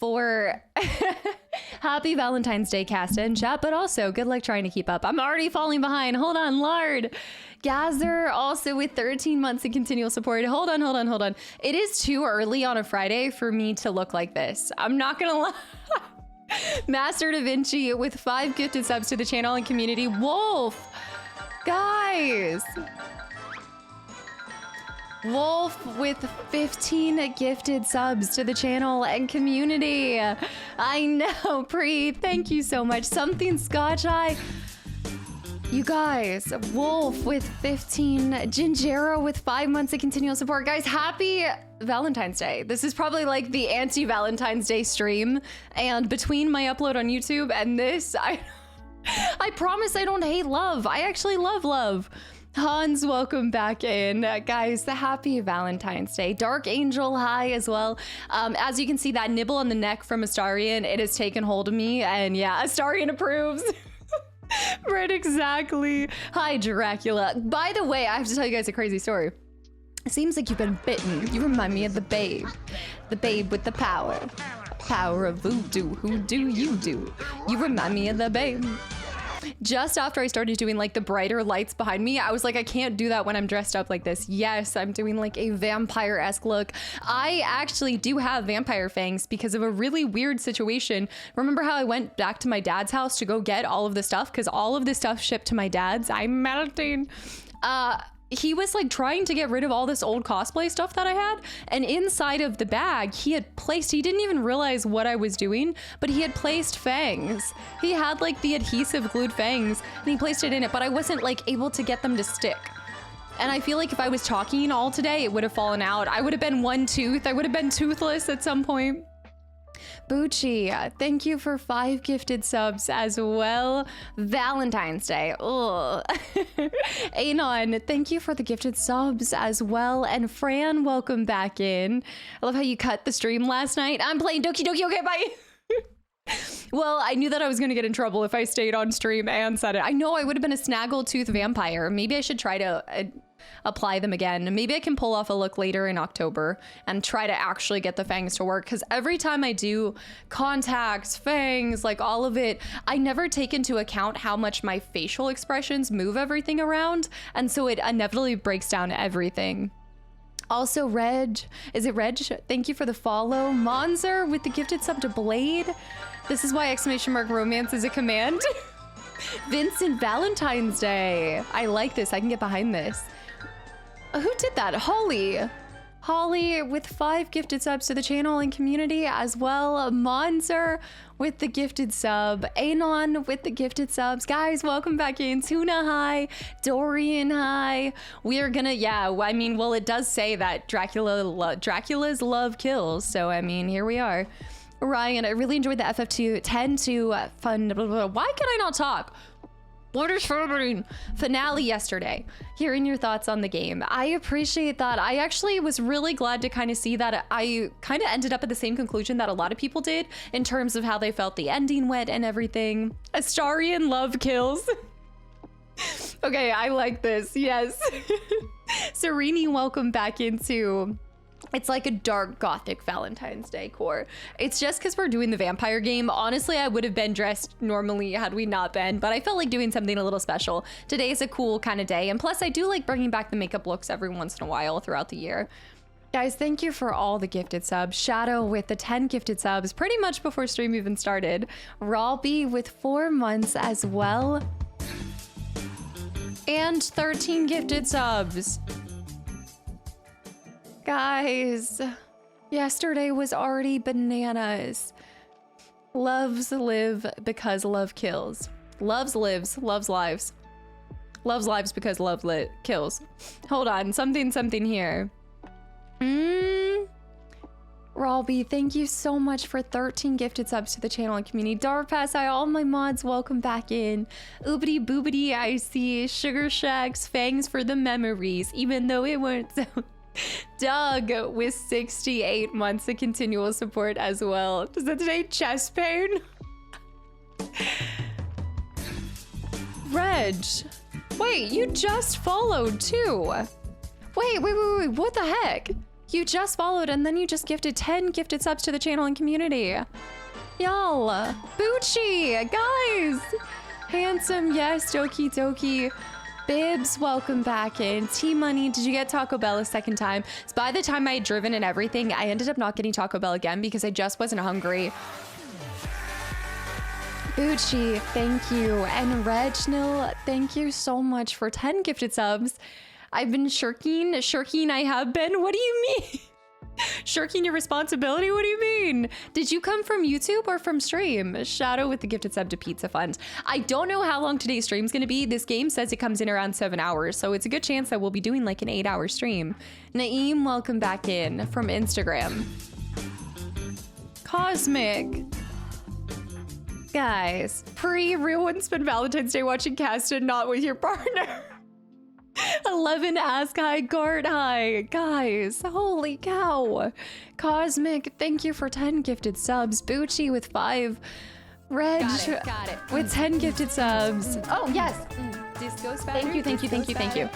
for happy Valentine's Day, Kasta in chat, but also good luck trying to keep up. I'm already falling behind. Hold on, Lard. Gazer also with 13 months of continual support. Hold on. It is too early on a Friday for me to look like this. I'm not gonna lie. Master Da Vinci with 5 gifted subs to the channel and community. Wolf, guys. Wolf with 15 gifted subs to the channel and community. I know, Pre, thank you so much. Something Scotch Eye. You guys, Wolf with 15, Gingero with 5 months of continual support. Guys, happy Valentine's Day. This is probably like the anti-Valentine's Day stream. And between my upload on YouTube and this, I promise I don't hate love. I actually love love. Hans, welcome back in. Guys, the happy Valentine's Day. Dark Angel, hi as well. As you can see, that nibble on the neck from Astarian, it has taken hold of me. And yeah, Astarian approves. Right, exactly. Hi, Dracula. By the way, I have to tell you guys a crazy story. It seems like you've been bitten. You remind me of the babe. The babe with the power. Power of voodoo. Who do you do? You remind me of the babe. Just after I started doing like the brighter lights behind me, I was like, I can't do that when I'm dressed up like this. Yes, I'm doing like a vampire-esque look. I actually do have vampire fangs because of a really weird situation. Remember how I went back to my dad's house to go get all of the stuff? Because all of this stuff shipped to my dad's. I'm melting. He was like trying to get rid of all this old cosplay stuff that I had. And inside of the bag, he didn't even realize what I was doing, but he had placed fangs. He had like the adhesive glued fangs and he placed it in it, but I wasn't like able to get them to stick. And I feel like if I was talking all today, it would have fallen out. I would have been one tooth. I would have been toothless at some point. Bucci, thank you for 5 gifted subs as well. Valentine's Day. Ugh. Anon, thank you for the gifted subs as well. And Fran, welcome back in. I love how you cut the stream last night. I'm playing Doki Doki. Okay, bye. Well, I knew that I was going to get in trouble if I stayed on stream and said it. I know I would have been a snaggletooth vampire. Maybe I should try to apply them again. Maybe I can pull off a look later in October and try to actually get the fangs to work, because every time I do contacts, fangs, like all of it, I never take into account how much my facial expressions move everything around, and so it inevitably breaks down everything. Also, Reg, is it Reg? Thank you for the follow. Monzer with the gifted sub to Blade. This is why exclamation mark romance is a command. Vincent, Valentine's Day. I like this. I can get behind this. Who did that? Holly. Holly with 5 gifted subs to the channel and community as well. Monzer with the gifted sub. Anon with the gifted subs. Guys, welcome back in. Tuna, hi. Dorian, hi. We are gonna, yeah, I mean, well, it does say that Dracula's love kills. So, I mean, here we are. Ryan, I really enjoyed the FF2 10 to fun. Blah, blah, blah. Why can I not talk? What is happening? Finale yesterday. Hearing your thoughts on the game. I appreciate that. I actually was really glad to kind of see that I kind of ended up at the same conclusion that a lot of people did in terms of how they felt the ending went and everything. Astarian love kills. Okay, I like this. Yes. Serini, welcome back into... It's like a dark gothic Valentine's Day core. It's just because we're doing the vampire game. Honestly, I would have been dressed normally had we not been, but I felt like doing something a little special. Today's a cool kind of day. And plus I do like bringing back the makeup looks every once in a while throughout the year. Guys, thank you for all the gifted subs. Shadow with the 10 gifted subs, pretty much before stream even started. Ralby with 4 months as well. And 13 gifted subs. Guys, yesterday was already bananas. Loves live because love kills. Loves lives, loves lives. Loves lives because love kills. Hold on, something here. Ralby, thank you so much for 13 gifted subs to the channel and community. Darpass, all my mods, welcome back in. Oobity boobity, I see. Sugar Shacks, fangs for the memories, even though it weren't so... Doug with 68 months of continual support as well. Does that say chest pain? Reg, wait, you just followed too. Wait, what the heck? You just followed and then you just gifted 10 gifted subs to the channel and community. Y'all, Bucci, guys. Handsome, yes, Doki Doki. Bibs, welcome back in. T-Money, did you get Taco Bell a second time? So by the time I had driven and everything, I ended up not getting Taco Bell again because I just wasn't hungry. Bucci, thank you. And Reginald, thank you so much for 10 gifted subs. I've been shirking I have been. What do you mean? Shirking your responsibility? What do you mean? Did you come from YouTube or from stream? Shadow with the gifted sub to Pizza Fund. I don't know how long today's stream's gonna be. This game says it comes in around 7 hours, so it's a good chance that we'll be doing like an 8-hour stream. Naeem, welcome back in from Instagram. Cosmic. Guys, real one spend Valentine's Day watching Kasta, not with your partner. 11 ask hi, guard hi. Guys, holy cow. Cosmic, thank you for 10 gifted subs. Bucci with 5. Reg got it. with 10 gifted subs. Oh, yes. Disco Thank you.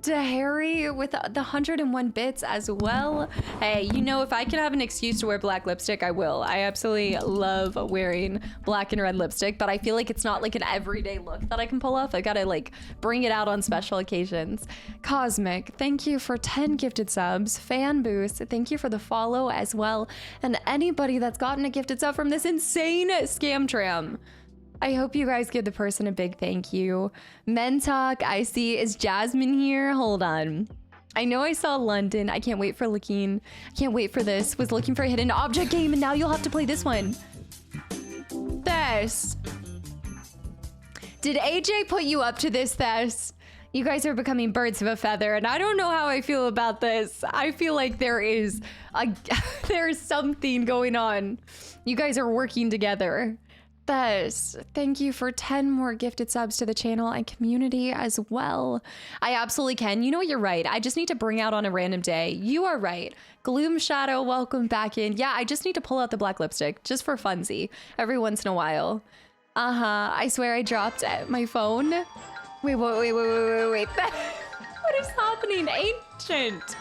Harry with the 101 bits as well. Hey, you know, if I can have an excuse to wear black lipstick, I will. I absolutely love wearing black and red lipstick, but I feel like it's not like an everyday look that I can pull off. I gotta like bring it out on special occasions. Cosmic, thank you for 10 gifted subs. Fan Boost, thank you for the follow as well. And anybody that's gotten a gifted sub from this insane scam tram. I hope you guys give the person a big thank you. Men Talk, I see, is Jasmine here? Hold on. I know I saw London. I can't wait for this. Was looking for a hidden object game and now you'll have to play this one. Thess. Did AJ put you up to this, Thess? You guys are becoming birds of a feather and I don't know how I feel about this. I feel like there's something going on. You guys are working together. Thess, thank you for 10 more gifted subs to the channel and community as well. I absolutely can. You know what? You're right. I just need to bring out on a random day. You are right. Gloom Shadow, welcome back in. Yeah, I just need to pull out the black lipstick just for funsy every once in a while. I swear I dropped my phone. Wait. What is happening? Ancient.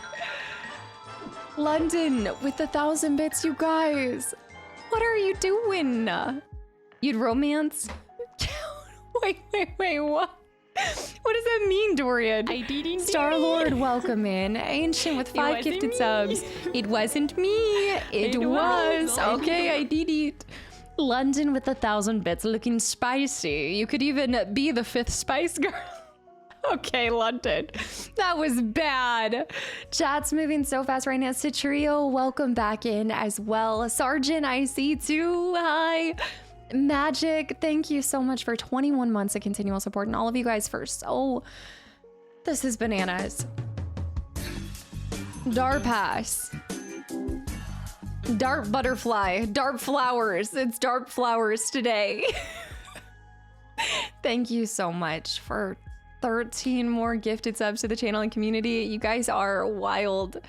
London with 1,000 bits, you guys. What are you doing? You'd romance? Wait, what? What does that mean, Dorian? I didn't. Star-Lord, welcome in. Ancient with 5 gifted subs. It wasn't me. It was. Okay, I did it. London with 1,000 bits, looking spicy. You could even be the 5th Spice Girl. Okay, London. That was bad. Chat's moving so fast right now. Citrio, welcome back in as well. Sergeant, I see too. Hi. Magic, thank you so much for 21 months of continual support and all of you guys first. Oh, this is bananas. Darpass. Dart butterfly. Dart flowers. It's dart flowers today. Thank you so much for 13 more gifted subs to the channel and community. You guys are wild.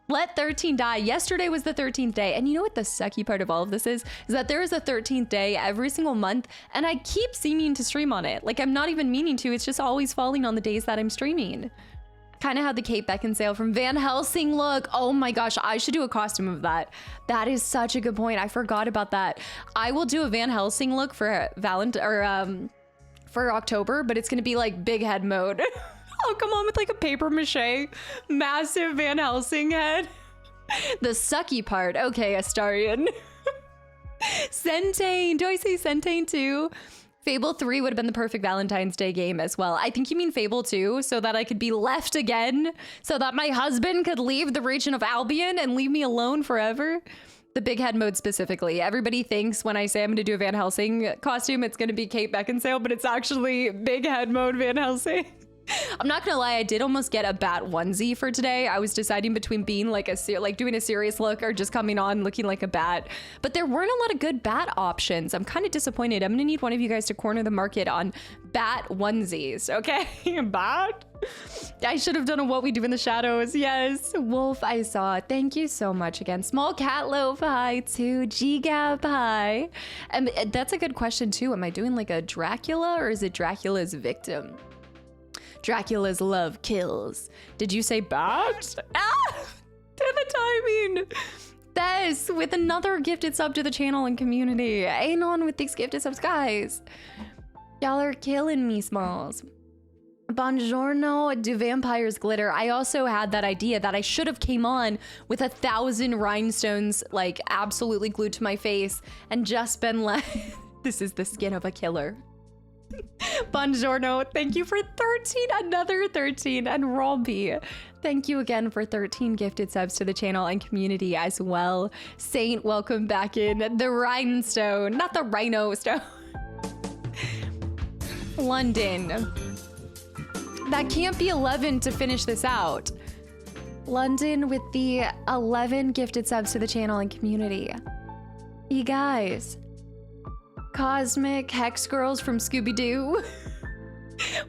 Let 13 die. Yesterday was the 13th day. And you know what the sucky part of all of this is that there is a 13th day every single month and I keep seeming to stream on it. Like I'm not even meaning to, it's just always falling on the days that I'm streaming. Kind of how the Kate Beckinsale from Van Helsing look. Oh my gosh, I should do a costume of that. That is such a good point. I forgot about that. I will do a Van Helsing look for for October, but it's gonna be like big head mode. I'll come on with like a paper mache, massive Van Helsing head. The sucky part. Okay, Astarian. Centane. Do I say Centane too? Fable 3 would have been the perfect Valentine's Day game as well. I think you mean Fable 2, so that I could be left again, so that my husband could leave the region of Albion and leave me alone forever. The big head mode specifically. Everybody thinks when I say I'm gonna do a Van Helsing costume, it's gonna be Kate Beckinsale, but it's actually big head mode Van Helsing. I'm not gonna lie, I did almost get a bat onesie for today. I was deciding between being like doing a serious look or just coming on looking like a bat, but there weren't a lot of good bat options. I'm kind of disappointed. I'm gonna need one of you guys to corner the market on bat onesies, okay? Bat? I should have done a What We Do in the Shadows. Yes. Wolf, I saw. Thank you so much again. Small Cat Loaf, hi too. G-Gap, hi. And that's a good question too. Am I doing like a Dracula or is it Dracula's victim? Dracula's love kills. Did you say bat? Ah! To the timing. Tess with another gifted sub to the channel and community. Anon with these gifted subs, guys. Y'all are killing me, Smalls. Buongiorno, do vampires glitter? I also had that idea that I should have came on with 1,000 rhinestones like absolutely glued to my face and just been like, this is the skin of a killer. Buongiorno, thank you for 13, another 13, and Robbie, thank you again for 13 gifted subs to the channel and community as well. Saint, welcome back in. The rhinestone, not the rhino stone. London. That can't be 11 to finish this out. London with the 11 gifted subs to the channel and community. You guys. Cosmic Hex Girls from Scooby-Doo.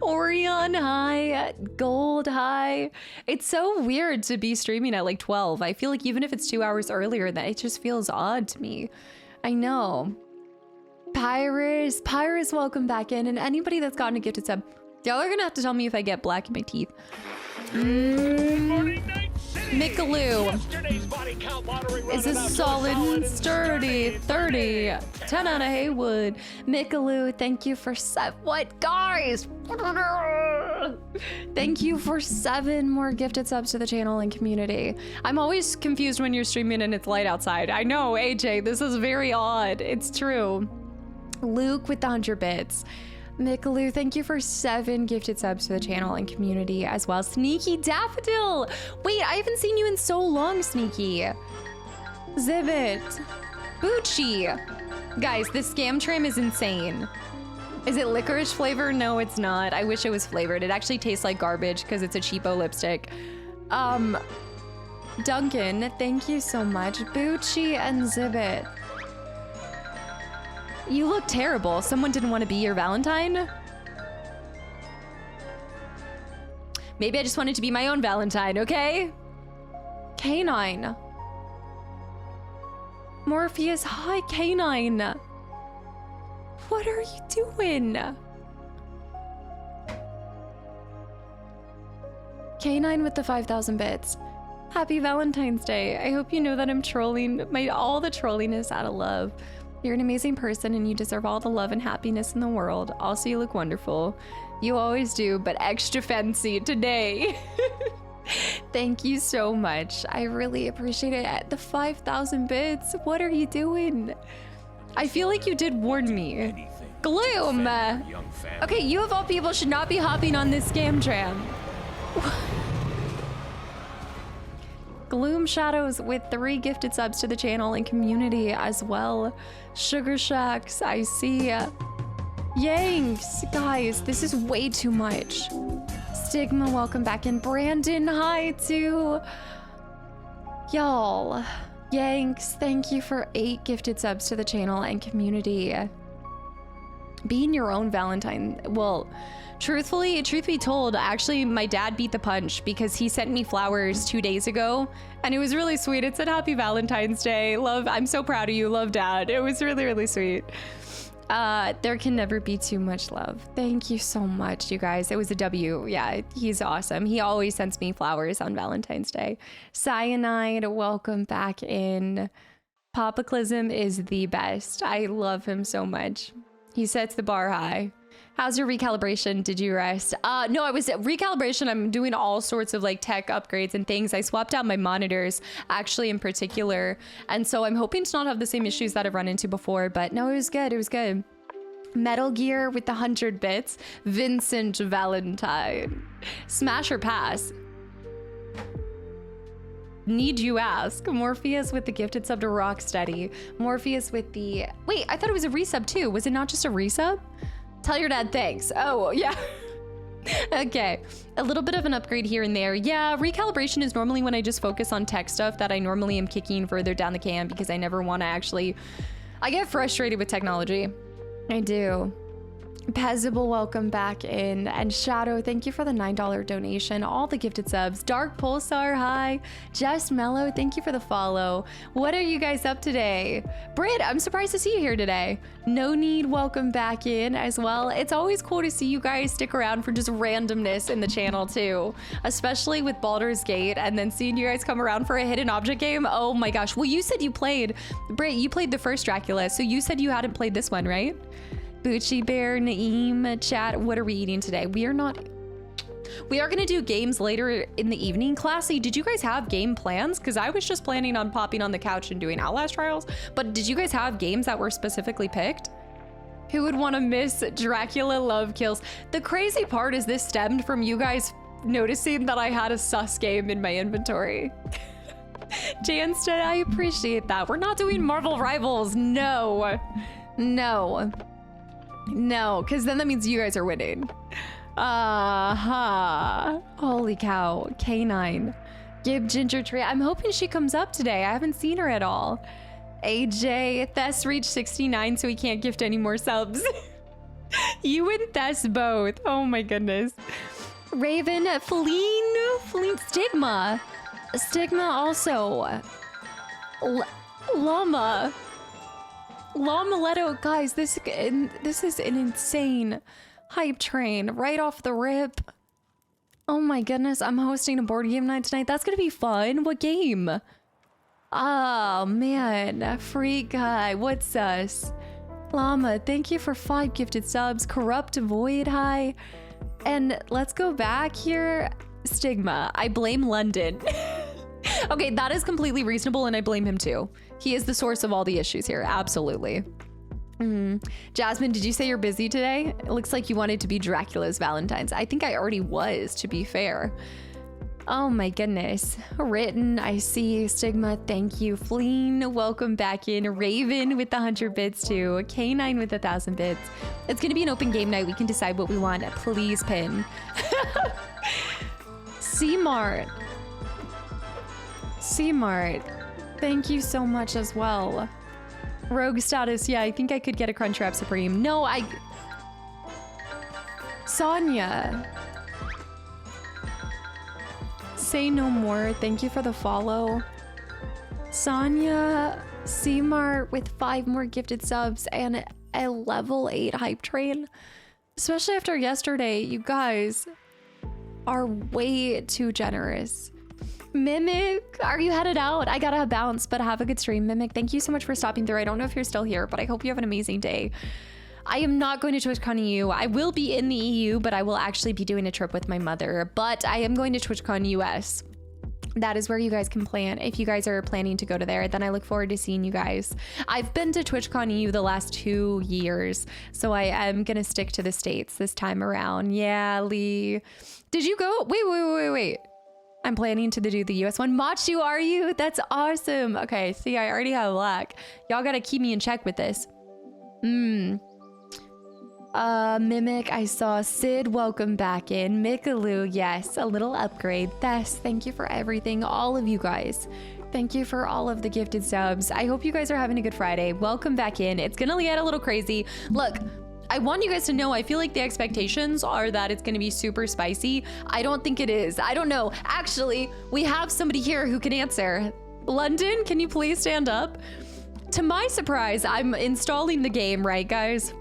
Orion, hi. Gold, hi. It's so weird to be streaming at like 12. I feel like even if it's 2 hours earlier, that it just feels odd to me. I know. Pyrus, welcome back in. And anybody that's gotten a gifted sub, y'all are gonna have to tell me if I get black in my teeth. Mickaloo is a solid and sturdy 30. 10 out of Haywood. Mickaloo, thank you for what, guys? Thank you for 7 more gifted subs to the channel and community. I'm always confused when you're streaming and it's light outside. I know, AJ, this is very odd. It's true. Luke with the 100 bits. Mickaloo, thank you for 7 gifted subs to the channel and community as well. Sneaky Daffodil! Wait, I haven't seen you in so long, Sneaky. Zibbit. Bucci. Guys, this scam trim is insane. Is it licorice flavor? No, it's not. I wish it was flavored. It actually tastes like garbage because it's a cheapo lipstick. Duncan, thank you so much. Bucci and Zibbit. You look terrible. Someone didn't want to be your Valentine? Maybe I just wanted to be my own Valentine, okay? Canine. Morpheus, hi, Canine. What are you doing? Canine with the 5,000 bits. Happy Valentine's Day. I hope you know that I'm trolling. All the trolling is out of love. You're an amazing person and you deserve all the love and happiness in the world. Also, you look wonderful. You always do, but extra fancy today. Thank you so much. I really appreciate it. The 5,000 bits. What are you doing? I feel like you did warn me. Gloom! Okay, you of all people should not be hopping on this scam tram. Gloom Shadows with 3 gifted subs to the channel and community as well. Sugar Shacks, I see ya. Yanks, guys, this is way too much. Stigma, welcome back in. Brandon, hi too. Y'all, Yanks, thank you for 8 gifted subs to the channel and community. Being your own Valentine, well, truthfully, truth be told, actually, my dad beat the punch because he sent me flowers 2 days ago and it was really sweet. It said Happy Valentine's Day. Love, I'm so proud of you. Love, Dad. It was really, really sweet. There can never be too much love. Thank you so much, you guys. It was a W. Yeah, he's awesome. He always sends me flowers on Valentine's Day. Cyanide, welcome back in. Kastaclysm is the best. I love him so much. He sets the bar high. How's your recalibration? Did you rest? No, I was at recalibration. I'm doing all sorts of like tech upgrades and things. I swapped out my monitors actually in particular. And so I'm hoping to not have the same issues that I've run into before, but no, it was good. It was good. Metal Gear with the 100 bits. Vincent Valentine. Smash or pass? Need you ask? Morpheus with the gifted sub to Rocksteady. Morpheus with the... Wait, I thought it was a resub too. Was it not just a resub? Tell your dad thanks. Oh, yeah. Okay. A little bit of an upgrade here and there. Yeah, recalibration is normally when I just focus on tech stuff that I normally am kicking further down the can because I never want to actually... I get frustrated with technology. I do. Pezable, welcome back in. And Shadow, thank you for the $9 donation. All the gifted subs. Dark Pulsar, hi. Just Mellow, thank you for the follow. What are you guys up today? Britt, I'm surprised to see you here today. No Need, welcome back in as well. It's always cool to see you guys stick around for just randomness in the channel too. Especially with Baldur's Gate and then seeing you guys come around for a hidden object game. Oh my gosh. Well, you said you played, Britt, you played the first Dracula. So you said you hadn't played this one, right? Bucci Bear, Naeem, chat, what are we eating today? We are gonna do games later in the evening. Classy, did you guys have game plans? Because I was just planning on popping on the couch and doing Outlast trials, but did you guys have games that were specifically picked? Who would want to miss Dracula Love Kills? The crazy part is this stemmed from you guys noticing that I had a sus game in my inventory. Janstead, I appreciate that. We're not doing Marvel Rivals, no. No, because then that means you guys are winning. Holy cow. K9. Gib Ginger Tree. I'm hoping she comes up today. I haven't seen her at all. AJ. Thess reached 69, so he can't gift any more subs. You and Thess both. Oh my goodness. Raven. Feline. Stigma. Stigma also. Llama. Llamaletto, guys, this is an insane hype train right off the rip. Oh my goodness, I'm hosting a board game night tonight. That's gonna be fun. What game? Oh man, Freak Guy, what's us? Llama, thank you for 5 gifted subs. Corrupt Void, hi. And let's go back here. Stigma, I blame London. Okay, that is completely reasonable and I blame him too. He is the source of all the issues here, absolutely. Jasmine, did you say you're busy today? It looks like you wanted to be Dracula's Valentine's. I think I already was, to be fair. Oh my goodness. Written, I see. Stigma, thank you. Fleen, welcome back in. Raven with the 100 bits too. K9 with 1,000 bits. It's gonna be an open game night. We can decide what we want. Please pin. C-Mart, thank you so much as well. Rogue status, yeah, I think I could get a Crunchwrap Supreme. No, Sonia. Say no more, thank you for the follow. Sonia, C-Mart with 5 more gifted subs and a level 8 hype train. Especially after yesterday, you guys are way too generous. Mimic, are you headed out? I gotta bounce, but have a good stream. Mimic, thank you so much for stopping through. I don't know if you're still here, but I hope you have an amazing day. I am not going to TwitchCon EU. I will be in the EU, but I will actually be doing a trip with my mother. But I am going to TwitchCon US. That is where you guys can plan. If you guys are planning to go to there, then I look forward to seeing you guys. I've been to TwitchCon EU the last 2 years, so I am gonna stick to the States this time around. Yeah, Lee. Did you go? Wait. I'm planning to do the US one. Machu, are you? That's awesome. Okay, see, I already have luck. Y'all gotta keep me in check with this. Mimic, I saw. Sid, welcome back in. Mikaloo, yes, a little upgrade. Thess, thank you for everything. All of you guys. Thank you for all of the gifted subs. I hope you guys are having a good Friday. Welcome back in. It's gonna get a little crazy. Look, I want you guys to know, I feel like the expectations are that it's gonna be super spicy. I don't think it is. I don't know. Actually, we have somebody here who can answer. London, can you please stand up? To my surprise, I'm installing the game, right, guys?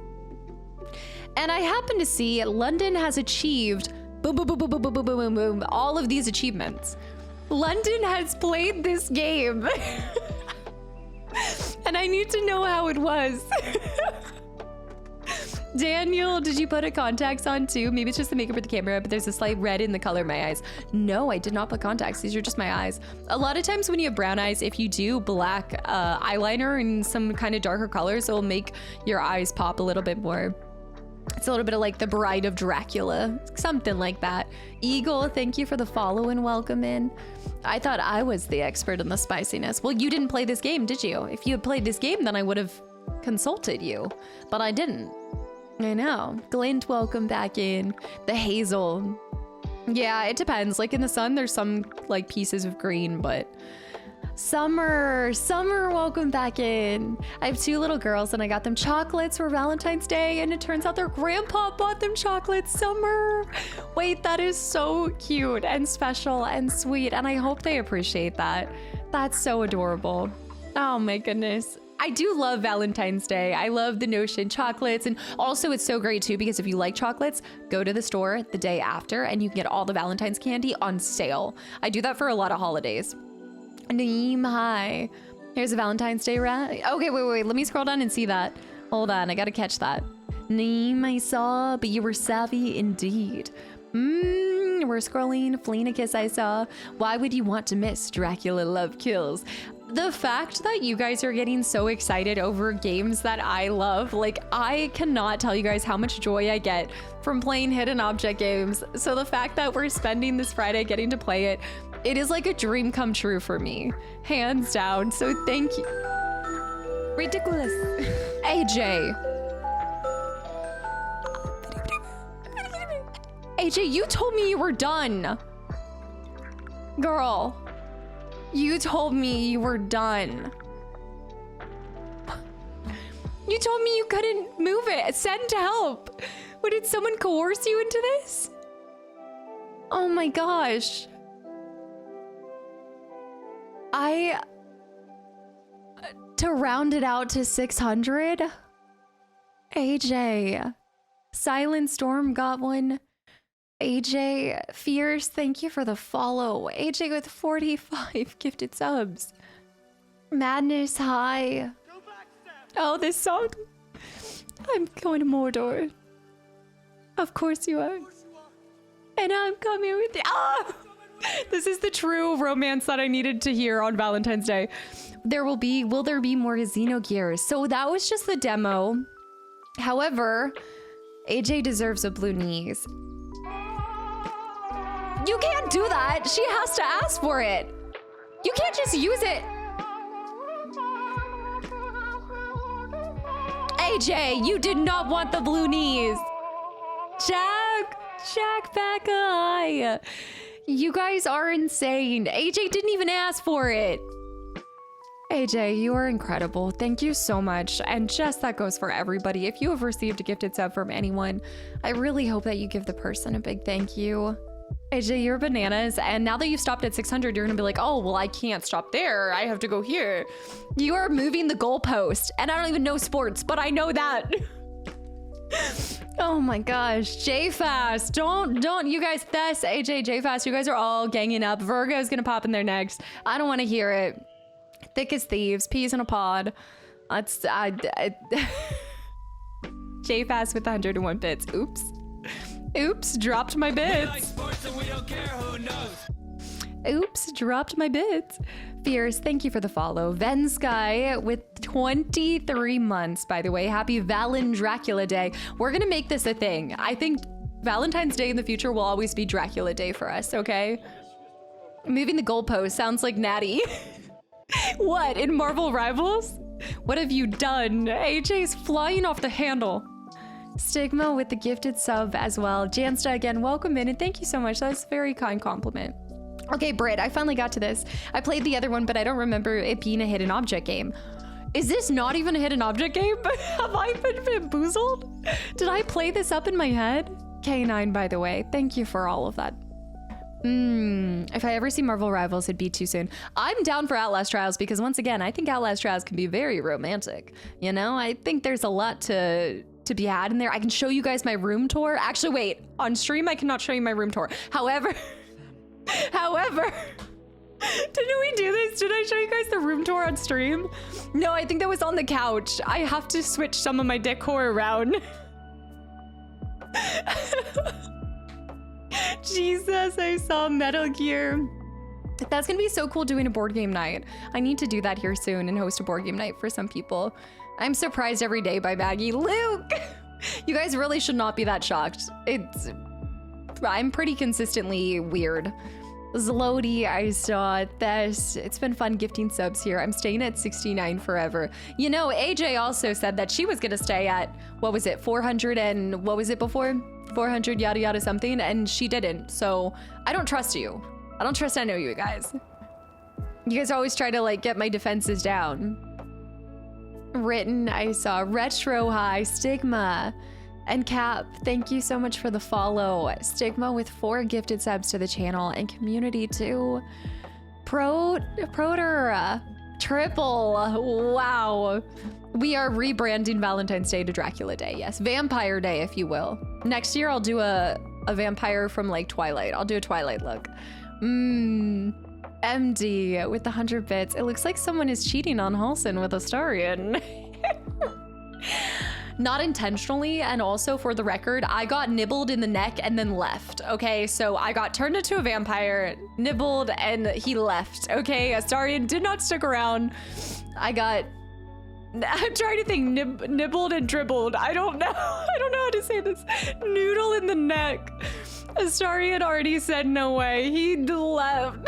And I happen to see London has achieved boom, all of these achievements. London has played this game. And I need to know how it was. Daniel, did you put a contacts on too? Maybe it's just the makeup or the camera, but there's a slight red in the color of my eyes. No, I did not put contacts. These are just my eyes. A lot of times when you have brown eyes, if you do black eyeliner and some kind of darker colors, it'll make your eyes pop a little bit more. It's a little bit of like the Bride of Dracula, something like that. Eagle, thank you for the follow and welcome in. I thought I was the expert in the spiciness. Well, you didn't play this game, did you? If you had played this game, then I would have consulted you, but I didn't. I know. Glint, welcome back in. The hazel. Yeah, it depends. Like in the sun, there's some like pieces of green, but Summer, welcome back in. I have 2 little girls and I got them chocolates for Valentine's Day, and it turns out their grandpa bought them chocolates. Summer, wait, that is so cute and special and sweet, and I hope they appreciate that. That's so adorable. Oh my goodness. I do love Valentine's Day. I love the notion chocolates, and also it's so great too because if you like chocolates, go to the store the day after and you can get all the Valentine's candy on sale. I do that for a lot of holidays. Naeem, hi. Here's a Valentine's Day rat. Okay, wait. Let me scroll down and see that. Hold on, I gotta catch that. Naeem, I saw, but you were savvy indeed. We're scrolling. Fleeing a kiss I saw. Why would you want to miss Dracula Love Kills? The fact that you guys are getting so excited over games that I love, like, I cannot tell you guys how much joy I get from playing hidden object games. So the fact that we're spending this Friday getting to play it, it is like a dream come true for me, hands down. So thank you. Ridiculous. AJ. AJ, you told me you were done. Girl, you told me you were done. You told me you couldn't move it. Send help. What, did someone coerce you into this? Oh my gosh. To round it out to 600? AJ. Silent Storm got one. AJ Fierce, thank you for the follow. AJ with 45 gifted subs. Madness, hi. Oh, this song. I'm going to Mordor. Of course you are. And I'm coming with you. Oh! This is the true romance that I needed to hear on Valentine's Day. Will there be more Xenogears? So that was just the demo. However, AJ deserves a blue knees. You can't do that. She has to ask for it. You can't just use it. AJ, you did not want the blue knees. Jack back eye. You guys are insane. AJ didn't even ask for it. AJ, you are incredible. Thank you so much. And just that goes for everybody. If you have received a gifted sub from anyone, I really hope that you give the person a big thank you. AJ, you're bananas. And now that you've stopped at 600, you're gonna be like, oh, well, I can't stop there. I have to go here. You are moving the goalpost. And I don't even know sports, but I know that. Oh my gosh. JFast, don't you guys, Thess, AJ, JFast, you guys are all ganging up. Virgo's gonna pop in there next. I don't wanna hear it. Thick as thieves, peas in a pod. That's, JFast with 101 bits. Oops, dropped my bits. Oops, dropped my bits. Fierce, thank you for the follow. Vensky with 23 months, by the way. Happy Valen Dracula Day. We're gonna make this a thing. I think Valentine's Day in the future will always be Dracula Day for us, okay? Moving the goalpost sounds like Natty. What, in Marvel Rivals? What have you done? AJ's flying off the handle. Stigma with the gifted sub as well. Jansta again, welcome in, and thank you so much. That's a very kind compliment. Okay, Britt, I finally got to this. I played the other one, but I don't remember it being a hidden object game. Is this not even a hidden object game? Have I been bamboozled? Did I play this up in my head? K9, by the way, thank you for all of that. If I ever see Marvel Rivals, it'd be too soon. I'm down for Outlast Trials because once again, I think Outlast Trials can be very romantic. You know, I think there's a lot to be had in there. I can show you guys my room tour. Actually, wait, on stream, I cannot show you my room tour. However, didn't we do this? Did I show you guys the room tour on stream? No, I think that was on the couch. I have to switch some of my decor around. Jesus, I saw Metal Gear. That's gonna be so cool doing a board game night. I need to do that here soon and host a board game night for some people. I'm surprised every day by Maggie. Luke! You guys really should not be that shocked. I'm pretty consistently weird. Zlody, I saw this. It's been fun gifting subs here. I'm staying at 69 forever. You know, AJ also said that she was gonna stay at, what was it, 400 and what was it before? 400 yada yada something, and she didn't. So I don't trust you. I don't trust any of you guys. You guys always try to like get my defenses down. Written, I saw Retro High, Stigma, and Cap. Thank you so much for the follow. Stigma with 4 gifted subs to the channel, and Community 2. Proter, triple. Wow. We are rebranding Valentine's Day to Dracula Day. Yes, Vampire Day, if you will. Next year, I'll do a vampire from like Twilight. I'll do a Twilight look. MD with the 100 bits. It looks like someone is cheating on Halson with Astarion. Not intentionally, and also for the record, I got nibbled in the neck and then left, okay? So I got turned into a vampire, nibbled, and he left, okay? Astarion did not stick around. I'm trying to think, nibbled and dribbled. I don't know how to say this. Noodle in the neck. Astarion already said no way. He left.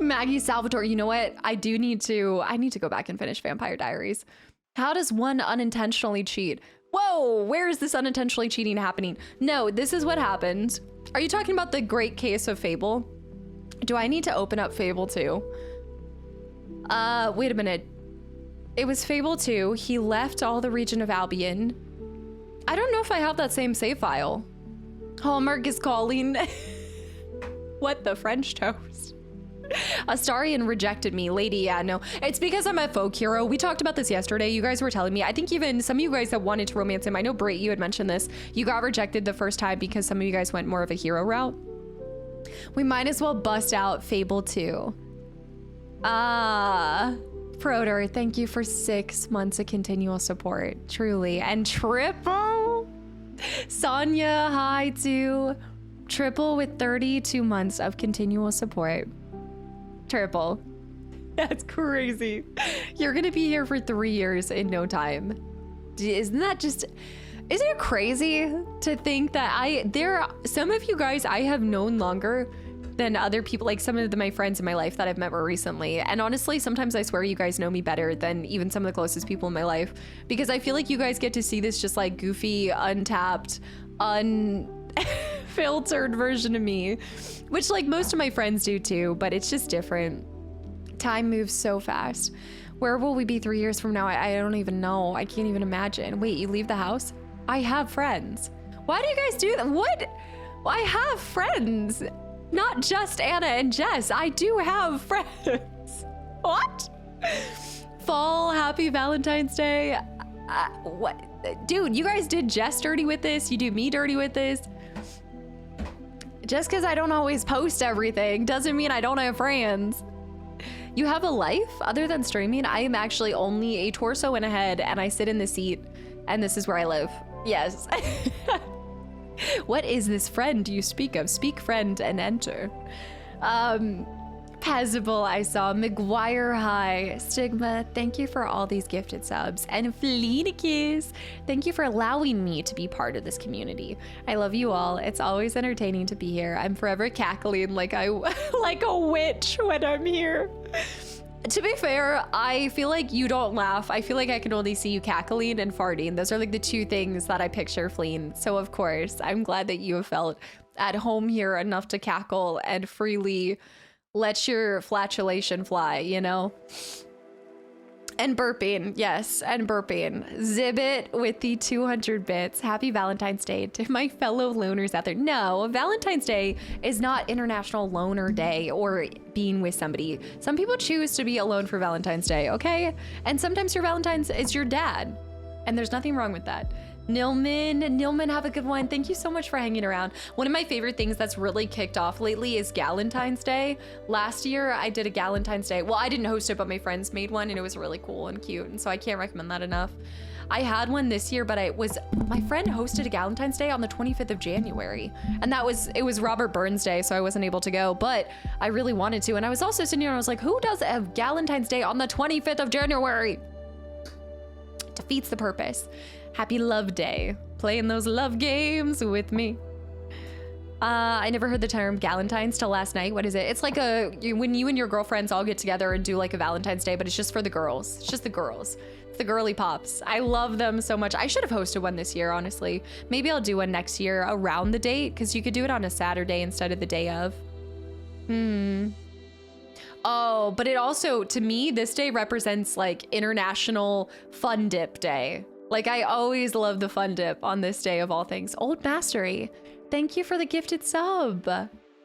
Maggie Salvatore, you know what? I need to go back and finish Vampire Diaries. How does one unintentionally cheat? Whoa, where is this unintentionally cheating happening? No, this is what happened. Are you talking about the great case of Fable? Do I need to open up Fable 2? Wait a minute. It was Fable 2. He left all the region of Albion. I don't know if I have that same save file. Hallmark is calling. What the French toast? Astarion rejected me. Lady, yeah, no. It's because I'm a folk hero. We talked about this yesterday. You guys were telling me. I think even some of you guys that wanted to romance him. I know, Brit, you had mentioned this. You got rejected the first time because some of you guys went more of a hero route. We might as well bust out Fable 2. Proter, thank you for 6 months of continual support. Truly. And triple. Sonia, hi to triple with 32 months of continual support. Triple. That's crazy. You're gonna be here for 3 years in no time. Isn't it crazy to think that some of you guys I have known longer than other people, like some of my friends in my life that I've met more recently. And honestly, sometimes I swear you guys know me better than even some of the closest people in my life, because I feel like you guys get to see this just like goofy, untapped, unfiltered version of me, which like most of my friends do too, but it's just different. Time moves so fast. Where will we be 3 years from now? I don't even know. I can't even imagine. Wait, you leave the house? I have friends. Why do you guys do that? What? I have friends. Not just Anna and Jess. I do have friends. What? Fall, happy Valentine's Day. What? Dude, you guys did Jess dirty with this. You do me dirty with this. Just because I don't always post everything doesn't mean I don't have friends. You have a life other than streaming? I am actually only a torso and a head, and I sit in the seat, and this is where I live. Yes. What is this friend you speak of? Speak friend and enter. Pazible, I saw. McGuire, hi. Stigma, thank you for all these gifted subs. And Fleenicus, thank you for allowing me to be part of this community. I love you all. It's always entertaining to be here. I'm forever cackling like a witch when I'm here. To be fair, I feel like you don't laugh. I feel like I can only see you cackling and farting. Those are like the 2 things that I picture Fleen. So of course, I'm glad that you have felt at home here enough to cackle and freely let your flatulation fly, you know? And burping, yes, and burping. Zibbit with the 200 bits. Happy Valentine's Day to my fellow loners out there. No, Valentine's Day is not International Loner Day or being with somebody. Some people choose to be alone for Valentine's Day, okay? And sometimes your Valentine's is your dad, and there's nothing wrong with that. Nilman, have a good one. Thank you so much for hanging around. One of my favorite things that's really kicked off lately is Galentine's Day. Last year, I did a Galentine's Day. Well, I didn't host it, but my friends made one, and it was really cool and cute, and so I can't recommend that enough. I had one this year, but my friend hosted a Galentine's Day on the 25th of January, and it was Robert Burns Day, so I wasn't able to go, but I really wanted to, and I was also sitting here and I was like, who does a Galentine's Day on the 25th of January? Defeats the purpose. Happy Love Day. Playing those love games with me. I never heard the term Galentine's till last night. What is it? It's like when you and your girlfriends all get together and do like a Valentine's Day, but it's just for the girls. It's just the girls. It's the girly pops. I love them so much. I should have hosted one this year, honestly. Maybe I'll do one next year around the date, because you could do it on a Saturday instead of the day of. Oh, but it also, to me, this day represents like International Fun Dip Day. Like I always love the fun dip on this day of all things. Old Mastery, thank you for the gifted sub.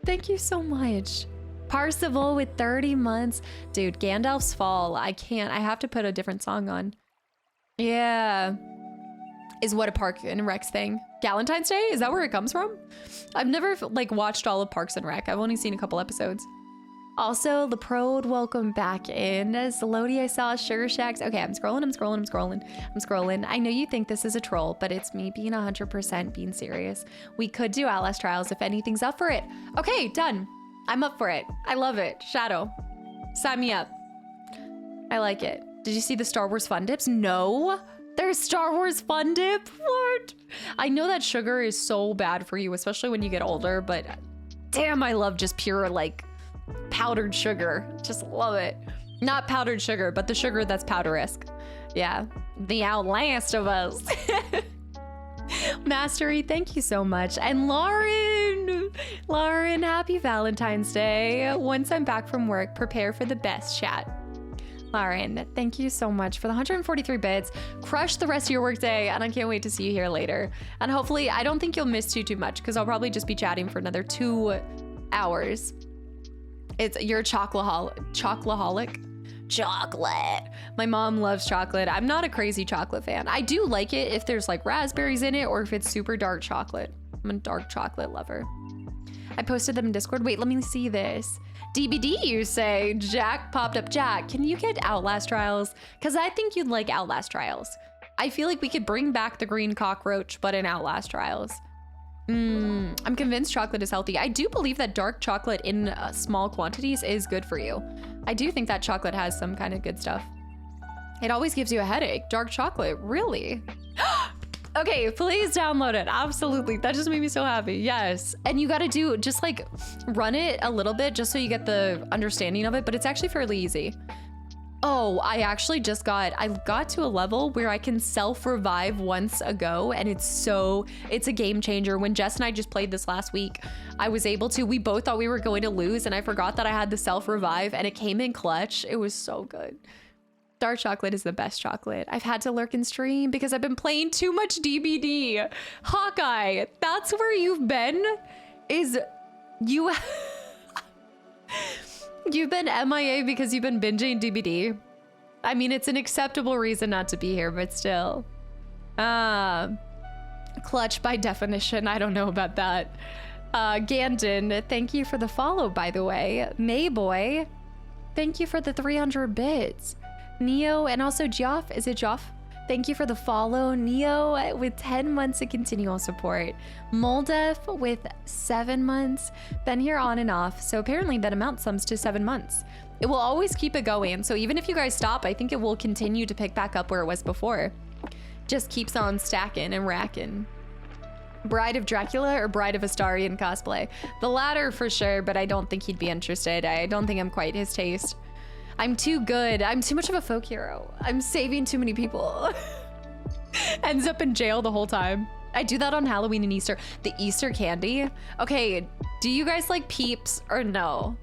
Thank you so much. Parsival with 30 months. Dude, Gandalf's Fall. I can't, I have to put a different song on. Yeah. Is what a Park and Rec's thing. Galentine's Day? Is that where it comes from? I've never like watched all of Parks and Rec. I've only seen a couple episodes. Also, Leprode, welcome back in. Zelody, I saw Sugar Shacks. Okay, I'm scrolling. I know you think this is a troll, but it's me being 100% being serious. We could do Outlast Trials if anything's up for it. Okay, done. I'm up for it. I love it. Shadow, sign me up. I like it. Did you see the Star Wars Fun Dips? No, there's Star Wars Fun Dip. What? I know that sugar is so bad for you, especially when you get older, but damn, I love just pure like powdered sugar. Just love it. Not powdered sugar, but the sugar that's powder-esque. Yeah, the Outlast of us. Mastery, thank you so much. And Lauren, happy Valentine's Day. Once I'm back from work, prepare for the best chat. Lauren, thank you so much for the 143 bits. Crush the rest of your workday, and I can't wait to see you here later. And hopefully, I don't think you'll miss too much, because I'll probably just be chatting for another 2 hours. You're a chocolaholic. Chocolate. My mom loves chocolate. I'm not a crazy chocolate fan. I do like it if there's like raspberries in it or if it's super dark chocolate. I'm a dark chocolate lover. I posted them in Discord. Wait, let me see this. DBD, you say. Jack popped up. Jack, can you get Outlast Trials? Because I think you'd like Outlast Trials. I feel like we could bring back the green cockroach, but in Outlast Trials. I'm convinced chocolate is healthy. I do believe that dark chocolate in small quantities is good for you. I do think that chocolate has some kind of good stuff. It always gives you a headache. Dark chocolate, really? Okay, please download it. Absolutely. That just made me so happy. Yes. And you got to do just like run it a little bit just so you get the understanding of it, but it's actually fairly easy. Oh, I actually I got to a level where I can self-revive once a go, and it's a game changer. When Jess and I just played this last week, I was able to, we both thought we were going to lose, and I forgot that I had the self-revive, and it came in clutch. It was so good. Dark chocolate is the best chocolate. I've had to lurk and stream because I've been playing too much DBD. Hawkeye, that's where you've been? You've been MIA because you've been binging DBD. I mean, it's an acceptable reason not to be here, but still. Clutch by definition. I don't know about that. Gandon, thank you for the follow, by the way. Mayboy, thank you for the 300 bits. Neo, and also Joff. Is it Joff? Thank you for the follow. Neo with 10 months of continual support. Moldef with 7 months. Been here on and off, so apparently that amount sums to 7 months. It will always keep it going, so even if you guys stop, I think it will continue to pick back up where it was before. Just keeps on stacking and racking. Bride of Dracula or Bride of Astarion cosplay? The latter for sure, but I don't think he'd be interested. I don't think I'm quite his taste. I'm too good. I'm too much of a folk hero. I'm saving too many people. Ends up in jail the whole time. I do that on Halloween and Easter. The Easter candy. Okay, do you guys like Peeps or no?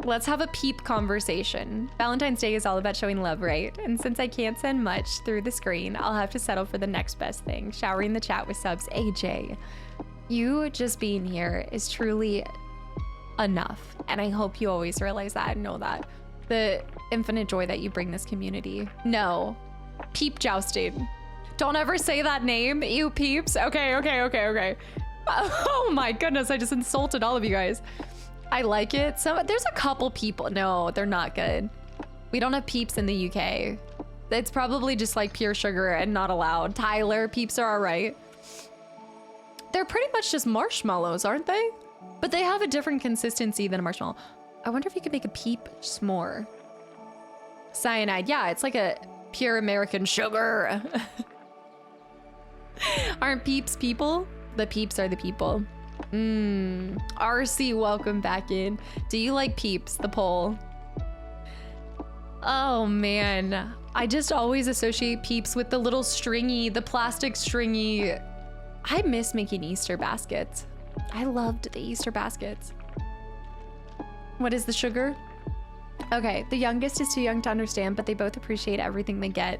Let's have a Peep conversation. Valentine's Day is all about showing love, right? And since I can't send much through the screen, I'll have to settle for the next best thing. Showering the chat with subs. AJ, you just being here is truly enough. And I hope you always realize that and know that. The infinite joy that you bring this community. No, Peep jousting. Don't ever say that name, you peeps. Okay. Oh my goodness, I just insulted all of you guys. I like it. So there's a couple people. No, they're not good. We don't have Peeps in the UK. It's probably just like pure sugar and not allowed. Tyler, Peeps are all right. They're pretty much just marshmallows, aren't they? But they have a different consistency than a marshmallow. I wonder if you could make a Peep s'more. Cyanide, yeah, it's like a pure American sugar. Aren't Peeps people? The Peeps are the people. RC, welcome back in. Do you like Peeps, the poll? Oh man, I just always associate Peeps with the little stringy, the plastic stringy. I miss making Easter baskets. I loved the Easter baskets. What is the sugar? Okay, the youngest is too young to understand, but they both appreciate everything they get.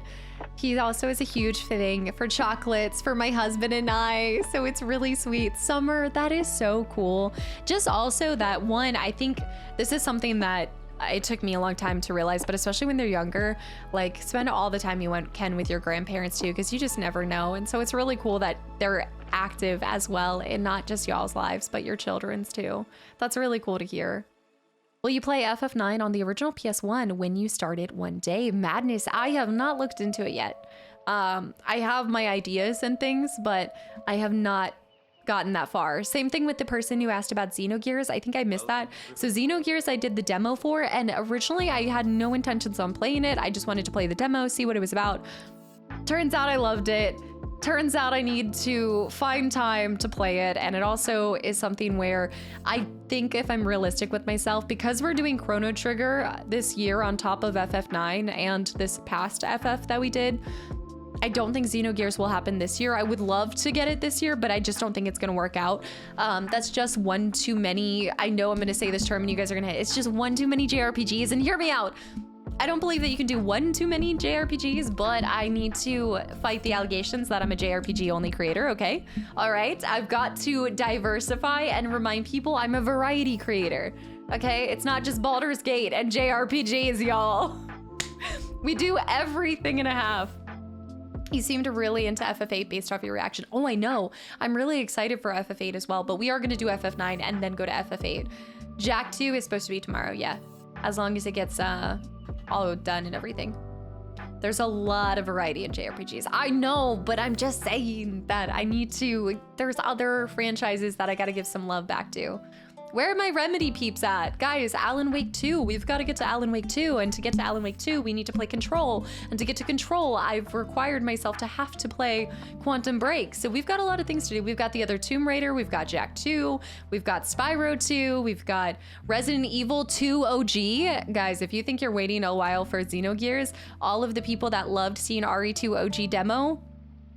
He also is a huge thing for chocolates for my husband and I, so it's really sweet. Summer, that is so cool. Just also that one, I think this is something that it took me a long time to realize, but especially when they're younger, like spend all the time you can with your grandparents too, because you just never know. And so it's really cool that they're active as well in not just y'all's lives, but your children's too. That's really cool to hear. Will you play FF9 on the original PS1 when you started one day? Madness, I have not looked into it yet. I have my ideas and things, but I have not gotten that far. Same thing with the person who asked about Xenogears. I think I missed that. So Xenogears I did the demo for, and originally I had no intentions on playing it. I just wanted to play the demo, see what it was about. Turns out I loved it. Turns out I need to find time to play it, and it also is something where I think if I'm realistic with myself, because we're doing Chrono Trigger this year on top of FF9 and this past FF that we did, I don't think Xenogears will happen this year. I would love to get it this year, but I just don't think it's gonna work out. That's just one too many. I know I'm gonna say this term and you guys are gonna hit. It's just one too many JRPGs, and hear me out. I don't believe that you can do one too many JRPGs, but I need to fight the allegations that I'm a JRPG only creator, okay? All right, I've got to diversify and remind people I'm a variety creator, okay? It's not just Baldur's Gate and JRPGs, y'all. We do everything and a half. You seemed really into FF8 based off your reaction. Oh, I know. I'm really excited for FF8 as well, but we are gonna do FF9 and then go to FF8. Jack 2 is supposed to be tomorrow, yeah. As long as it gets all done and everything. There's a lot of variety in JRPGs. I know, but I'm just saying that I need to, there's other franchises that I gotta give some love back to. Where are my Remedy peeps at? Guys, Alan Wake 2, we've got to get to Alan Wake 2, and to get to Alan Wake 2, we need to play Control, and to get to Control, I've required myself to have to play Quantum Break, so we've got a lot of things to do. We've got the other Tomb Raider, we've got Jack 2, we've got Spyro 2, we've got Resident Evil 2 OG. Guys, if you think you're waiting a while for Xenogears, all of the people that loved seeing RE2 OG demo,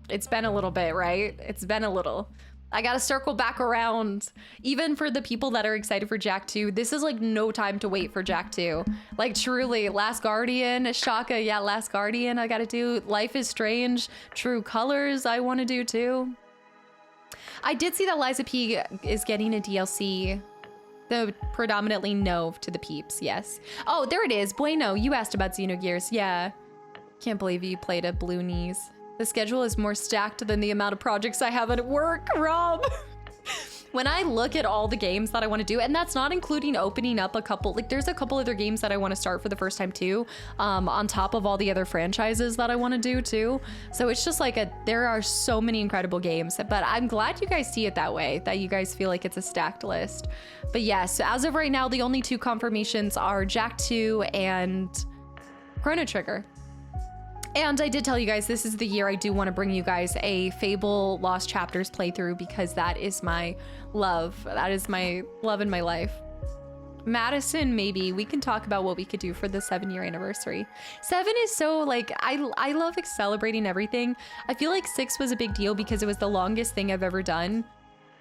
it's been a little bit, right? It's been a little. I gotta circle back around. Even for the people that are excited for Jack 2, this is like no time to wait for Jack 2. Like truly, Last Guardian, Shaka, yeah, Last Guardian I gotta do. Life is Strange, True Colors I wanna do too. I did see that Liza P is getting a DLC. The predominantly no to the peeps, yes. Oh, there it is, Bueno, you asked about Xenogears, yeah. Can't believe you played a Blue Knees. The schedule is more stacked than the amount of projects I have at work, Rob. When I look at all the games that I want to do, and that's not including opening up a couple, like there's a couple other games that I want to start for the first time too, on top of all the other franchises that I want to do too. So it's just like there are so many incredible games, but I'm glad you guys see it that way, that you guys feel like it's a stacked list. But yes, so as of right now, the only two confirmations are Jack 2 and Chrono Trigger. And I did tell you guys, this is the year I do want to bring you guys a Fable Lost Chapters playthrough, because that is my love. That is my love in my life. Madison, maybe we can talk about what we could do for the 7-year anniversary. 7 is so like, I love like celebrating everything. I feel like 6 was a big deal because it was the longest thing I've ever done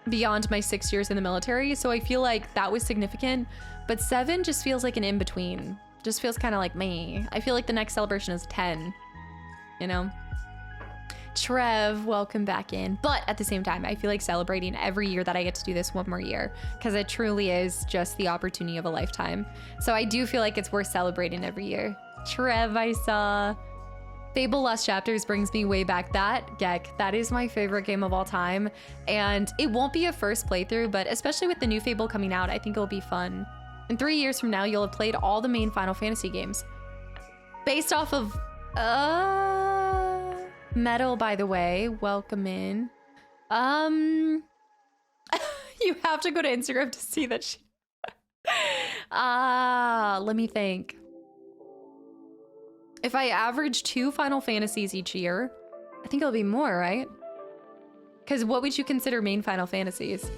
beyond my 6 years in the military. So I feel like that was significant, but 7 just feels like an in-between. Just feels kind of like me. I feel like the next celebration is 10. You know? Trev, welcome back in. But at the same time, I feel like celebrating every year that I get to do this one more year, because it truly is just the opportunity of a lifetime. So I do feel like it's worth celebrating every year. Trev, I saw. Fable Lost Chapters brings me way back. That is my favorite game of all time. And it won't be a first playthrough, but especially with the new Fable coming out, I think it'll be fun. In 3 years from now, you'll have played all the main Final Fantasy games. Based off of Metal, by the way, welcome in. You have to go to Instagram to see that she let me think. If I average 2 Final Fantasies each year, I think it'll be more, right? Because what would you consider main Final Fantasies?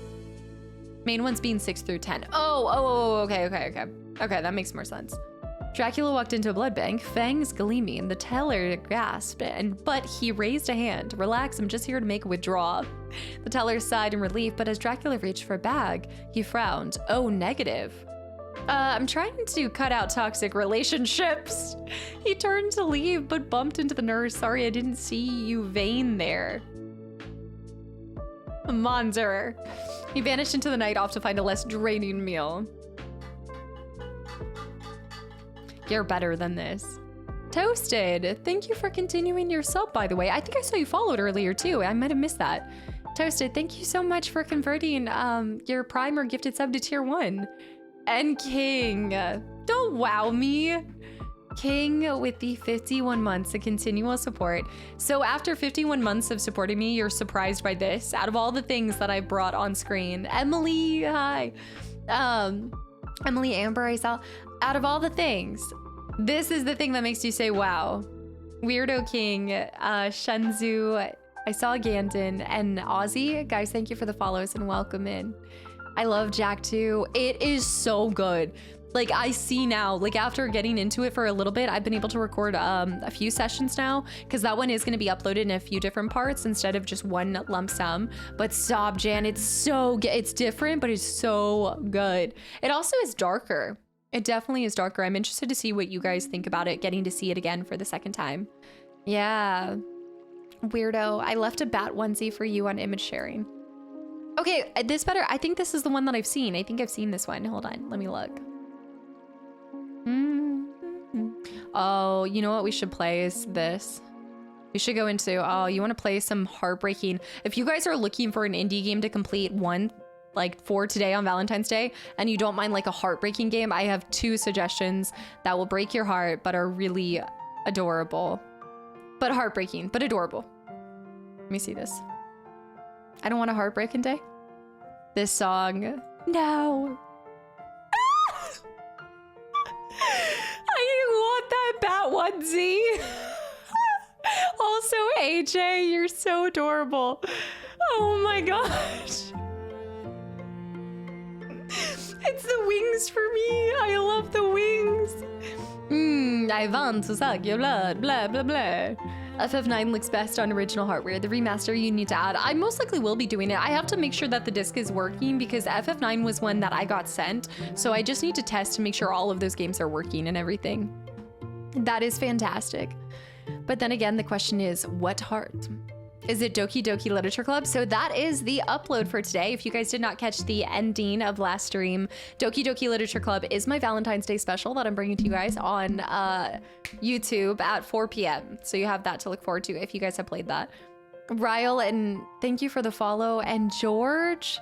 Main ones being 6 through 10. Okay, that makes more sense. Dracula walked into a blood bank, fangs gleaming. The teller gasped, but he raised a hand. Relax, I'm just here to make a withdrawal. The teller sighed in relief, but as Dracula reached for a bag, he frowned. Oh, negative. I'm trying to cut out toxic relationships. He turned to leave, but bumped into the nurse. Sorry, I didn't see you vein there. Monzer. He vanished into the night off to find a less draining meal. You're better than this. Toasted, thank you for continuing your sub, by the way. I think I saw you followed earlier too. I might have missed that. Toasted, thank you so much for converting your Prime or gifted sub to tier 1. And King, don't wow me. King with the 51 months of continual support. So after 51 months of supporting me, you're surprised by this. Out of all the things that I brought on screen, Emily, hi. Emily Amber, I saw. Out of all the things, this is the thing that makes you say, wow. Weirdo King, Shenzu, I saw Ganton, and Ozzy. Guys, thank you for the follows and welcome in. I love Jack too. It is so good. Like I see now, like after getting into it for a little bit, I've been able to record a few sessions now because that one is going to be uploaded in a few different parts instead of just one lump sum. But Sobjan, it's so good. It's different, but it's so good. It also is darker. It definitely is darker. I'm interested to see what you guys think about it, getting to see it again for the second time. Yeah. Weirdo. I left a bat onesie for you on image sharing. Okay, this better. I think this is the one that I've seen. I think I've seen this one. Hold on. Let me look. Oh, you know what we should play is this. We should go into, oh, you want to play some heartbreaking. If you guys are looking for an indie game to complete one, like for today on Valentine's Day, and you don't mind like a heartbreaking game, I have 2 suggestions that will break your heart, but are really adorable. But heartbreaking, but adorable. Let me see this. I don't want a heartbreaking day. This song, no. I want that bat onesie. Also, AJ, you're so adorable. Oh my gosh. It's the wings for me. I love the wings. I want to suck your blood, blah, blah, blah. FF9 looks best on original hardware. The remaster you need to add. I most likely will be doing it. I have to make sure that the disc is working because FF9 was one that I got sent. So I just need to test to make sure all of those games are working and everything. That is fantastic. But then again, the question is, what heart? Is it Doki Doki Literature Club? So that is the upload for today. If you guys did not catch the ending of last stream, Doki Doki Literature Club is my Valentine's Day special that I'm bringing to you guys on YouTube at 4 p.m. So you have that to look forward to if you guys have played that. Ryle, and thank you for the follow. And George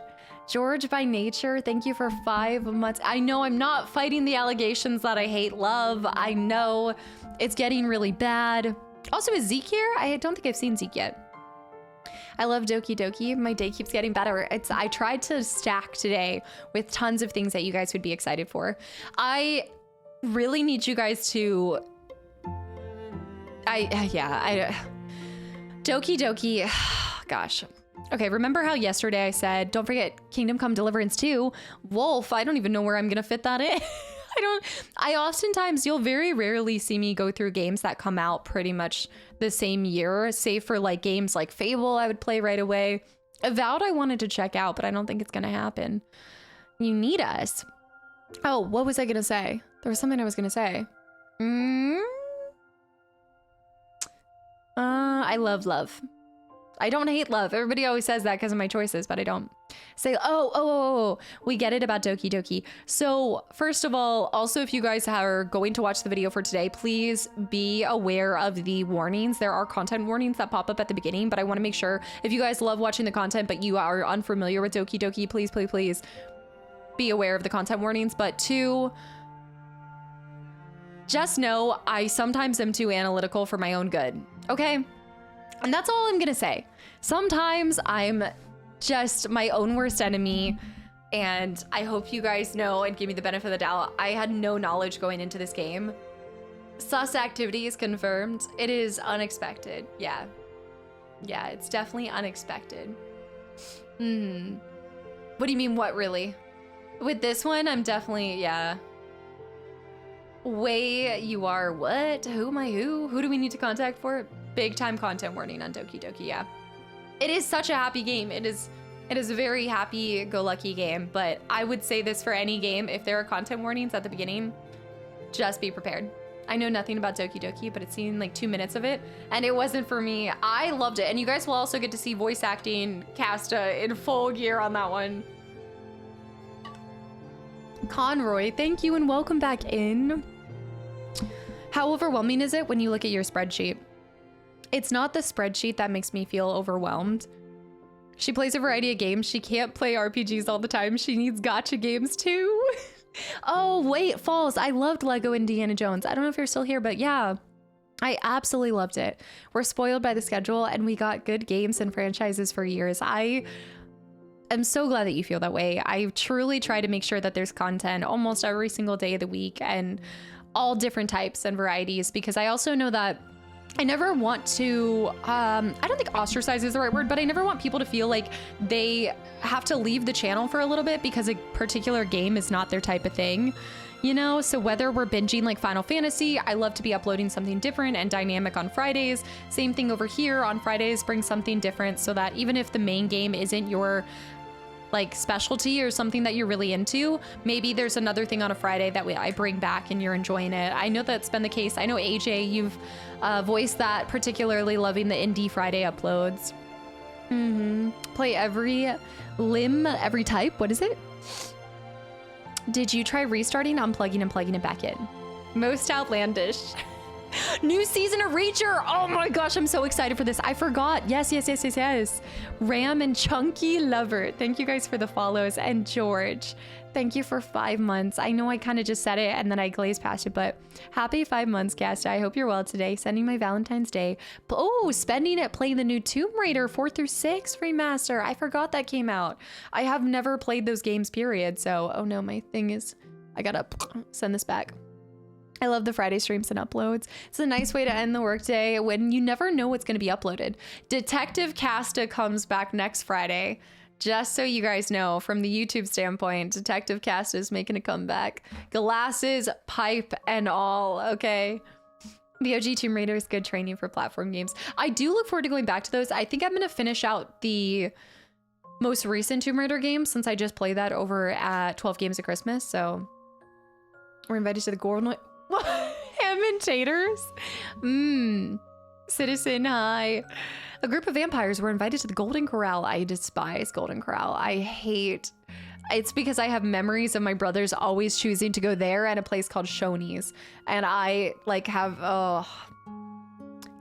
by nature, thank you for 5 months. I know I'm not fighting the allegations that I hate love. I know it's getting really bad. Also, is Zeke here? I don't think I've seen Zeke yet. I love Doki Doki. My day keeps getting better. I tried to stack today with tons of things that you guys would be excited for. I really need you guys to... Doki Doki, gosh. Okay, remember how yesterday I said, don't forget Kingdom Come Deliverance 2? Wolf, I don't even know where I'm gonna fit that in. I oftentimes, you'll very rarely see me go through games that come out pretty much the same year, save for like games like Fable I would play right away. Avowed I wanted to check out, but I don't think it's gonna happen. You need us. Oh, what was I gonna say? There was something I was gonna say. I love love. I don't hate love. Everybody always says that because of my choices, but I don't. Say, oh, we get it about Doki Doki. So first of all, also if you guys are going to watch the video for today, please be aware of the warnings. There are content warnings that pop up at the beginning, but I want to make sure if you guys love watching the content, but you are unfamiliar with Doki Doki, please be aware of the content warnings. But 2, just know I sometimes am too analytical for my own good, okay? And that's all I'm gonna say. Sometimes I'm just my own worst enemy, and I hope you guys know and give me the benefit of the doubt. I had no knowledge going into this game. Sus activity is confirmed. It is unexpected. Yeah, it's definitely unexpected. What do you mean, what really? With this one, I'm definitely, yeah. Way you are what? Who am I who? Who do we need to contact for? Big time content warning on Doki Doki, yeah. It is such a happy game. It is It is a very happy-go-lucky game, but I would say this for any game. If there are content warnings at the beginning, just be prepared. I know nothing about Doki Doki, but it's seen like 2 minutes of it, and it wasn't for me. I loved it, and you guys will also get to see voice acting Kasta in full gear on that one. Conroy, thank you and welcome back in. How overwhelming is it when you look at your spreadsheet? It's not the spreadsheet that makes me feel overwhelmed. She plays a variety of games. She can't play RPGs all the time. She needs gacha games too. Oh, wait, Falls. I loved Lego Indiana Jones. I don't know if you're still here, but yeah, I absolutely loved it. We're spoiled by the schedule and we got good games and franchises for years. I'm so glad that you feel that way. I truly try to make sure that there's content almost every single day of the week and all different types and varieties, because I also know that I never want to, I don't think ostracize is the right word, but I never want people to feel like they have to leave the channel for a little bit because a particular game is not their type of thing, you know? So whether we're binging like Final Fantasy, I love to be uploading something different and dynamic on Fridays. Same thing over here on Fridays, bring something different so that even if the main game isn't your like specialty or something that you're really into, maybe there's another thing on a Friday that I bring back and you're enjoying it. I know that's been the case. I know AJ, you've voiced that, particularly loving the Indie Friday uploads. Play every limb, every type. What is it? Did you try restarting, unplugging, and plugging it back in? Most outlandish. New season of Reacher. Oh my gosh, I'm so excited for this. I forgot. Yes. Ram and Chunky Lover. Thank you guys for the follows. And George, thank you for 5 months. I know I kind of just said it and then I glazed past it, but happy 5 months, Kasta. I hope you're well today. Sending my Valentine's Day. Oh, spending it playing the new Tomb Raider 4 through 6 remaster. I forgot that came out. I have never played those games, period. So, oh no, my thing is, I gotta send this back. I love the Friday streams and uploads. It's a nice way to end the workday when you never know what's going to be uploaded. Detective Kasta comes back next Friday. Just so you guys know, from the YouTube standpoint, Detective Kasta is making a comeback. Glasses, pipe, and all, okay? The OG Tomb Raider is good training for platform games. I do look forward to going back to those. I think I'm going to finish out the most recent Tomb Raider game since I just played that over at 12 Games of Christmas, so we're invited to the Golden... Ham and taters? Citizen, hi. A group of vampires were invited to the Golden Corral. I despise Golden Corral. I hate... It's because I have memories of my brothers always choosing to go there and a place called Shoney's. And I, like, have...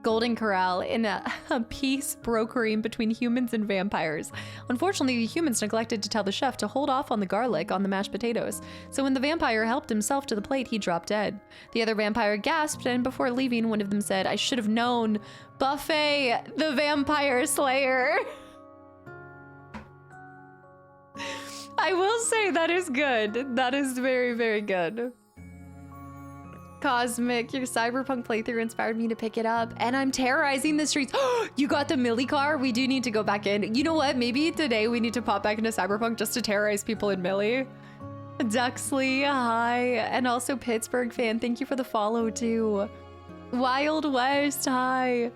Golden Corral in a peace brokering between humans and vampires. Unfortunately, the humans neglected to tell the chef to hold off on the garlic on the mashed potatoes. So when the vampire helped himself to the plate, he dropped dead. The other vampire gasped, and before leaving, one of them said, "I should have known. Buffet, the vampire slayer." I will say that is good. That is very, very good. Cosmic, your cyberpunk playthrough inspired me to pick it up, and I'm terrorizing the streets. You got the Millie car? We do need to go back in. You know what? Maybe today we need to pop back into cyberpunk just to terrorize people in Millie. Duxley, hi. And also Pittsburgh fan, thank you for the follow too. Wild West, hi.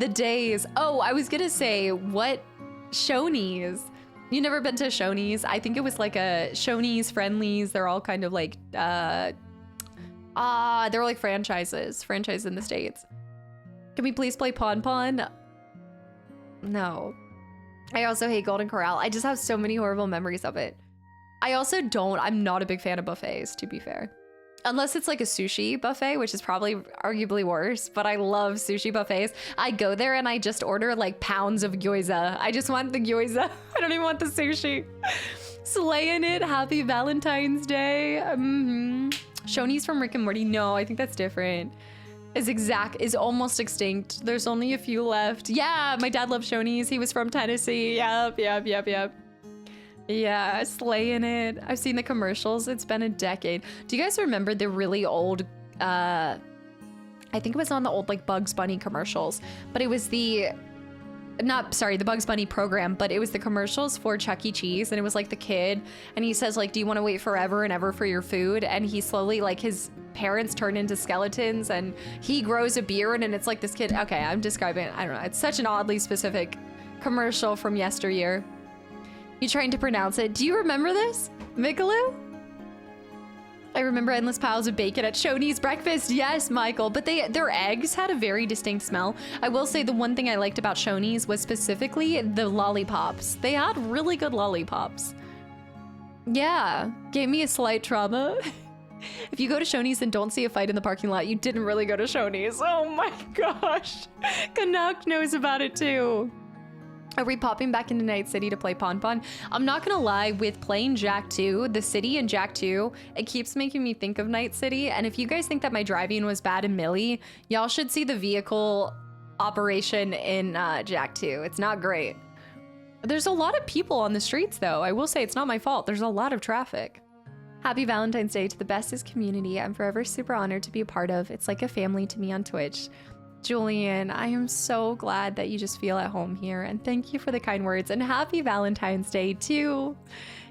The days. Oh, I was gonna say, what? Shoney's. You never been to Shoney's? I think it was like a Shoney's, Friendly's. They're all kind of like, they're like franchises in the States. Can we please play Pon Pon? No. I also hate Golden Corral. I just have so many horrible memories of it. I'm not a big fan of buffets, to be fair. Unless it's like a sushi buffet, which is probably arguably worse, but I love sushi buffets. I go there and I just order like pounds of gyoza. I just want the gyoza. I don't even want the sushi. Slaying it. Happy Valentine's Day. Shoney's from Rick and Morty. No, I think that's different. Is almost extinct. There's only a few left. Yeah, my dad loved Shoney's. He was from Tennessee. Yep. Yeah, slaying it. I've seen the commercials. It's been a decade. Do you guys remember the really old, I think it was on the old like Bugs Bunny commercials, but it was the Bugs Bunny program, but it was the commercials for Chuck E. Cheese, and it was like the kid, and he says like, do you want to wait forever and ever for your food? And he slowly, like, his parents turn into skeletons and he grows a beard, and it's like this kid. Okay, I'm describing it. I don't know. It's such an oddly specific commercial from yesteryear. You trying to pronounce it? Do you remember this, Mikaloo? I remember endless piles of bacon at Shoney's breakfast. Yes, Michael, but their eggs had a very distinct smell. I will say the one thing I liked about Shoney's was specifically the lollipops. They had really good lollipops. Yeah, gave me a slight trauma. If you go to Shoney's and don't see a fight in the parking lot, you didn't really go to Shoney's. Oh my gosh. Canuck knows about it too. Are we popping back into Night City to play Pon Pon? I'm not gonna lie, with playing Jack 2, the city in Jack 2, it keeps making me think of Night City. And if you guys think that my driving was bad in Millie, y'all should see the vehicle operation in Jack 2. It's not great. There's a lot of people on the streets though. I will say it's not my fault. There's a lot of traffic. Happy Valentine's Day to the bestest community I'm forever super honored to be a part of. It's like a family to me on Twitch. Julian, I am so glad that you just feel at home here, and thank you for the kind words, and happy Valentine's Day too.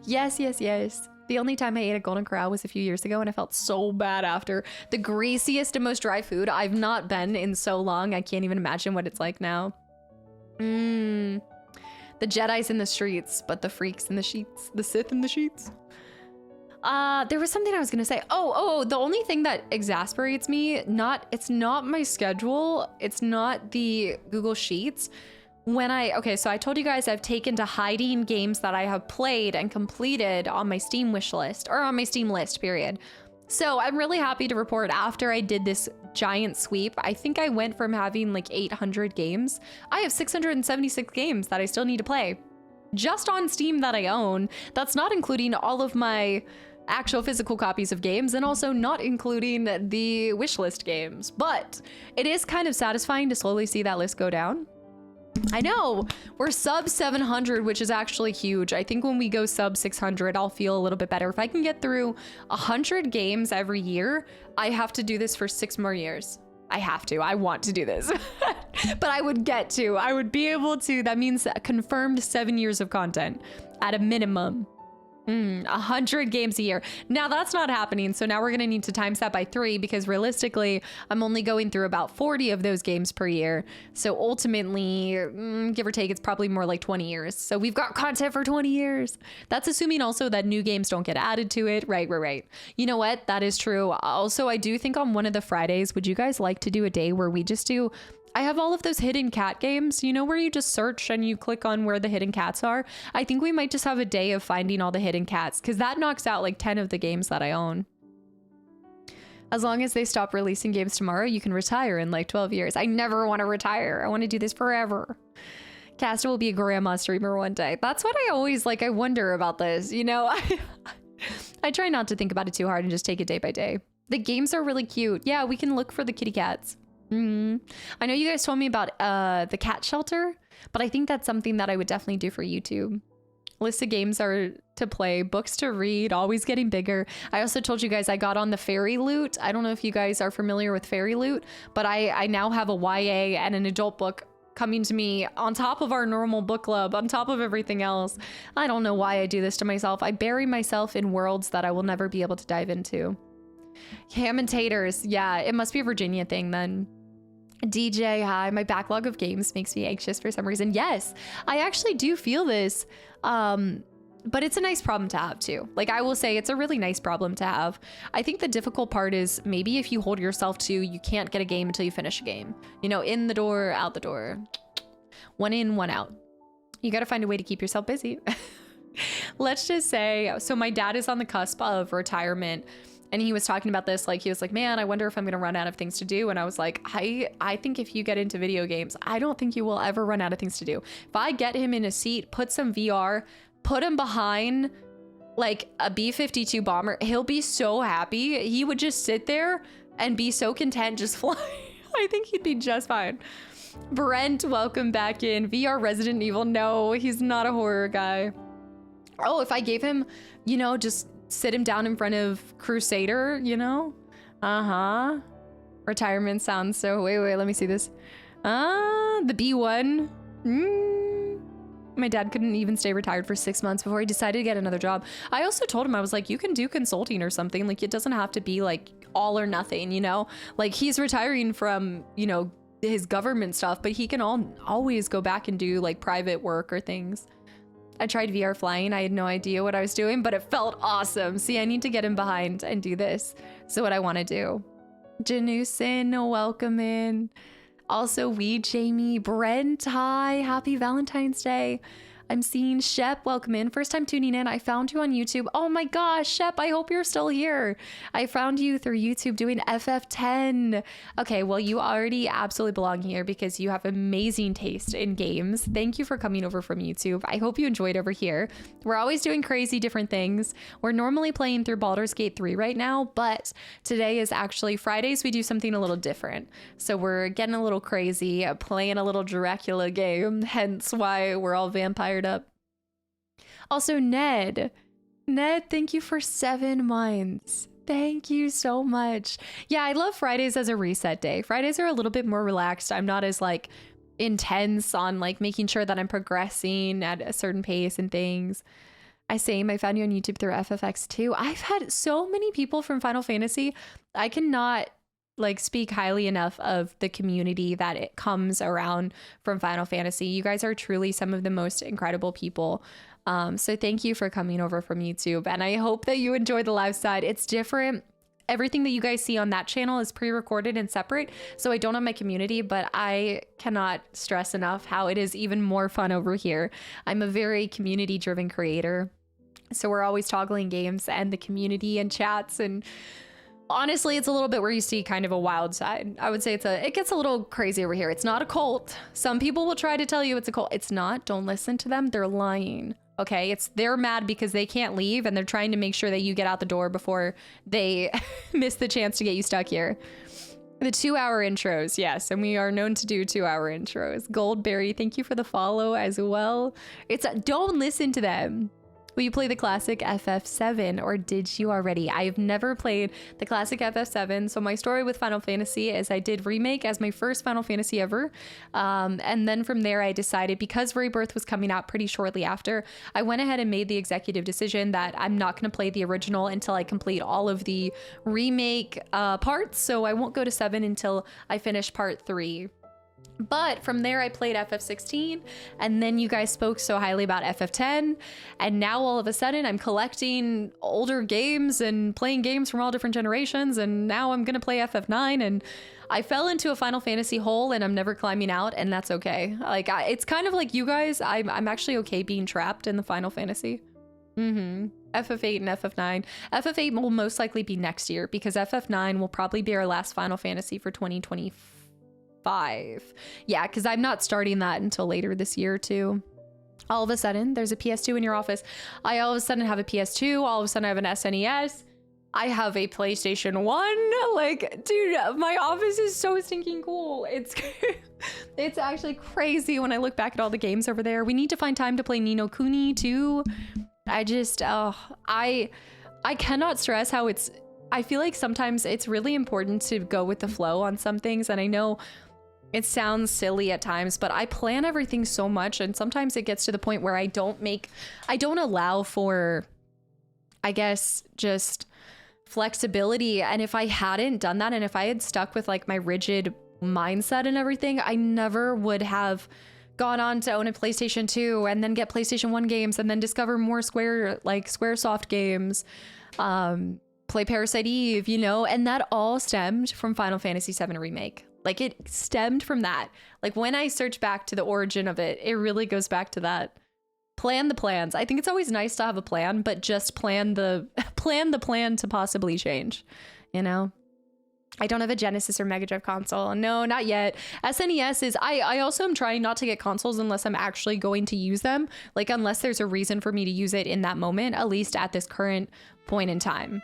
Yes, yes, yes. The only time I ate a Golden Corral was a few years ago, and I felt so bad after. The greasiest and most dry food I've not been in so long. I can't even imagine what it's like now. The Jedi's in the streets, but the freaks in the sheets. The Sith in the sheets. There was something I was gonna say. Oh, the only thing that exasperates me, it's not my schedule, it's not the Google Sheets. Okay, so I told you guys I've taken to hiding games that I have played and completed on my Steam wish list, or on my Steam list, period. So I'm really happy to report after I did this giant sweep, I think I went from having like 800 games. I have 676 games that I still need to play. Just on Steam that I own. That's not including all of my actual physical copies of games, and also not including the wishlist games. But it is kind of satisfying to slowly see that list go down. I know, we're sub 700, which is actually huge. I think when we go sub 600, I'll feel a little bit better. If I can get through 100 games every year, I have to do this for 6 more years. I have to. I want to do this. But I would get to. I would be able to. That means a confirmed 7 years of content at a minimum. 100 games a year. Now that's not happening. So now we're going to need to times that by 3, because realistically, I'm only going through about 40 of those games per year. So ultimately, give or take, it's probably more like 20 years. So we've got content for 20 years. That's assuming also that new games don't get added to it. Right. You know what? That is true. Also, I do think on one of the Fridays, would you guys like to do a day where we just do... I have all of those hidden cat games, you know, where you just search and you click on where the hidden cats are. I think we might just have a day of finding all the hidden cats, because that knocks out like 10 of the games that I own. As long as they stop releasing games tomorrow, you can retire in like 12 years. I never want to retire. I want to do this forever. Kasta will be a grandma streamer one day. That's what I always like. I wonder about this, you know. I try not to think about it too hard and just take it day by day. The games are really cute. Yeah, we can look for the kitty cats. I know you guys told me about the cat shelter, but I think that's something that I would definitely do for YouTube. List of games are to play, books to read, always getting bigger. I also told you guys I got on the fairy loot. I don't know if you guys are familiar with fairy loot, but I now have a YA and an adult book coming to me on top of our normal book club, on top of everything else. I don't know why I do this to myself. I bury myself in worlds that I will never be able to dive into. Ham and taters. Yeah, it must be a Virginia thing then. DJ, hi. My backlog of games makes me anxious for some reason. Yes, I actually do feel this. But it's a nice problem to have too. Like, I will say it's a really nice problem to have. I think the difficult part is maybe if you hold yourself to, you can't get a game until you finish a game. You know, in the door, out the door. One in, one out. You got to find a way to keep yourself busy. Let's just say, so my dad is on the cusp of retirement. And he was talking about this, like, he was like, man, I wonder if I'm going to run out of things to do. And I was like, I think if you get into video games, I don't think you will ever run out of things to do. If I get him in a seat, put some VR, put him behind like a B-52 bomber, he'll be so happy. He would just sit there and be so content just flying. I think he'd be just fine. Brent, welcome back in. VR Resident Evil. No, he's not a horror guy. Oh, if I gave him, you know, just sit him down in front of Crusader, you know? Retirement sounds so... Wait, let me see this. The B1. My dad couldn't even stay retired for 6 months before he decided to get another job. I also told him, I was like, you can do consulting or something. Like, it doesn't have to be like all or nothing, you know? Like, he's retiring from, you know, his government stuff, but he can always go back and do like private work or things. I tried VR flying. I had no idea what I was doing, but it felt awesome. See, I need to get in behind and do this. So what I want to do. Janusin, welcome in. Also, Jamie, Brent, hi, happy Valentine's Day. I'm seeing Shep, welcome in. First time tuning in. I found you on YouTube. Oh my gosh, Shep, I hope you're still here. I found you through YouTube doing FF10. Okay, well, you already absolutely belong here because you have amazing taste in games. Thank you for coming over from YouTube. I hope you enjoyed over here. We're always doing crazy different things. We're normally playing through Baldur's Gate 3 right now, but today is actually Fridays. We do something a little different. So we're getting a little crazy, playing a little Dracula game, hence why we're all vampire up. Also, Ned, thank you for 7 months. Thank you so much. Yeah, I love Fridays as a reset day. Fridays are a little bit more relaxed. I'm not as like intense on like making sure that I'm progressing at a certain pace and things. I found you on YouTube through FFX2. I've had so many people from Final Fantasy. I cannot like speak highly enough of the community that it comes around from Final Fantasy. You guys are truly some of the most incredible people. So thank you for coming over from YouTube. And I hope that you enjoy the live side. It's different. Everything that you guys see on that channel is pre-recorded and separate. So I don't have my community, but I cannot stress enough how it is even more fun over here. I'm a very community driven creator. So we're always toggling games and the community and chats, and honestly, it's a little bit where you see kind of a wild side. I would say it gets a little crazy over here. It's not a cult. Some people will try to tell you it's a cult. It's not. Don't listen to them. They're lying. Okay. They're mad because they can't leave and they're trying to make sure that you get out the door before they miss the chance to get you stuck here. The 2-hour intros. Yes. And we are known to do 2-hour intros. Goldberry, thank you for the follow as well. Don't listen to them. Will you play the classic FF7 or did you already? I've never played the classic FF7. So my story with Final Fantasy is I did Remake as my first Final Fantasy ever. And then from there, I decided because Rebirth was coming out pretty shortly after, I went ahead and made the executive decision that I'm not going to play the original until I complete all of the remake parts. So I won't go to 7 until I finish part 3. But from there, I played FF16, and then you guys spoke so highly about FF10, and now all of a sudden I'm collecting older games and playing games from all different generations, and now I'm gonna play FF9, and I fell into a Final Fantasy hole, and I'm never climbing out, and that's okay. Like, it's kind of like you guys, I'm actually okay being trapped in the Final Fantasy. FF8 and FF9. FF8 will most likely be next year, because FF9 will probably be our last Final Fantasy for 2025. Yeah, because I'm not starting that until later this year too. All of a sudden there's a PS2 in your office. I all of a sudden have a PS2. All of a sudden I have an SNES. I have a PlayStation 1. Like, dude, my office is so stinking cool. It's actually crazy when I look back at all the games over there. We need to find time to play Ni no Kuni too. I cannot stress how I feel like sometimes it's really important to go with the flow on some things, and I know it sounds silly at times, but I plan everything so much, and sometimes it gets to the point where I don't allow for, I guess, just flexibility. And if I hadn't done that, and if I had stuck with like my rigid mindset and everything, I never would have gone on to own a PlayStation 2 and then get PlayStation 1 games and then discover more Squaresoft games, play Parasite Eve, you know, and that all stemmed from Final Fantasy VII Remake. Like, it stemmed from that. Like, when I search back to the origin of it, it really goes back to that. Plan the plans. I think it's always nice to have a plan, but just plan the plan to possibly change, you know? I don't have a Genesis or Mega Drive console. No, not yet. SNES is, I also am trying not to get consoles unless I'm actually going to use them. Like, unless there's a reason for me to use it in that moment, at least at this current point in time.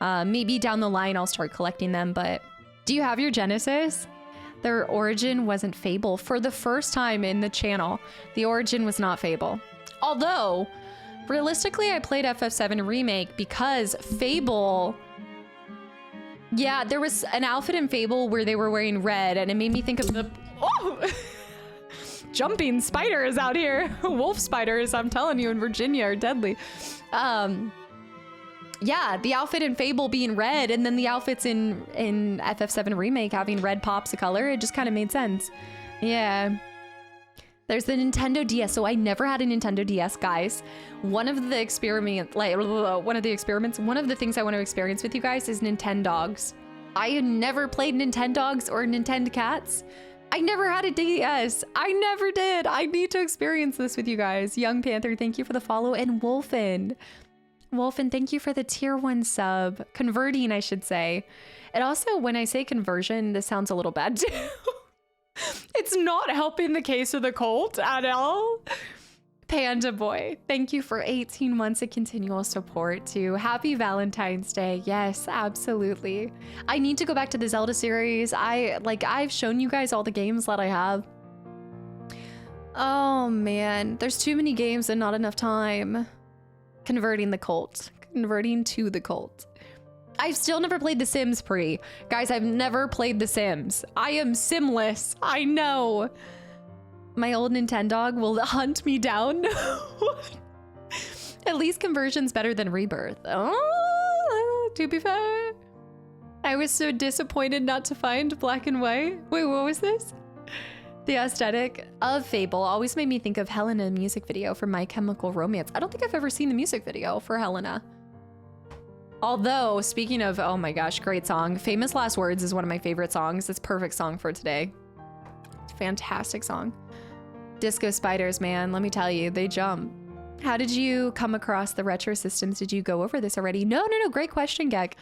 Maybe down the line I'll start collecting them, but do you have your Genesis? Their origin wasn't Fable. For the first time in the channel, the origin was not Fable. Although, realistically, I played FF7 Remake because Fable... Yeah, there was an outfit in Fable where they were wearing red, and it made me think of the... Oh! Jumping spiders out here. Wolf spiders, I'm telling you, in Virginia are deadly. Yeah, the outfit in Fable being red, and then the outfits in FF7 Remake having red pops of color, it just kind of made sense. Yeah. There's the Nintendo DS. So I never had a Nintendo DS, guys. One of the things I want to experience with you guys is Nintendogs. I never played Nintendogs or Nintendo Cats. I never had a DS. I never did. I need to experience this with you guys. Young Panther, thank you for the follow. And Wolfen, thank you for the tier 1 sub. Converting, I should say. And also, when I say conversion, this sounds a little bad too. It's not helping the case of the cult at all. Panda Boy, thank you for 18 months of continual support too. Happy Valentine's Day. Yes, absolutely. I need to go back to the Zelda series. I've shown you guys all the games that I have. Oh man, there's too many games and not enough time. Converting the cult. Converting to the cult. I've still never played The Sims, Pre. Guys, I've never played The Sims. I am simless. I know. My old Nintendog will hunt me down. At least conversion's better than rebirth. Oh, to be fair. I was so disappointed not to find black and white. Wait, what was this? The aesthetic of Fable always made me think of Helena music video for My Chemical Romance. I don't think I've ever seen the music video for Helena. Although, speaking of, oh my gosh, great song. Famous Last Words is one of my favorite songs. It's a perfect song for today. It's a fantastic song. Disco Spiders, man, let me tell you, they jump. How did you come across the retro systems? Did you go over this already? No, great question, Gek.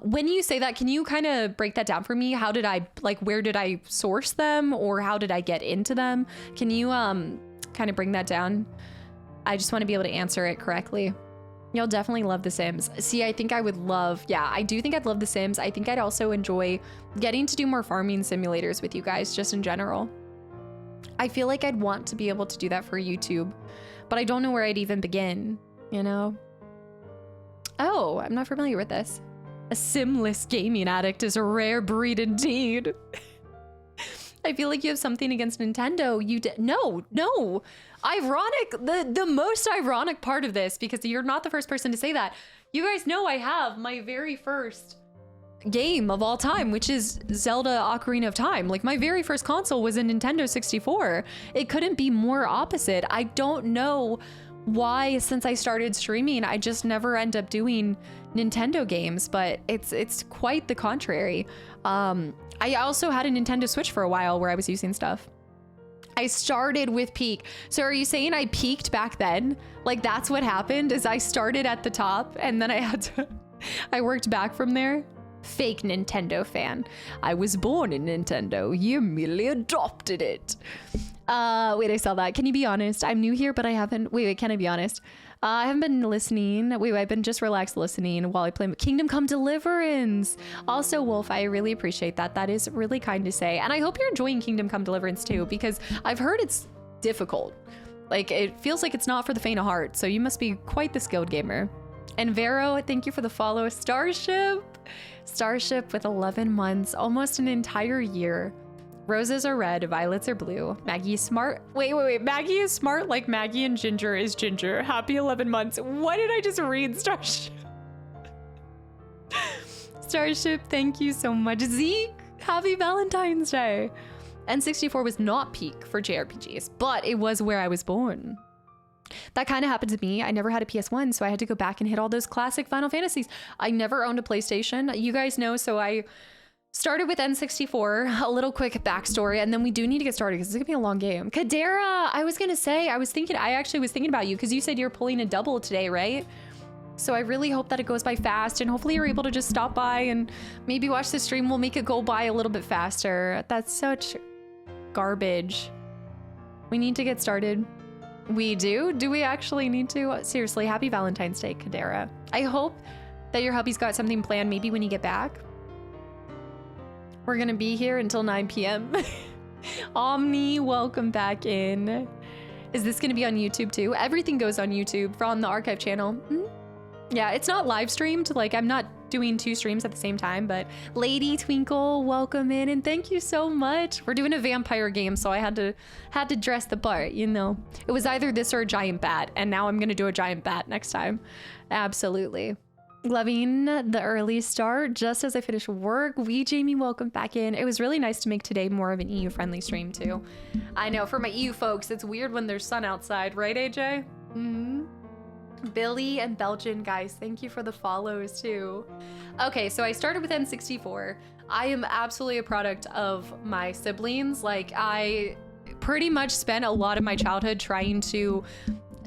When you say that, can you kind of break that down for me? How did I, where did I source them, or how did I get into them? Can you kind of bring that down? I just want to be able to answer it correctly. You'll definitely love The Sims. See, I think I would love, yeah, I do think I'd love The Sims. I think I'd also enjoy getting to do more farming simulators with you guys, just in general. I feel like I'd want to be able to do that for YouTube, but I don't know where I'd even begin, you know? Oh, I'm not familiar with this. A simless gaming addict is a rare breed indeed. I feel like you have something against Nintendo. No. Ironic, the most ironic part of this, because you're not the first person to say that. You guys know I have my very first game of all time, which is Zelda Ocarina of Time. Like, my very first console was a Nintendo 64. It couldn't be more opposite. I don't know why, since I started streaming, I just never end up doing Nintendo games, but it's quite the contrary. I also had a Nintendo Switch for a while where I was using stuff. I started with Peak. So are you saying I peaked back then? Like, that's what happened, is I started at the top and then I worked back from there? Fake Nintendo fan. I was born in Nintendo. You merely adopted it. Wait, I saw that. Can you be honest? I'm new here, but I haven't. Wait, can I be honest? I haven't been listening. Wait, I've been just relaxed listening while I play Kingdom Come Deliverance. Also, Wolf, I really appreciate that. That is really kind to say. And I hope you're enjoying Kingdom Come Deliverance too, because I've heard it's difficult. Like, it feels like it's not for the faint of heart. So you must be quite the skilled gamer. And Vero, thank you for the follow. Starship with 11 months, almost an entire year. Roses are red, violets are blue. Maggie is smart. Wait. Maggie is smart like Maggie, and Ginger is Ginger. Happy 11 months. What did I just read? Starship. Starship, thank you so much. Zeke, happy Valentine's Day. N64 was not peak for JRPGs, but it was where I was born. That kind of happened to me. I never had a PS1, so I had to go back and hit all those classic Final Fantasies. I never owned a PlayStation. You guys know, so I started with N64, a little quick backstory, and then we do need to get started because it's gonna be a long game. Kadera, I was actually was thinking about you because you said you're pulling a double today, right? So I really hope that it goes by fast, and hopefully you're able to just stop by and maybe watch the stream. We'll make it go by a little bit faster. That's such garbage. We need to get started. We do? Do we actually need to? Seriously, happy Valentine's Day, Kadera. I hope that your hubby's got something planned maybe when you get back. We're gonna be here until 9 p.m. Omni, welcome back in. Is this gonna be on YouTube too? Everything goes on YouTube from the archive channel. Mm-hmm. Yeah, it's not live streamed. Like, I'm not doing 2 streams at the same time, but Lady Twinkle, welcome in, and thank you so much. We're doing a vampire game, so I had to dress the part, you know. It was either this or a giant bat, and now I'm gonna do a giant bat next time. Absolutely. Loving the early start just as I finish work. Jamie, welcome back in. It was really nice to make today more of an EU friendly stream too. I know for my EU folks, it's weird when there's sun outside, right, AJ? Billy and Belgian guys, thank you for the follows too. Okay, so I started with N64. I am absolutely a product of my siblings. Like, I pretty much spent a lot of my childhood trying to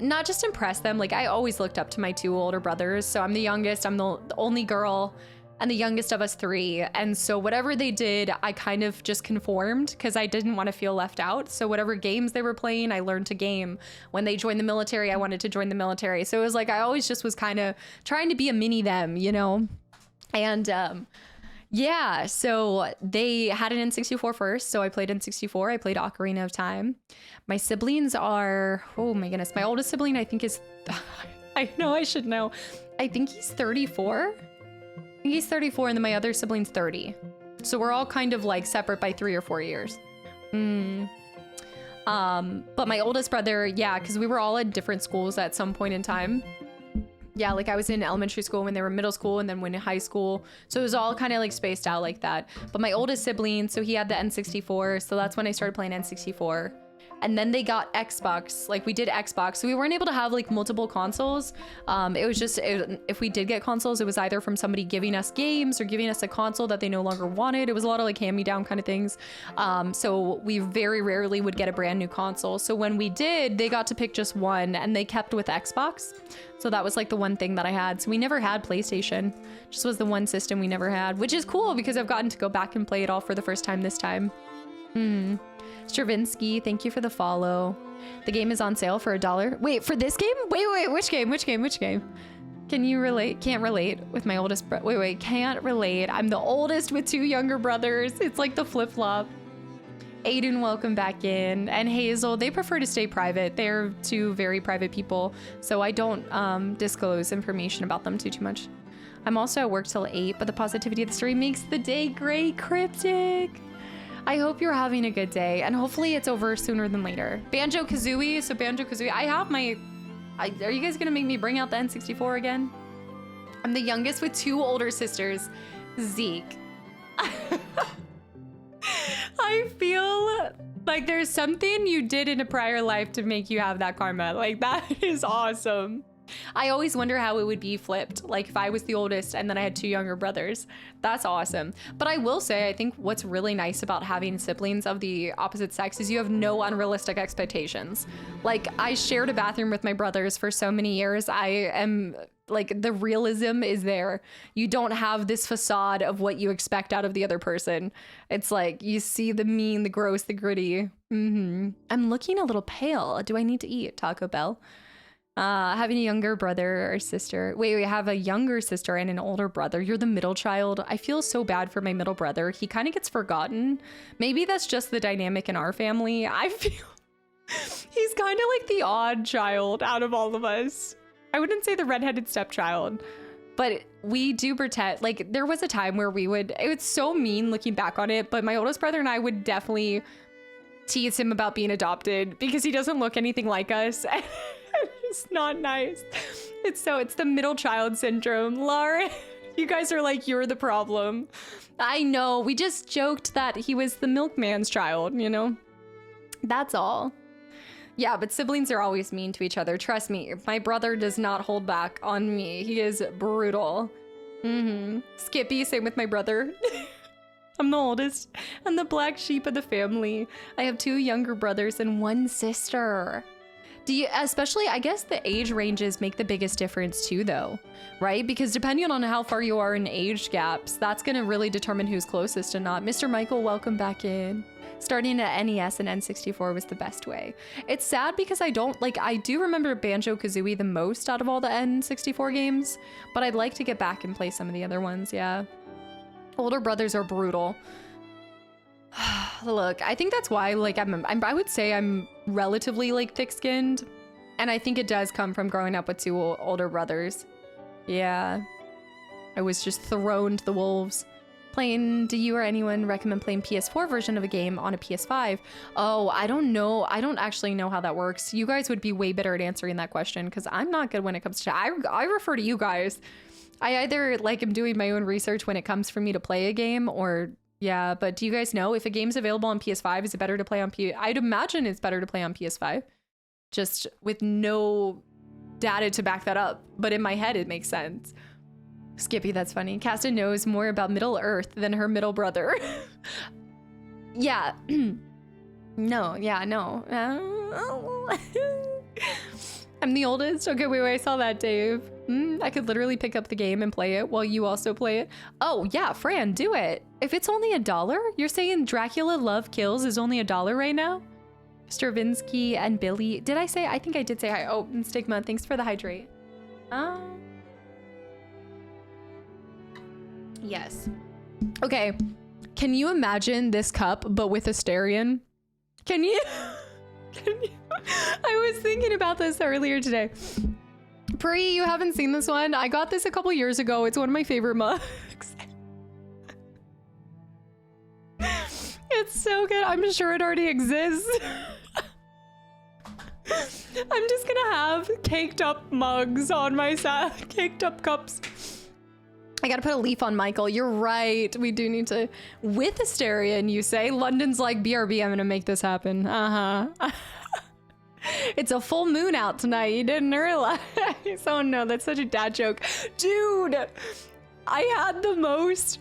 not just impress them. Like, I always looked up to my 2 older brothers. So I'm the youngest, I'm the only girl, and the youngest of us 3. And so whatever they did, I kind of just conformed because I didn't want to feel left out. So whatever games they were playing, I learned to game. When they joined the military, I wanted to join the military. So it was like, I always just was kind of trying to be a mini them, you know? And yeah, so they had an N64 first. So I played N64. I played Ocarina of Time. My siblings are, oh my goodness. My oldest sibling, I think is, I know I should know. I think he's 34. I think he's 34 and then my other sibling's 30. So we're all kind of like separate by 3 or 4 years. But my oldest brother, yeah, because we were all at different schools at some point in time. Yeah, like I was in elementary school when they were middle school and then when in high school. So it was all kind of like spaced out like that. But my oldest sibling, so he had the N64. So that's when I started playing N64. And then they got Xbox, like we did Xbox. So we weren't able to have like multiple consoles. It was just, if we did get consoles, it was either from somebody giving us games or giving us a console that they no longer wanted. It was a lot of like hand-me-down kind of things. So we very rarely would get a brand new console. So when we did, they got to pick just one and they kept with Xbox. So that was like the one thing that I had. So we never had PlayStation. Just was the one system we never had, which is cool because I've gotten to go back and play it all for the first time this time. Stravinsky, thank you for the follow. The game is on sale for $1. Wait, for this game? Wait, which game? Can you relate? Can't relate with my oldest wait, can't relate. I'm the oldest with 2 younger brothers. It's like the flip-flop. Aiden, welcome back in. And Hazel, they prefer to stay private. They're 2 very private people. So I don't disclose information about them too much. I'm also at work till 8, but the positivity of the story makes the day great. Cryptic. I hope you're having a good day, and hopefully it's over sooner than later. Banjo-Kazooie, so Banjo-Kazooie, I have my... are you guys gonna make me bring out the N64 again? I'm the youngest with 2 older sisters. Zeke. I feel like there's something you did in a prior life to make you have that karma. Like, that is awesome. I always wonder how it would be flipped, like if I was the oldest and then I had 2 younger brothers. That's awesome. But I will say, I think what's really nice about having siblings of the opposite sex is you have no unrealistic expectations. Like, I shared a bathroom with my brothers for so many years. I am like, the realism is there. You don't have this facade of what you expect out of the other person. It's like you see the mean, the gross, the gritty. I'm looking a little pale. Do I need to eat Taco Bell? Having a younger brother or sister. Wait, we have a younger sister and an older brother. You're the middle child. I feel so bad for my middle brother. He kind of gets forgotten. Maybe that's just the dynamic in our family. I feel he's kind of like the odd child out of all of us. I wouldn't say the redheaded stepchild, but we do pretend. Like, there was a time where it was so mean looking back on it, but my oldest brother and I would definitely tease him about being adopted because he doesn't look anything like us. It's not nice. It's the middle child syndrome. Laura, you guys are like, you're the problem. I know, we just joked that he was the milkman's child, you know? That's all. Yeah, but siblings are always mean to each other. Trust me, my brother does not hold back on me. He is brutal. Skippy, same with my brother. I'm the oldest and the black sheep of the family. I have 2 younger brothers and 1 sister. Especially, I guess the age ranges make the biggest difference too, though, right? Because depending on how far you are in age gaps, that's going to really determine who's closest and not. Mr. Michael, welcome back in. Starting at NES and N64 was the best way. It's sad because I do remember Banjo-Kazooie the most out of all the N64 games, but I'd like to get back and play some of the other ones, yeah. Older brothers are brutal. Look, I think that's why, like, I would say I'm relatively, like, thick-skinned. And I think it does come from growing up with 2 older brothers. Yeah. I was just thrown to the wolves. Do you or anyone recommend playing PS4 version of a game on a PS5? Oh, I don't know. I don't actually know how that works. You guys would be way better at answering that question because I'm not good when it comes to... I refer to you guys. I either like am doing my own research when it comes for me to play a game or yeah, but do you guys know if a game's available on PS5, is it better to play on I'd imagine it's better to play on PS5, just with no data to back that up. But in my head, it makes sense. Skippy, that's funny. Kasta knows more about Middle Earth than her middle brother. Yeah. No, yeah, no. I'm the oldest. Okay, wait, I saw that, Dave. I could literally pick up the game and play it while you also play it. Oh, yeah, Fran, do it. If it's only $1, you're saying Dracula Love Kills is only $1 right now? Stravinsky and Billy. Did I say? I think I did say hi. Oh, and Stigma, thanks for the hydrate. Yes. Okay. Can you imagine this cup, but with Asterion? Can you? Can you? I was thinking about this earlier today. Pri, you haven't seen this one? I got this a couple years ago. It's one of my favorite mugs. It's so good. I'm sure it already exists. I'm just gonna have caked up mugs on my set. Caked up cups. I gotta put a leaf on Michael. You're right. We do need to. With Asterion, you say? London's like, BRB, I'm gonna make this happen. Uh-huh. It's a full moon out tonight. You didn't realize. Oh no, that's such a dad joke. Dude, I had the most...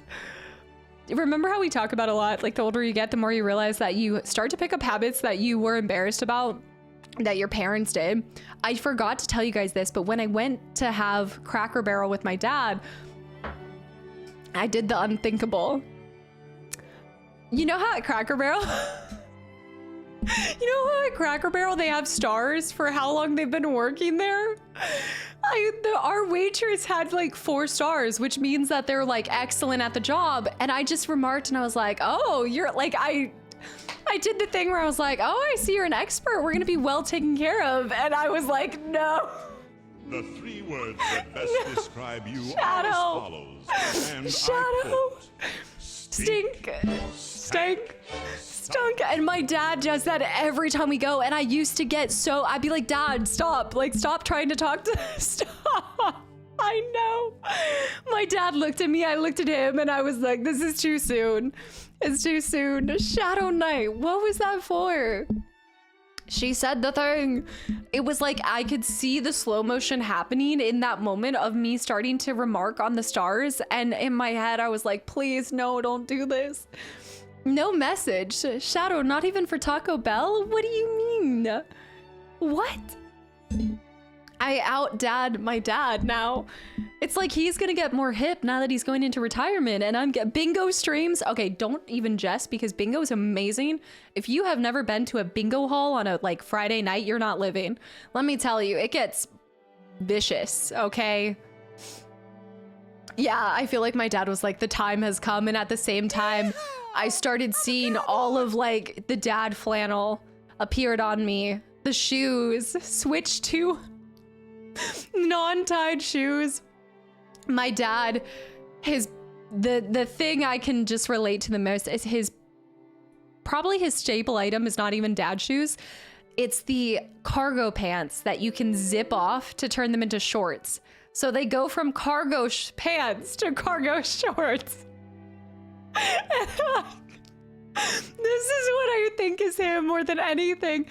Remember how we talk about a lot, like the older you get, the more you realize that you start to pick up habits that you were embarrassed about that your parents did. I forgot to tell you guys this, but when I went to have Cracker Barrel with my dad, I did the unthinkable. You know how at Cracker Barrel... You know how at Cracker Barrel they have stars for how long they've been working there? Our waitress had like 4 stars, which means that they're like excellent at the job. And I just remarked and I was like, oh, you're like, I did the thing where I was like, oh, I see you're an expert. We're gonna be well taken care of. And I was like, no. The 3 words that best describe you Shadow. are as follows. And Shadow. Stink. Stank. Stunk. And my dad does that every time we go. And I used to get so, I'd be like, Dad, stop. Like, stop trying to talk to, stop. I know. My dad looked at me, I looked at him, and I was like, this is too soon. It's too soon. Shadow Knight, what was that for? She said the thing. It was like I could see the slow motion happening in that moment of me starting to remark on the stars. And in my head, I was like, please, no, don't do this. No message. Shadow, not even for Taco Bell? What do you mean? What? I out-dad my dad now. It's like he's gonna get more hip now that he's going into retirement, and I'm bingo streams. Okay, don't even jest, because bingo is amazing. If you have never been to a bingo hall on a like Friday night, you're not living. Let me tell you, it gets vicious, okay? Yeah, I feel like my dad was like, the time has come, and at the same time, I started seeing all of like the dad flannel appeared on me. The shoes switched to non-tied shoes. My dad, the thing I can just relate to the most is probably his staple item is not even dad shoes. It's the cargo pants that you can zip off to turn them into shorts. So they go from cargo pants to cargo shorts. This is what I think is him more than anything.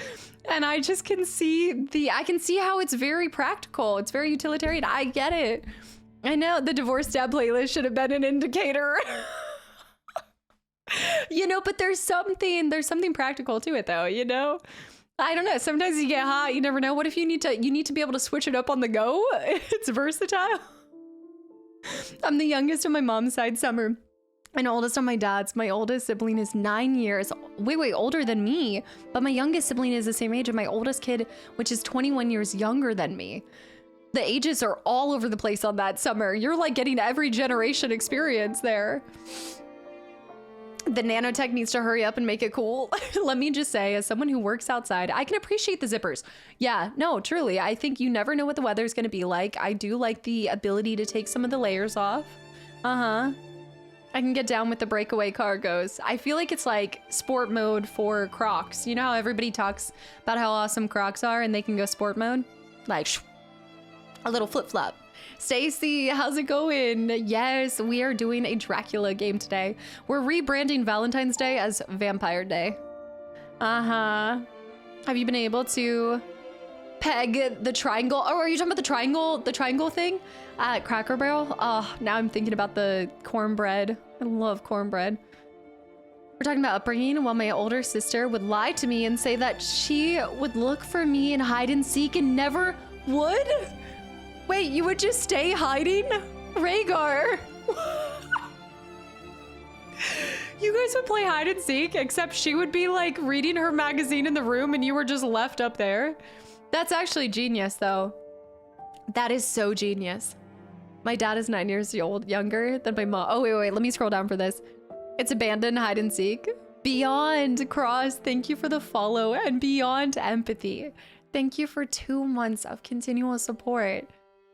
And I just can see I can see how it's very practical. It's very utilitarian. I get it. I know the divorce dad playlist should have been an indicator. You know, but there's something practical to it though, you know? I don't know. Sometimes you get hot, you never know. What if you need to be able to switch it up on the go? It's versatile. I'm the youngest on my mom's side, Summer, and oldest on my dad's. My oldest sibling is 9 years, way older than me, but my youngest sibling is the same age as my oldest kid, which is 21 years younger than me. The ages are all over the place on that, Summer. You're like getting every generation experience there. The nanotech needs to hurry up and make it cool. Let me just say, as someone who works outside, I can appreciate the zippers. Yeah, no, truly. I think you never know what the weather's gonna be like. I do like the ability to take some of the layers off. I can get down with the breakaway cargos. I feel like it's like sport mode for Crocs. You know how everybody talks about how awesome Crocs are and they can go sport mode? Like, a little flip-flop. Stacy, how's it going? Yes, we are doing a Dracula game today. We're rebranding Valentine's Day as Vampire Day. Uh-huh. Have you been able to peg the triangle? Oh, are you talking about the triangle thing at Cracker Barrel? Oh, now I'm thinking about the cornbread. I love cornbread. We're talking about upbringing. While my older sister would lie to me and say that she would look for me in hide and seek and never would. Wait, you would just stay hiding? Rhaegar. You guys would play hide and seek, except she would be like reading her magazine in the room and you were just left up there. That's actually genius though. That is so genius. My dad is 9 years old younger than my mom. Oh, wait, let me scroll down for this. It's abandoned hide and seek. Beyond Cross, thank you for the follow, and Beyond Empathy. Thank you for 2 months of continual support.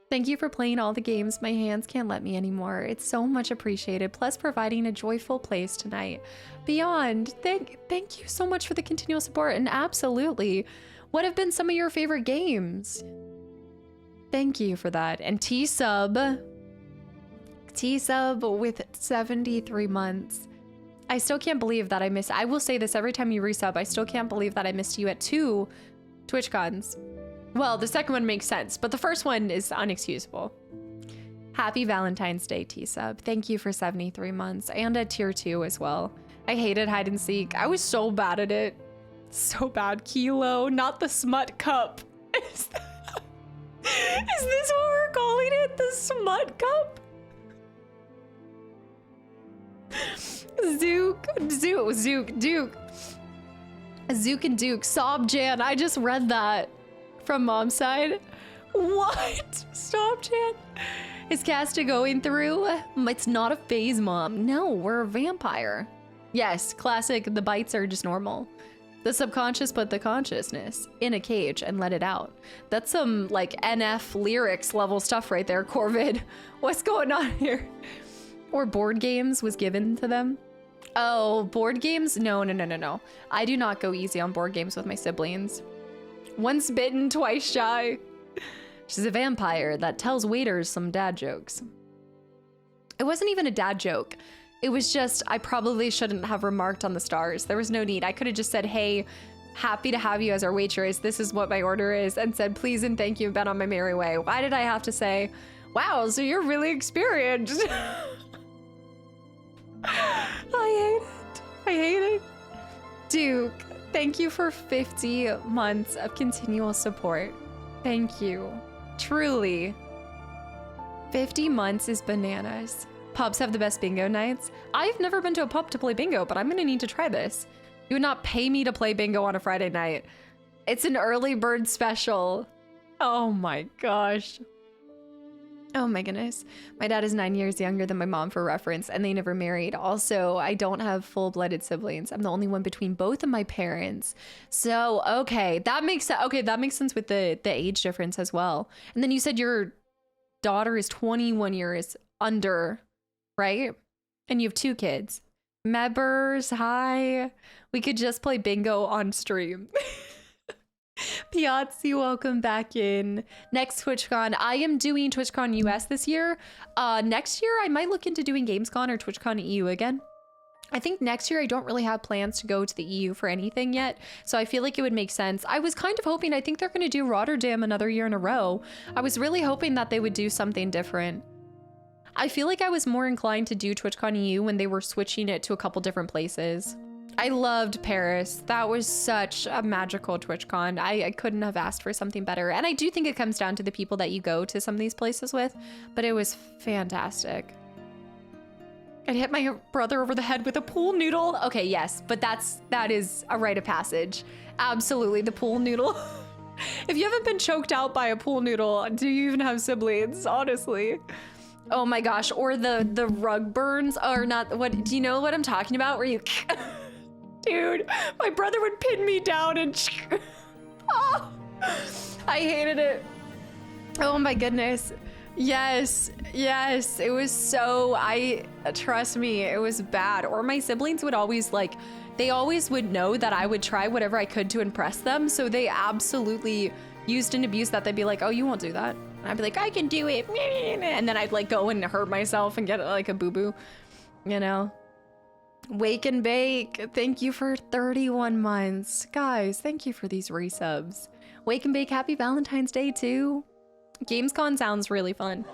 Thank you for playing all the games my hands can't let me anymore. It's so much appreciated, plus providing a joyful place tonight. Beyond, thank you so much for the continual support, and absolutely. What have been some of your favorite games? Thank you for that. And T-Sub with 73 months. I still can't believe that I will say this every time you resub, I still can't believe that I missed you at 2 TwitchCons. Well, the second one makes sense, but the first one is unexcusable. Happy Valentine's Day, T-Sub. Thank you for 73 months, and at tier 2 as well. I hated hide and seek. I was so bad at it. So bad. Kilo, not the smut cup. Is this what we're calling it? The smut cup? Zook and Duke, Sob Jan. I just read that from mom's side. What? Stop, Jan. Is Kasta going through? It's not a phase, mom. No, we're a vampire. Yes, classic. The bites are just normal. The subconscious put the consciousness in a cage and let it out. That's some like NF lyrics level stuff right there, Corvid. What's going on here? Or board games was given to them. Oh, board games? No. I do not go easy on board games with my siblings. Once bitten, twice shy. She's a vampire that tells waiters some dad jokes. It wasn't even a dad joke. It was just, I probably shouldn't have remarked on the stars. There was no need. I could have just said, hey, happy to have you as our waitress. This is what my order is. And said, please and thank you, been on my merry way. Why did I have to say, wow, so you're really experienced? I hate it. Duke, thank you for 50 months of continual support. Thank you. Truly. 50 months is bananas. Pubs have the best bingo nights. I've never been to a pub to play bingo, but I'm gonna need to try this. You would not pay me to play bingo on a Friday night. It's an early bird special. Oh my gosh. Oh my goodness. My dad is 9 years younger than my mom for reference, and they never married. Also, I don't have full-blooded siblings. I'm the only one between both of my parents. So, okay, that makes sense. Okay, that makes sense with the age difference as well. And then you said your daughter is 21 years under, right? And you have 2 kids. Members, hi. We could just play bingo on stream. Piazzi, welcome back in. Next TwitchCon, I am doing TwitchCon US this year. Next year, I might look into doing GamesCon or TwitchCon EU again. I think next year I don't really have plans to go to the EU for anything yet, so I feel like it would make sense. I was kind of hoping, I think they're going to do Rotterdam another year in a row. I was really hoping that they would do something different. I feel like I was more inclined to do TwitchCon EU when they were switching it to a couple different places. I loved Paris. That was such a magical TwitchCon. I couldn't have asked for something better. And I do think it comes down to the people that you go to some of these places with, but it was fantastic. I hit my brother over the head with a pool noodle. Okay, yes, but that is a rite of passage. Absolutely, the pool noodle. If you haven't been choked out by a pool noodle, do you even have siblings? Honestly. Oh my gosh, or the rug burns, or not, what, do you know what I'm talking about? Where you, dude, my brother would pin me down and, oh, I hated it. Oh my goodness. Yes, it was so, trust me, it was bad. Or my siblings would always like, they always would know that I would try whatever I could to impress them. So they absolutely used and abused that. They'd be like, oh, you won't do that. And I'd be like, I can do it. And then I'd like go and hurt myself and get like a boo-boo, you know? Wake and Bake, thank you for 31 months. Guys, thank you for these resubs. Wake and Bake, happy Valentine's Day too. Gamescom sounds really fun.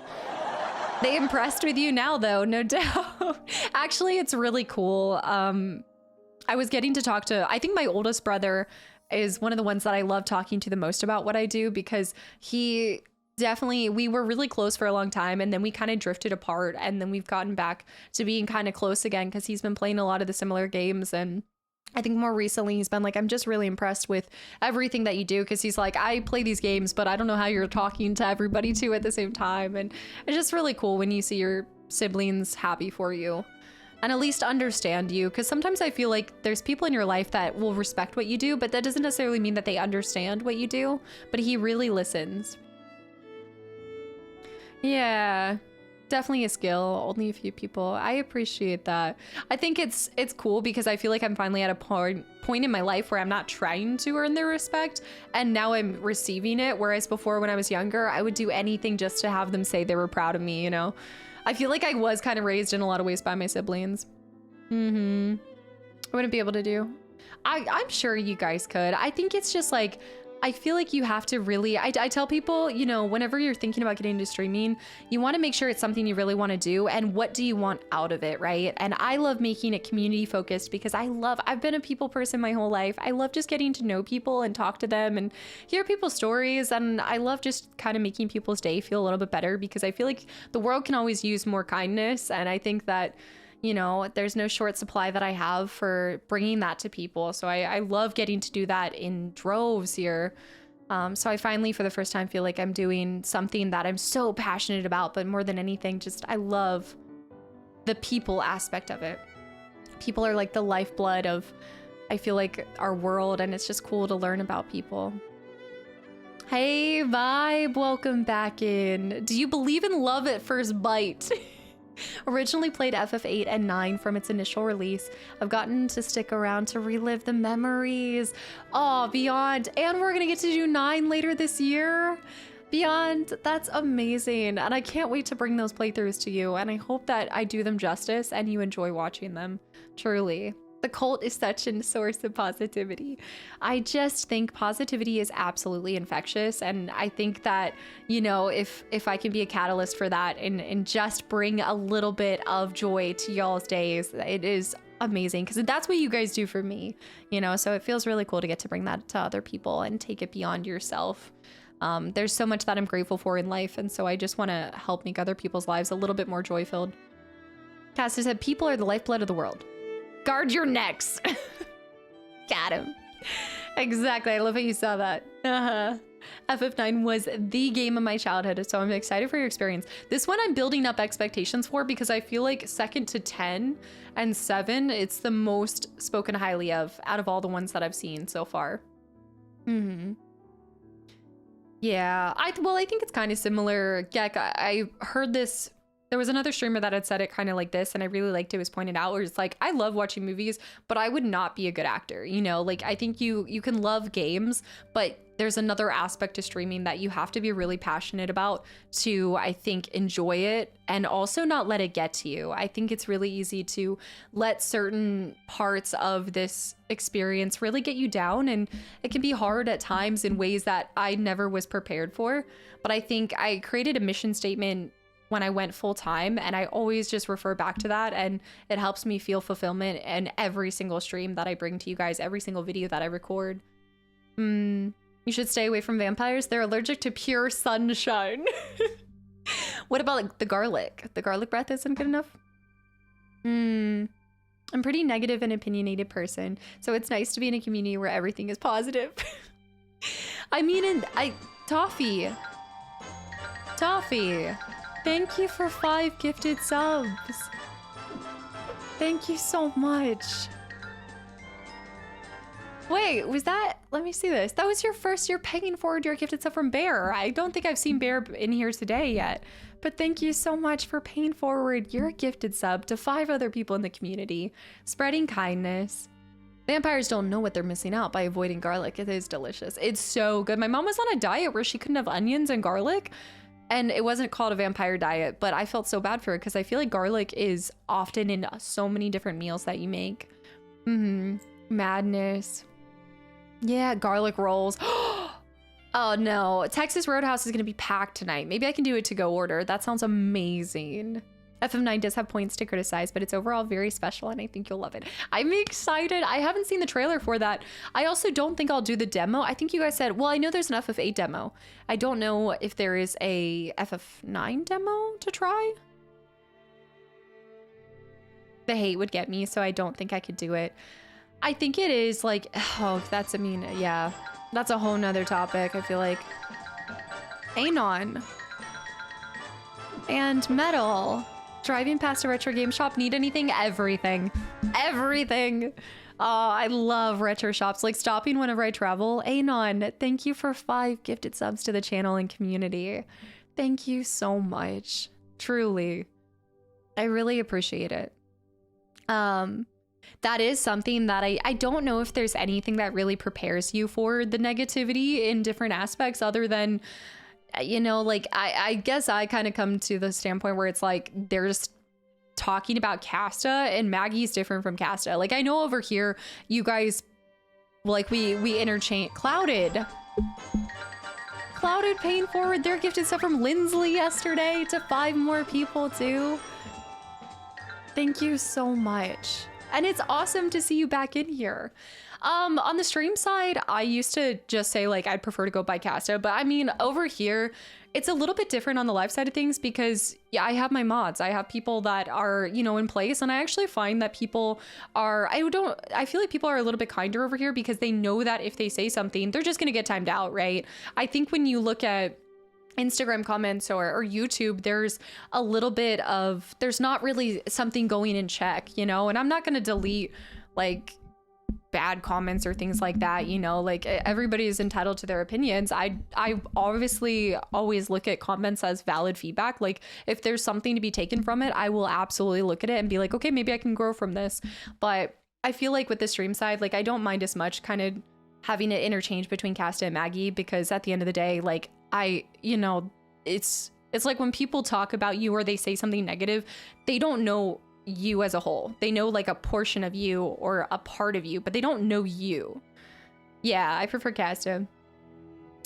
They impressed with you now though, no doubt. Actually, it's really cool. I was getting to talk to, I think my oldest brother is one of the ones that I love talking to the most about what I do, because he definitely, we were really close for a long time, and then we kind of drifted apart, and then we've gotten back to being kind of close again because he's been playing a lot of the similar games. And I think more recently he's been like, I'm just really impressed with everything that you do, because he's like, I play these games, but I don't know how you're talking to everybody too at the same time. And it's just really cool when you see your siblings happy for you and at least understand you, because sometimes I feel like there's people in your life that will respect what you do, but that doesn't necessarily mean that they understand what you do. But he really listens. Yeah, definitely a skill. Only a few people. I appreciate that. I think it's cool because I feel like I'm finally at a point in my life where I'm not trying to earn their respect, and now I'm receiving it. Whereas before, when I was younger, I would do anything just to have them say they were proud of me, you know? I feel like I was kind of raised in a lot of ways by my siblings. I wouldn't be able to do. I'm sure you guys could. I think it's just like, I feel like you have to really, I tell people, you know, whenever you're thinking about getting into streaming, you want to make sure it's something you really want to do, and what do you want out of it, right? And I love making it community focused because I've been a people person my whole life. I love just getting to know people and talk to them and hear people's stories. And I love just kind of making people's day feel a little bit better, because I feel like the world can always use more kindness. And I think that, you know, there's no short supply that I have for bringing that to people. So I love getting to do that in droves here. So I finally, for the first time, feel like I'm doing something that I'm so passionate about, but more than anything, just I love the people aspect of it. People are like the lifeblood of, I feel like, our world, and it's just cool to learn about people. Hey, Vibe, welcome back in. Do you believe in love at first bite? Originally played FF8 and 9 from its initial release. I've gotten to stick around to relive the memories. Oh, Beyond. And we're gonna get to do 9 later this year. Beyond, that's amazing. And I can't wait to bring those playthroughs to you. And I hope that I do them justice and you enjoy watching them. Truly. The cult is such a source of positivity. I just think positivity is absolutely infectious. And I think that, you know, if I can be a catalyst for that and just bring a little bit of joy to y'all's days, it is amazing, because that's what you guys do for me, you know? So it feels really cool to get to bring that to other people and take it beyond yourself. There's so much that I'm grateful for in life. And so I just want to help make other people's lives a little bit more joy-filled. Kasta said, people are the lifeblood of the world. Guard your necks. Got him. Exactly. I love how you saw that. FF9 was the game of my childhood, so I'm excited for your experience. This one I'm building up expectations for, because I feel like second to 10 and 7, it's the most spoken highly of out of all the ones that I've seen so far. Yeah, I think it's kind of similar. Gek, I heard this. There was another streamer that had said it kind of like this, and I really liked it. It was pointed out where it's like, I love watching movies, but I would not be a good actor. You know, like, I think you can love games, but there's another aspect to streaming that you have to be really passionate about to, I think, enjoy it and also not let it get to you. I think it's really easy to let certain parts of this experience really get you down, and it can be hard at times in ways that I never was prepared for. But I think I created a mission statement when I went full time, and I always just refer back to that, and it helps me feel fulfillment in every single stream that I bring to you guys, every single video that I record. You should stay away from vampires. They're allergic to pure sunshine. What about like the garlic? The garlic breath isn't good enough? I'm a pretty negative and opinionated person, so it's nice to be in a community where everything is positive. I mean, Toffee. Thank you for 5 gifted subs. Thank you so much. Wait, was that, let me see this. That was your first year paying forward your gifted sub from Bear. I don't think I've seen Bear in here today yet, but thank you so much for paying forward your gifted sub to 5 other people in the community, spreading kindness. Vampires don't know what they're missing out by avoiding garlic. It is delicious. It's so good. My mom was on a diet where she couldn't have onions and garlic. And it wasn't called a vampire diet, but I felt so bad for it because I feel like garlic is often in so many different meals that you make. Madness. Yeah, garlic rolls. Oh no, Texas Roadhouse is gonna be packed tonight. Maybe I can do it to go order. That sounds amazing. FF9 does have points to criticize, but it's overall very special and I think you'll love it. I'm excited. I haven't seen the trailer for that. I also don't think I'll do the demo. I think you guys said, well, I know there's an FF8 demo. I don't know if there is a FF9 demo to try. The hate would get me, so I don't think I could do it. I think it is like, oh, that's, I mean, yeah, that's a whole nother topic. I feel like Anon and metal. Driving past a retro game shop, need anything? Everything. Everything. Oh, I love retro shops. Like stopping whenever I travel. Anon, thank you for 5 gifted subs to the channel and community. Thank you so much. Truly. I really appreciate it. That is something that I don't know if there's anything that really prepares you for the negativity in different aspects other than, you know, like I guess I kind of come to the standpoint where it's like they're just talking about Kasta and Maggie's different from Kasta. Like I know over here you guys like we interchange. Clouded paying forward their gifted stuff from Lindsley yesterday to 5 more people too. Thank you so much. And it's awesome to see you back in here. On the stream side, I used to just say like I'd prefer to go by Kasta, but I mean over here it's a little bit different on the live side of things because yeah, I have my mods. I have people that are, you know, in place, and I actually find that people are, I feel like people are a little bit kinder over here because they know that if they say something, they're just gonna get timed out, right? I think when you look at Instagram comments or YouTube, there's a little bit of, there's not really something going in check, you know, and I'm not gonna delete like bad comments or things like that, you know, like everybody is entitled to their opinions. I obviously always look at comments as valid feedback. Like if there's something to be taken from it, I will absolutely look at it and be like, okay, maybe I can grow from this. But I feel like with the stream side, like I don't mind as much kind of having it interchange between Kasta and Maggie, because at the end of the day, like you know, it's like when people talk about you or they say something negative, they don't know you as a whole. They know like a portion of you or a part of you, but they don't know you. Yeah, I prefer Kasta.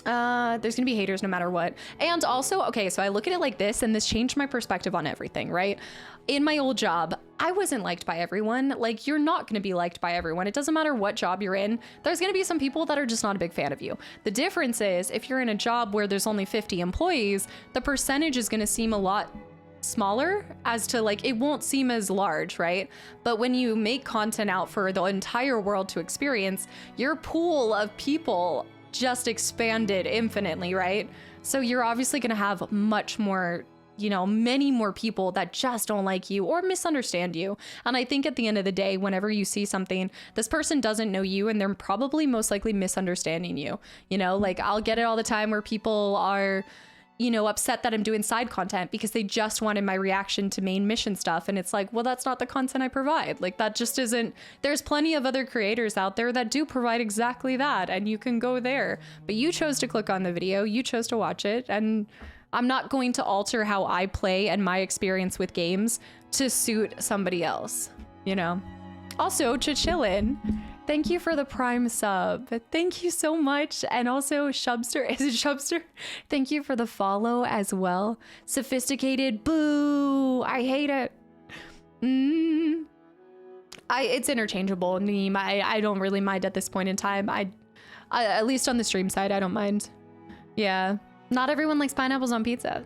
There's gonna be haters no matter what. And also, okay, so I look at it like this, and this changed my perspective on everything, right? In my old job, I wasn't liked by everyone. Like, you're not gonna be liked by everyone. It doesn't matter what job you're in. There's gonna be some people that are just not a big fan of you. The difference is, if you're in a job where there's only 50 employees, the percentage is gonna seem a lot smaller, as to like, it won't seem as large, right? But when you make content out for the entire world to experience, your pool of people just expanded infinitely, right? So you're obviously gonna have much more, you know, many more people that just don't like you or misunderstand you. And I think at the end of the day, whenever you see something, this person doesn't know you and they're probably most likely misunderstanding you. You know, like I'll get it all the time where people are, you know, upset that I'm doing side content because they just wanted my reaction to main mission stuff. And it's like, well, that's not the content I provide. Like that just isn't, there's plenty of other creators out there that do provide exactly that. And you can go there, but you chose to click on the video, you chose to watch it. And I'm not going to alter how I play and my experience with games to suit somebody else, you know? Also, Chichillin, thank you for the Prime sub. Thank you so much. And also Shubster, is it Shubster? Thank you for the follow as well. Sophisticated, boo, I hate it. It's interchangeable. I don't really mind at this point in time. I at least on the stream side, I don't mind. Yeah, not everyone likes pineapples on pizza.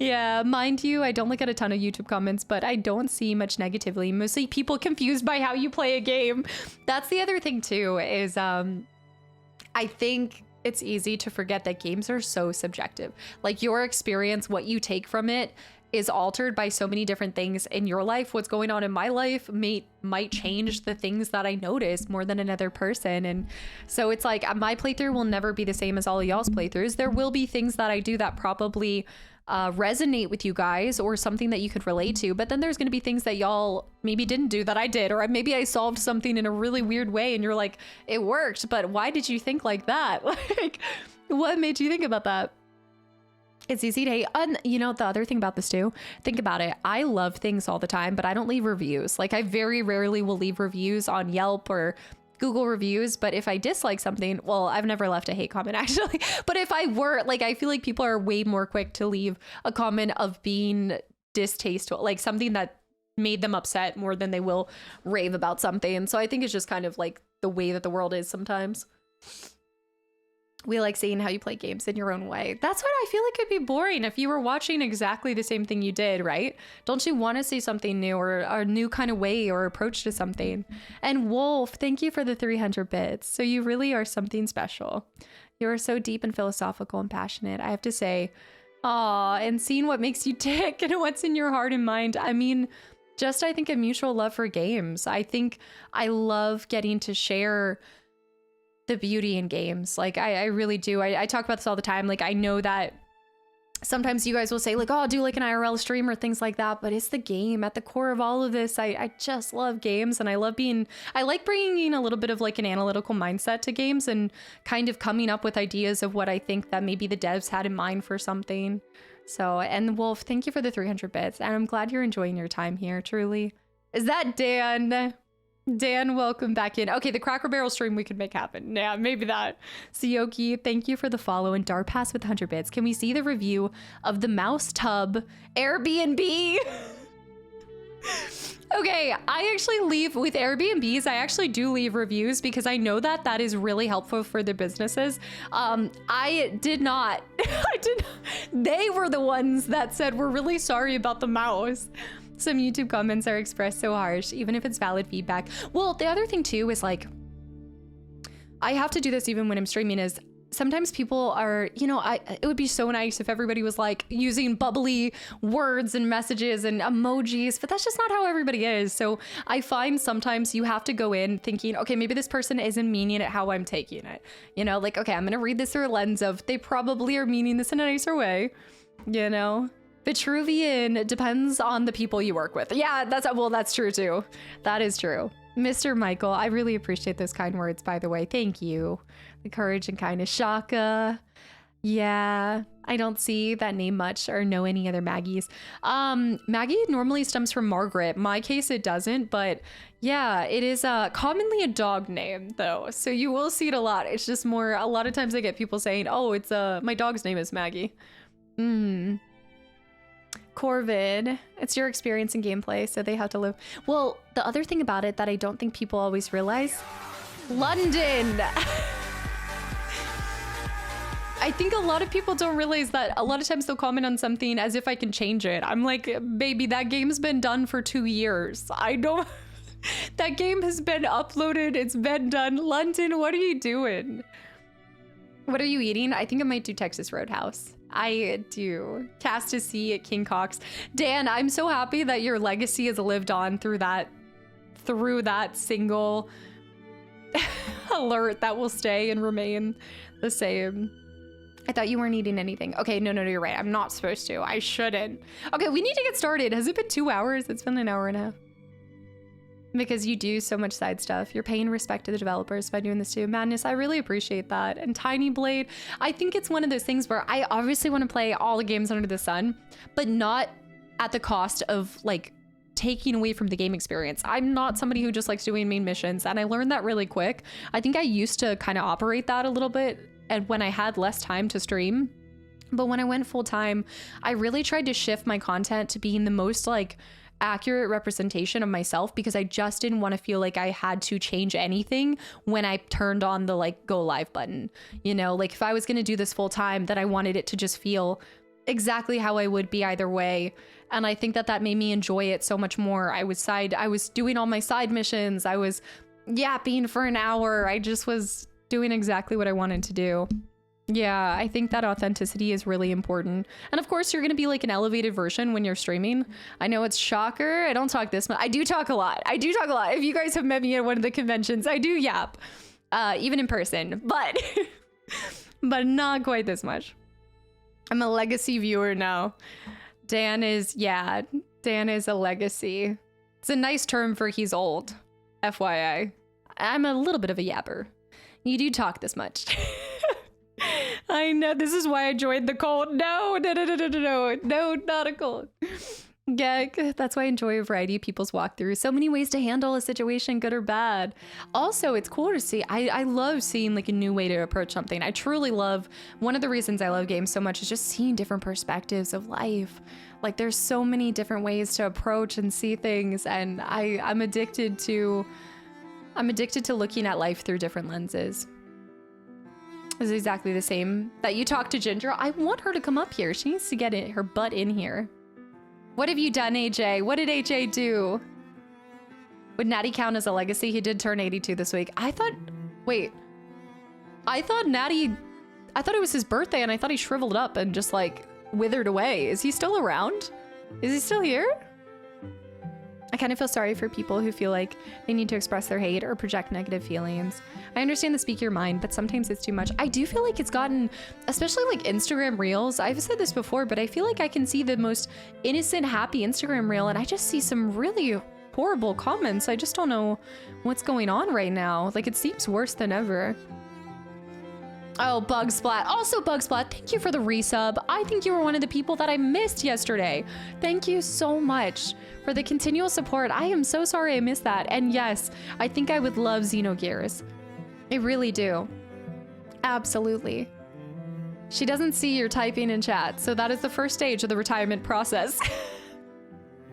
Yeah, mind you, I don't look at a ton of YouTube comments, but I don't see much negatively. Mostly people confused by how you play a game. That's the other thing too, is I think it's easy to forget that games are so subjective. Like your experience, what you take from it is altered by so many different things in your life. What's going on in my life might change the things that I notice more than another person. And so it's like my playthrough will never be the same as all of y'all's playthroughs. There will be things that I do that probably resonate with you guys or something that you could relate to, but then there's going to be things that y'all maybe didn't do that I did, or maybe I solved something in a really weird way and you're like, it worked, but why did you think like that? Like, what made you think about that? It's easy to hate. And you know, the other thing about this too, think about it. I love things all the time, but I don't leave reviews. Like I very rarely will leave reviews on Yelp or Google reviews. But if I dislike something, well, I've never left a hate comment actually. But if I were, like, I feel like people are way more quick to leave a comment of being distasteful, like something that made them upset more than they will rave about something. So I think it's just kind of like the way that the world is sometimes. We like seeing how you play games in your own way. That's what I feel like could be boring if you were watching exactly the same thing you did, right? Don't you want to see something new or a new kind of way or approach to something? And Wolf, thank you for the 300 bits. So you really are something special. You are so deep and philosophical and passionate. I have to say, aw, and seeing what makes you tick and what's in your heart and mind. I mean, just I think a mutual love for games. I think I love getting to share the beauty in games. Like I really do. I talk about this all the time. Like I know that sometimes you guys will say like, oh, I'll do like an IRL stream or things like that, but it's the game at the core of all of this. I just love games, and I like bringing a little bit of like an analytical mindset to games and kind of coming up with ideas of what I think that maybe the devs had in mind for something. So, and Wolf, thank you for the 300 bits, and I'm glad you're enjoying your time here, truly. Is that Dan? Dan, welcome back in. Okay, the Cracker Barrel stream we could make happen. Yeah, maybe that. Sioki, thank you for the follow, and Darpass with 100 bits. Can we see the review of the Mouse Tub Airbnb? Okay, I actually leave with Airbnbs. I actually do leave reviews because I know that that is really helpful for the businesses. I did not. They were the ones that said, we're really sorry about the mouse. Some YouTube comments are expressed so harsh, even if it's valid feedback. Well, the other thing too is like, I have to do this even when I'm streaming, is sometimes people are, you know, it would be so nice if everybody was like using bubbly words and messages and emojis, but that's just not how everybody is. So I find sometimes you have to go in thinking, okay, maybe this person isn't meaning it how I'm taking it. You know, like, okay, I'm going to read this through a lens of they probably are meaning this in a nicer way, you know? Vitruvian depends on the people you work with. Yeah, that's true too. That is true. Mr. Michael, I really appreciate those kind words, by the way. Thank you. The courage and kindness. Shaka. Yeah, I don't see that name much or know any other Maggies. Maggie normally stems from Margaret. My case, it doesn't, but yeah, it is commonly a dog name though. So you will see it a lot. It's just more, a lot of times I get people saying, oh, it's my dog's name is Maggie. Corvid, it's your experience in gameplay, so they have to live. Well, the other thing about it that I don't think people always realize, London. I think a lot of people don't realize that a lot of times they'll comment on something as if I can change it. I'm like, baby, that game's been done for 2 years. I don't, that game has been uploaded. It's been done. London, what are you doing? What are you eating? I think I might do Texas Roadhouse. I do. Cast to see at King Cox. Dan, I'm so happy that your legacy has lived on through that single alert that will stay and remain the same. I thought you weren't eating anything. Okay, no, you're right. I'm not supposed to. I shouldn't. Okay, we need to get started. Has it been 2 hours? It's been an hour and a half. Because you do so much side stuff. You're paying respect to the developers by doing this too. Madness, I really appreciate that. And Tiny Blade, I think it's one of those things where I obviously want to play all the games under the sun, but not at the cost of like taking away from the game experience. I'm not somebody who just likes doing main missions, and I learned that really quick. I think I used to kind of operate that a little bit, and when I had less time to stream. But when I went full time, I really tried to shift my content to being the most like accurate representation of myself, because I just didn't want to feel like I had to change anything when I turned on the like go live button. You know, like if I was going to do this full time, that I wanted it to just feel exactly how I would be either way. And I think that that made me enjoy it so much more. I was doing all my side missions. I was yapping for an hour. I just was doing exactly what I wanted to do. Yeah, I think that authenticity is really important. And of course, you're going to be like an elevated version when you're streaming. I know it's shocker. I don't talk this much. I do talk a lot. If you guys have met me at one of the conventions, I do yap, even in person, but, but not quite this much. I'm a legacy viewer now. Dan is a legacy. It's a nice term for he's old, FYI. I'm a little bit of a yapper. You do talk this much. I know, this is why I joined the cult. No, not a cult. Yeah, that's why I enjoy a variety of people's walkthroughs. So many ways to handle a situation, good or bad. Also, it's cool to see. I love seeing like a new way to approach something. I truly love, one of the reasons I love games so much is just seeing different perspectives of life. Like there's so many different ways to approach and see things, and I'm addicted to looking at life through different lenses. It's exactly the same that you talk to Ginger. I want her to come up here. She needs to get her butt in here. What have you done, AJ? What did AJ do? Would Natty count as a legacy? He did turn 82 this week. I thought it was his birthday and I thought he shriveled up and just like withered away. Is he still around? Is he still here? I kind of feel sorry for people who feel like they need to express their hate or project negative feelings. I understand the speak your mind, but sometimes it's too much. I do feel like it's gotten, especially like Instagram reels. I've said this before, but I feel like I can see the most innocent, happy Instagram reel and I just see some really horrible comments. I just don't know what's going on right now. Like it seems worse than ever. Oh, Bugsplat. Also, Bugsplat, thank you for the resub. I think you were one of the people that I missed yesterday. Thank you so much for the continual support. I am so sorry I missed that. And yes, I think I would love Xenogears. I really do. Absolutely. She doesn't see your typing in chat, so that is the first stage of the retirement process.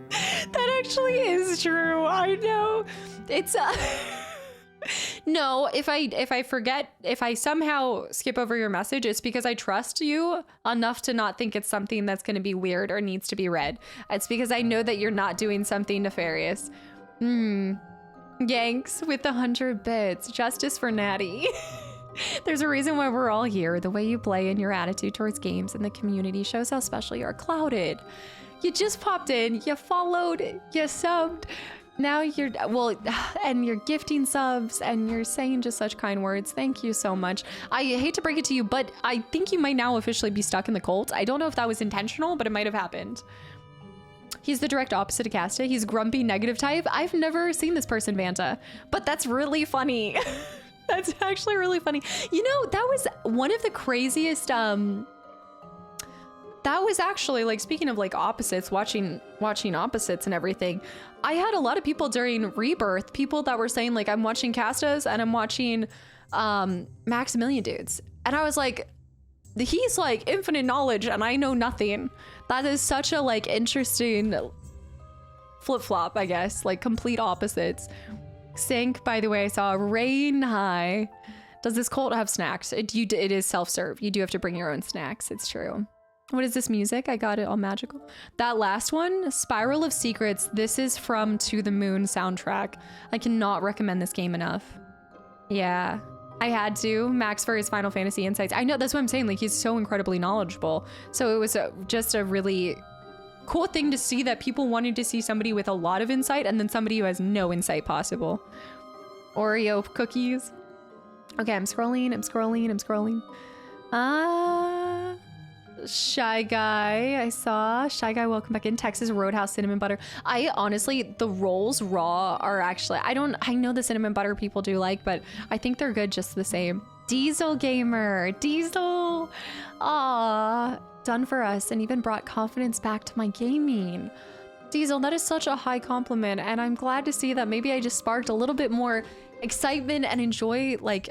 That actually is true. I know. It's No, if I forget, if I somehow skip over your message, it's because I trust you enough to not think it's something that's going to be weird or needs to be read. It's because I know that you're not doing something nefarious. Yanks with the 100 bits. Justice for Natty. There's a reason why we're all here. The way you play and your attitude towards games and the community shows how special you are. Clouded. You just popped in, you followed, you subbed. Now you're, well, and you're gifting subs and you're saying just such kind words. Thank you so much. I hate to break it to you, but I think you might now officially be stuck in the cult. I don't know if that was intentional, but it might have happened. He's the direct opposite of Kasta. He's grumpy, negative type. I've never seen this person, Vanta, but that's really funny. That's actually really funny. You know, that was one of the craziest, that was actually, like, speaking of like opposites, watching opposites and everything, I had a lot of people during Rebirth, people that were saying like, I'm watching Kastas and I'm watching Maximilian dudes. And I was like, he's like infinite knowledge and I know nothing. That is such a like interesting flip-flop, I guess, like complete opposites. Sync, by the way, I saw Rain High. Does this cult have snacks? It is self-serve. You do have to bring your own snacks. It's true. What is this music? I got it all magical. That last one, Spiral of Secrets. This is from To the Moon soundtrack. I cannot recommend this game enough. Yeah, I had to. Max for his Final Fantasy insights. I know, that's what I'm saying. Like, he's so incredibly knowledgeable. So it was just a really cool thing to see that people wanted to see somebody with a lot of insight and then somebody who has no insight possible. Oreo cookies. Okay, I'm scrolling. Shy Guy, I saw. Shy Guy, welcome back in. Texas Roadhouse cinnamon butter. I honestly, the rolls raw are actually, I know the cinnamon butter people do like, but I think they're good just the same. Diesel Gamer, Diesel. Aw, done for us and even brought confidence back to my gaming. Diesel, that is such a high compliment, and I'm glad to see that maybe I just sparked a little bit more excitement and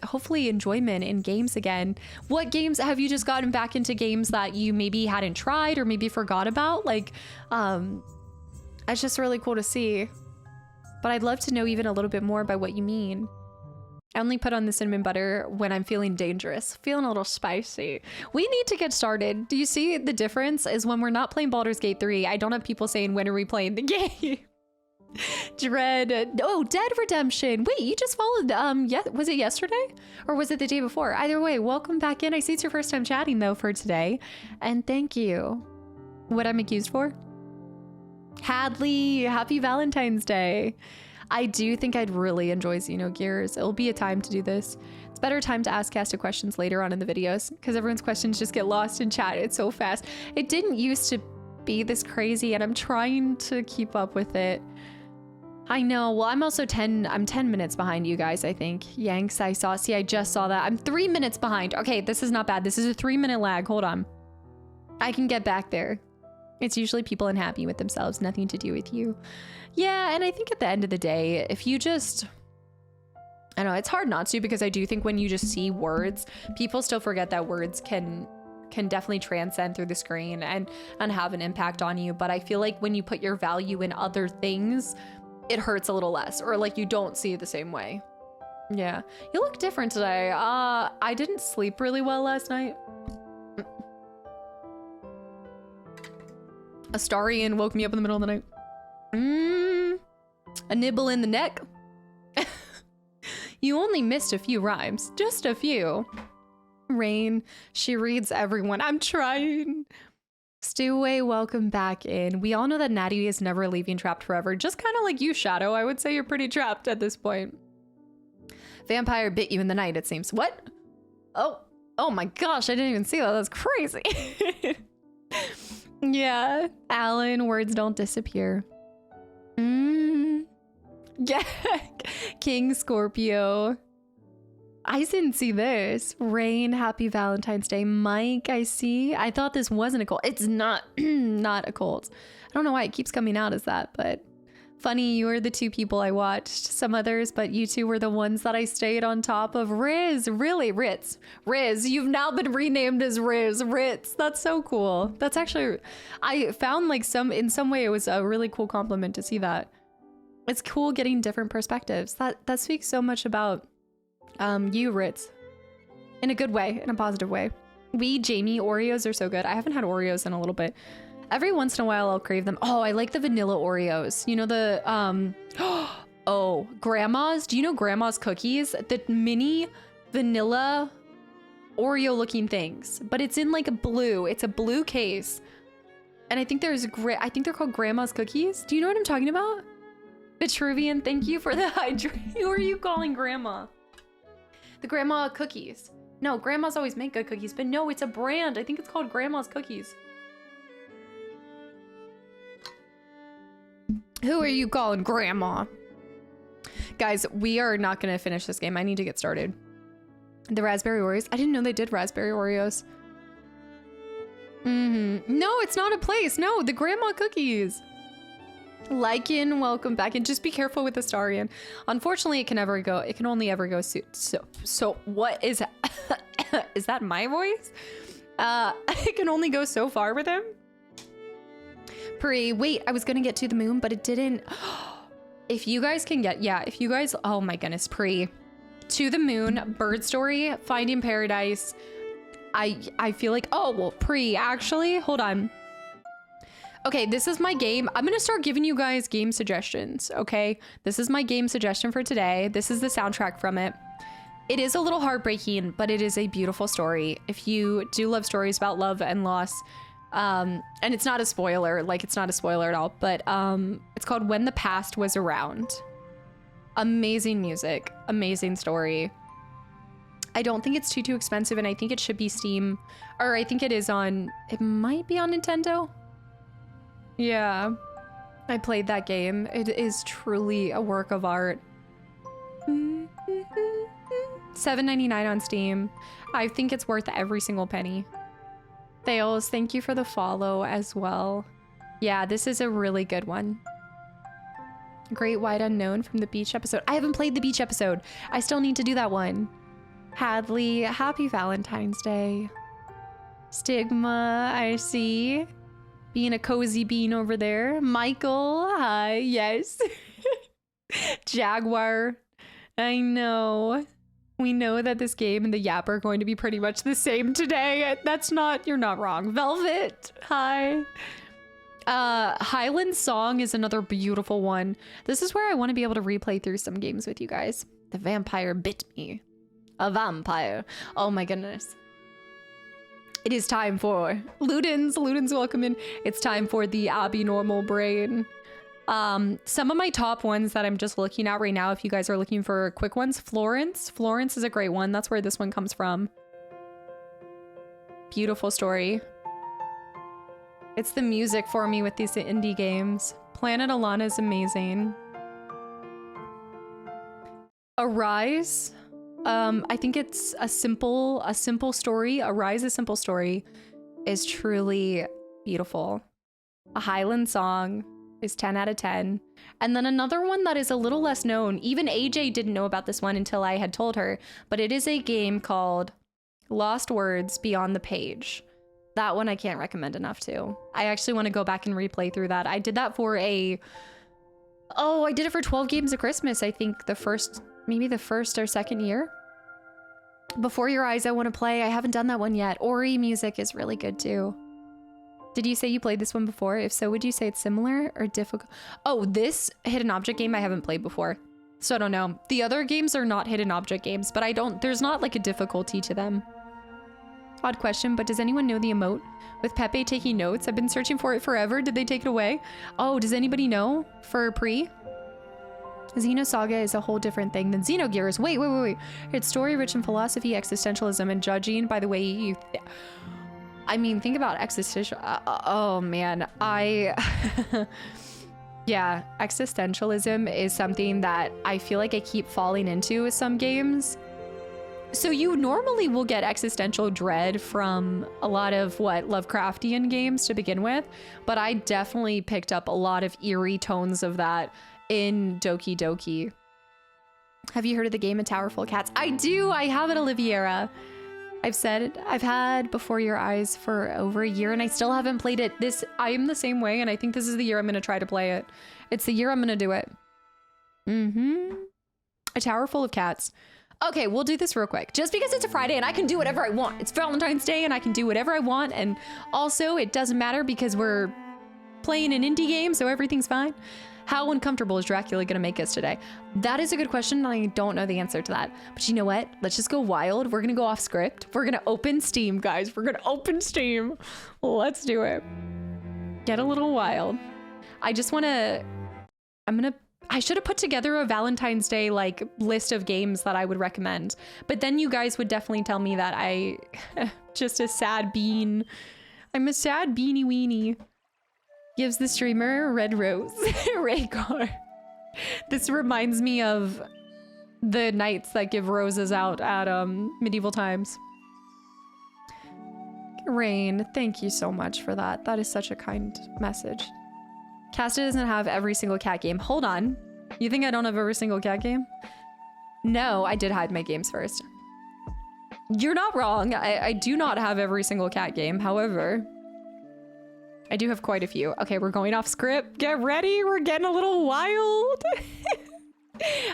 hopefully enjoyment in games again. What games have you just gotten back into? Games that you maybe hadn't tried or maybe forgot about? Like, it's just really cool to see. But I'd love to know even a little bit more about what you mean. I only put on the cinnamon butter when I'm feeling dangerous, feeling a little spicy. We need to get started. Do you see the difference is when we're not playing Baldur's Gate 3, I don't have people saying, when are we playing the game? Dread. Oh, Dead Redemption. Wait, you just followed, was it yesterday? Or was it the day before? Either way, welcome back in. I see it's your first time chatting though for today. And thank you. What I'm accused for? Hadley, happy Valentine's Day. I do think I'd really enjoy Xenogears. It'll be a time to do this. It's better time to ask Kasta questions later on in the videos because everyone's questions just get lost in chat. It's so fast. It didn't used to be this crazy and I'm trying to keep up with it. I know. Well, I'm also 10 minutes behind you guys, I think. Yanks, I saw. See, I just saw that. I'm 3 minutes behind. Okay, this is not bad. This is a 3-minute lag. Hold on. I can get back there. It's usually people unhappy with themselves, nothing to do with you. Yeah, and I think at the end of the day, if you just... I don't know, it's hard not to, because I do think when you just see words, people still forget that words can definitely transcend through the screen and have an impact on you. But I feel like when you put your value in other things, it hurts a little less, or like you don't see it the same way. Yeah, you look different today. I didn't sleep really well last night. Astarian woke me up in the middle of the night. A nibble in the neck. You only missed a few rhymes, just a few. Rain, she reads everyone. I'm trying. Steway, welcome back in. We all know that Natty is never leaving trapped forever. Just kind of like you, Shadow. I would say you're pretty trapped at this point. Vampire bit you in the night, it seems. What? Oh my gosh, I didn't even see that. That's crazy. Yeah, Alan, words don't disappear. Yeah, King Scorpio. I didn't see this. Rain, happy Valentine's Day. Mike, I see. I thought this wasn't a cult. It's not, not a cult. I don't know why it keeps coming out as that, but funny, you were the two people I watched. Some others, but you two were the ones that I stayed on top of. Riz, really, Ritz. Riz, you've now been renamed as Riz. Ritz, that's so cool. That's actually, I found like in some way it was a really cool compliment to see that. It's cool getting different perspectives. That speaks so much about you, Ritz. In a good way, in a positive way. Jamie, Oreos are so good. I haven't had Oreos in a little bit. Every once in a while I'll crave them. Oh, I like the vanilla Oreos. You know the, oh, Grandma's. Do you know Grandma's cookies? The mini vanilla Oreo looking things, but it's in like a blue. It's a blue case. And I think I think they're called Grandma's cookies. Do you know what I'm talking about? Vitruvian, thank you for the hydrate. Who are you calling Grandma? The Grandma cookies. No, Grandma's always make good cookies, but no, it's a brand. I think it's called Grandma's Cookies. Who are you calling Grandma? Guys, we are not gonna finish this game. I need to get started. The raspberry Oreos. I didn't know they did raspberry Oreos. No, it's not a place. No, the Grandma cookies. Lycan, welcome back, and just be careful with Astarian. Unfortunately, it can only ever go so what is is that my voice? It can only go so far with him. Wait, I was gonna get to the moon, but it didn't. If you guys can get, if you guys, oh my goodness, to the moon, Bird Story, Finding Paradise. I feel like, oh, well, actually, hold on. Okay, this is my game. I'm gonna start giving you guys game suggestions, okay? This is my game suggestion for today. This is the soundtrack from it. It is a little heartbreaking, but it is a beautiful story. If you do love stories about love and loss, and it's not a spoiler, it's not a spoiler at all, but it's called When the Past Was Around. Amazing music, amazing story. I don't think it's too expensive, and I think it should be Steam, or I think it is on, it might be on Nintendo. Yeah, I played that game. It is truly a work of art. $7.99 on Steam. I think it's worth every single penny. Thales, thank you for the follow as well. Yeah, this is a really good one. Great White Unknown from the beach episode. I haven't played the beach episode. I still need to do that one. Hadley, happy Valentine's Day. Stigma, I see. Being a cozy bean over there. Michael, hi, yes. Jaguar, I know. We know that this game and the Yap are going to be pretty much the same today. You're not wrong. Velvet, hi. Highland Song is another beautiful one. This is where I want to be able to replay through some games with you guys. The vampire bit me. A vampire. Oh my goodness. It is time for Ludens. Ludens, welcome in. It's time for the Abby Normal Brain. Some of my top ones that I'm just looking at right now, if you guys are looking for quick ones, Florence. Florence is a great one. That's where this one comes from. Beautiful story. It's the music for me with these indie games. Planet Alana is amazing. Arise. I think it's a simple story. Arise, a simple story is truly beautiful. A Highland song is 10 out of 10. And then another one that is a little less known. Even AJ didn't know about this one until I had told her, but it is a game called Lost Words Beyond the Page. That one I can't recommend enough too. I actually want to go back and replay through that. I did that for I did it for 12 games of Christmas. I think maybe the first or second year. Before Your Eyes, I want to play. I haven't done that one yet. Ori music is really good too. Did you say you played this one before? If so, would you say it's similar or difficult? Oh, this hidden object game I haven't played before. So I don't know. The other games are not hidden object games, but there's not like a difficulty to them. Odd question, but does anyone know the emote with Pepe taking notes? I've been searching for it forever. Did they take it away? Oh, does anybody know for pre? Xenosaga is a whole different thing than Xenogears. Wait. It's story rich in philosophy, existentialism, and judging by the way you... I mean, think about existential... oh, man. Yeah, existentialism is something that I feel like I keep falling into with some games. So you normally will get existential dread from a lot of Lovecraftian games to begin with, but I definitely picked up a lot of eerie tones of that in Doki Doki. Have you heard of the game A Tower Full of Cats? I do. I have it, Oliviera. I've had Before Your Eyes for over a year and I still haven't played it. I am the same way, and I think this is the year I'm going to try to play it. It's the year I'm going to do it. A Tower Full of Cats. Okay, we'll do this real quick. Just because it's a Friday and I can do whatever I want. It's Valentine's Day and I can do whatever I want. And also it doesn't matter because we're playing an indie game, so everything's fine. How uncomfortable is Dracula gonna make us today? That is a good question, and I don't know the answer to that. But you know what? Let's just go wild. We're gonna go off script. We're gonna open Steam, guys. We're gonna open Steam. Let's do it. Get a little wild. I should have put together a Valentine's Day list of games that I would recommend. But then you guys would definitely tell me that I just a sad bean. I'm a sad beanie weenie. Gives the streamer a red rose. Rhaegar. This reminds me of the knights that give roses out at medieval times. Rain, thank you so much for that. That is such a kind message. Kasta doesn't have every single cat game. Hold on. You think I don't have every single cat game? No, I did hide my games first. You're not wrong. I do not have every single cat game. However, I do have quite a few. Okay, we're going off script. Get ready. We're getting a little wild.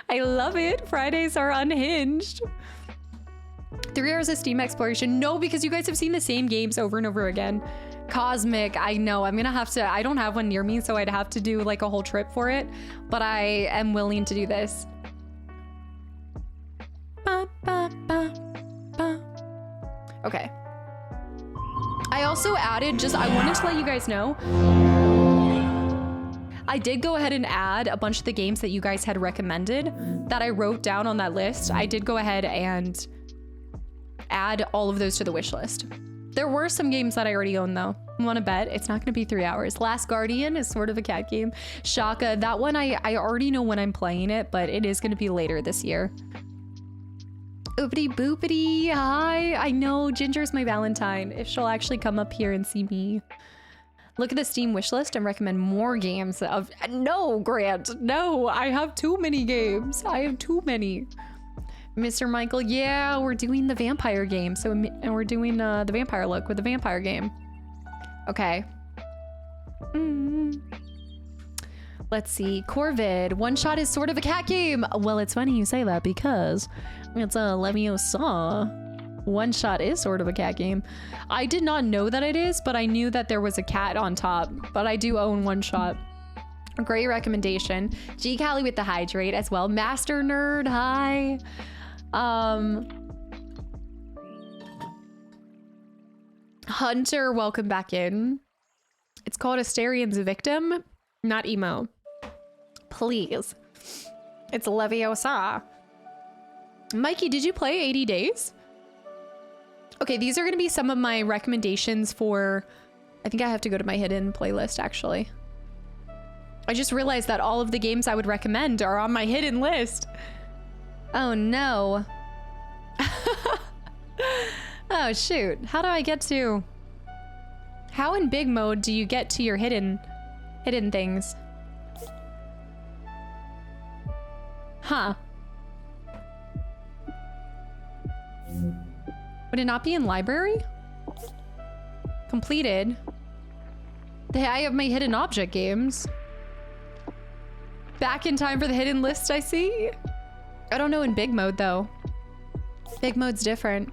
I love it. Fridays are unhinged. 3 hours of Steam exploration. No, because you guys have seen the same games over and over again. Cosmic, I know. I'm gonna have to, I don't have one near me, so I'd have to do a whole trip for it. But I am willing to do this. Okay. I also added, I wanted to let you guys know, I did go ahead and add a bunch of the games that you guys had recommended that I wrote down on that list. I did go ahead and add all of those to the wish list. There were some games that I already own though. Want to bet it's not going to be 3 hours. Last Guardian is sort of a cat game. Shaka, that one I already know when I'm playing it, but it is going to be later this year. Oopity boopity, hi. I know Ginger's my Valentine. If she'll actually come up here and see me. Look at the Steam wish list and recommend more games of... No, Grant, no, I have too many games. I have too many. Mr. Michael, yeah, we're doing the vampire game. And we're doing the vampire look with the vampire game. Okay. Let's see. Corvid. One Shot is sort of a cat game. Well, it's funny you say that because it's a Leviosa. One Shot is sort of a cat game. I did not know that it is, but I knew that there was a cat on top. But I do own One Shot. Great recommendation. G Callie with the hydrate as well. Master Nerd, hi. Hunter, welcome back in. It's called Asterian's Victim, not emo. Please. It's Leviosa. Mikey, did you play 80 Days? Okay, these are going to be some of my recommendations for... I think I have to go to my hidden playlist, actually. I just realized that all of the games I would recommend are on my hidden list. Oh no. Oh shoot. How do I get to... How in big mode do you get to your hidden things? Huh. Would it not be in library? Completed. I have my hidden object games. Back in time for the hidden list, I see. I don't know in big mode though. Big mode's different.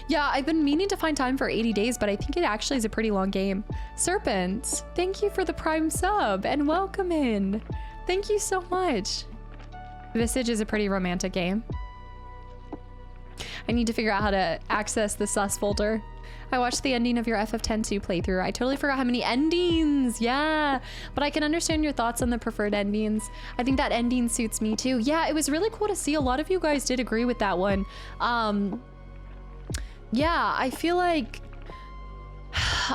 Yeah, I've been meaning to find time for 80 days, but I think it actually is a pretty long game. Serpent, thank you for the Prime sub and welcome in. Thank you so much. Visage is a pretty romantic game. I need to figure out how to access the sus folder. I watched the ending of your FF10-2 playthrough. I totally forgot how many endings. Yeah, but I can understand your thoughts on the preferred endings. I think that ending suits me too. Yeah, it was really cool to see. A lot of you guys did agree with that one. Yeah, I feel like,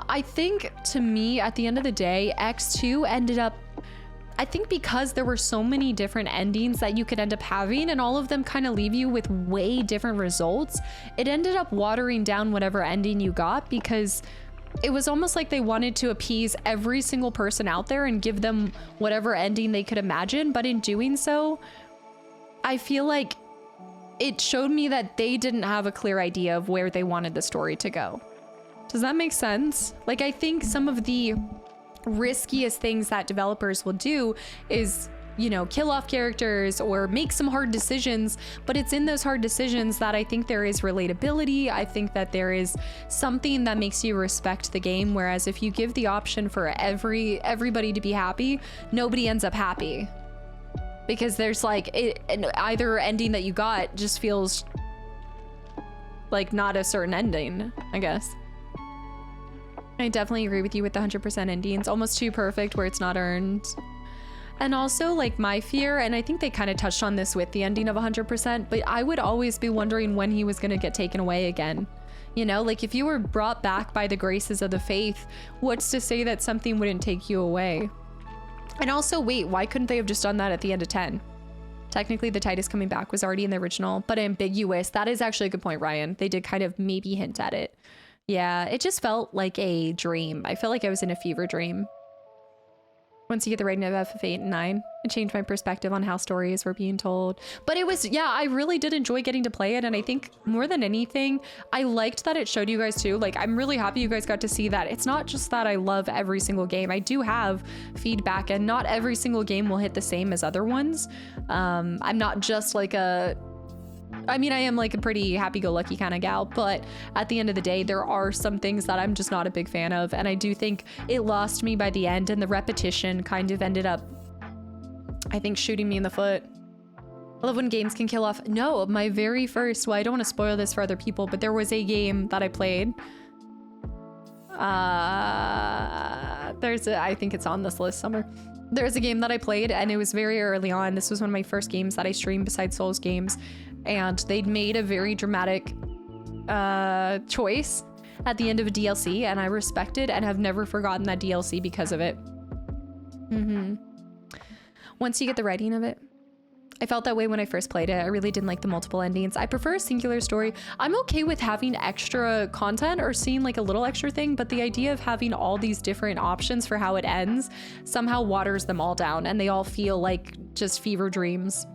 I think to me at the end of the day, X2 ended up, I think because there were so many different endings that you could end up having and all of them kind of leave you with way different results, it ended up watering down whatever ending you got because it was almost like they wanted to appease every single person out there and give them whatever ending they could imagine. But in doing so, I feel like it showed me that they didn't have a clear idea of where they wanted the story to go. Does that make sense? Like, I think some of the riskiest things that developers will do is, you know, kill off characters or make some hard decisions, but it's in those hard decisions that I think there is relatability. I think that there is something that makes you respect the game, whereas if you give the option for everybody to be happy, nobody ends up happy. Because there's like, either ending that you got just feels like not a certain ending, I guess. I definitely agree with you with the 100% endings, almost too perfect where it's not earned. And also like my fear, and I think they kind of touched on this with the ending of 100%, but I would always be wondering when he was going to get taken away again. You know, like if you were brought back by the graces of the faith, what's to say that something wouldn't take you away? And also, wait, why couldn't they have just done that at the end of 10? Technically, the Titus coming back was already in the original, but ambiguous. That is actually a good point, Ryan. They did kind of maybe hint at it. Yeah, it just felt like a dream. I felt like I was in a fever dream. Once you get the rating of FF8 and 9, it changed my perspective on how stories were being told. But it was, yeah, I really did enjoy getting to play it. And I think more than anything, I liked that it showed you guys too. Like, I'm really happy you guys got to see that. It's not just that I love every single game. I do have feedback and not every single game will hit the same as other ones. I'm not just like I mean, I am like a pretty happy-go-lucky kind of gal, but at the end of the day, there are some things that I'm just not a big fan of. And I do think it lost me by the end, and the repetition kind of ended up, I think, shooting me in the foot. I love when games can kill off. No, my very first, well, I don't want to spoil this for other people, but there was a game that I played. I think it's on this list somewhere. There's a game that I played and it was very early on. This was one of my first games that I streamed besides Souls games. And they'd made a very dramatic choice at the end of a DLC, and I respected and have never forgotten that DLC because of it. Once you get the writing of it. I felt that way when I first played it. I really didn't like the multiple endings. I prefer a singular story. I'm okay with having extra content or seeing like a little extra thing, but the idea of having all these different options for how it ends somehow waters them all down, and they all feel like just fever dreams.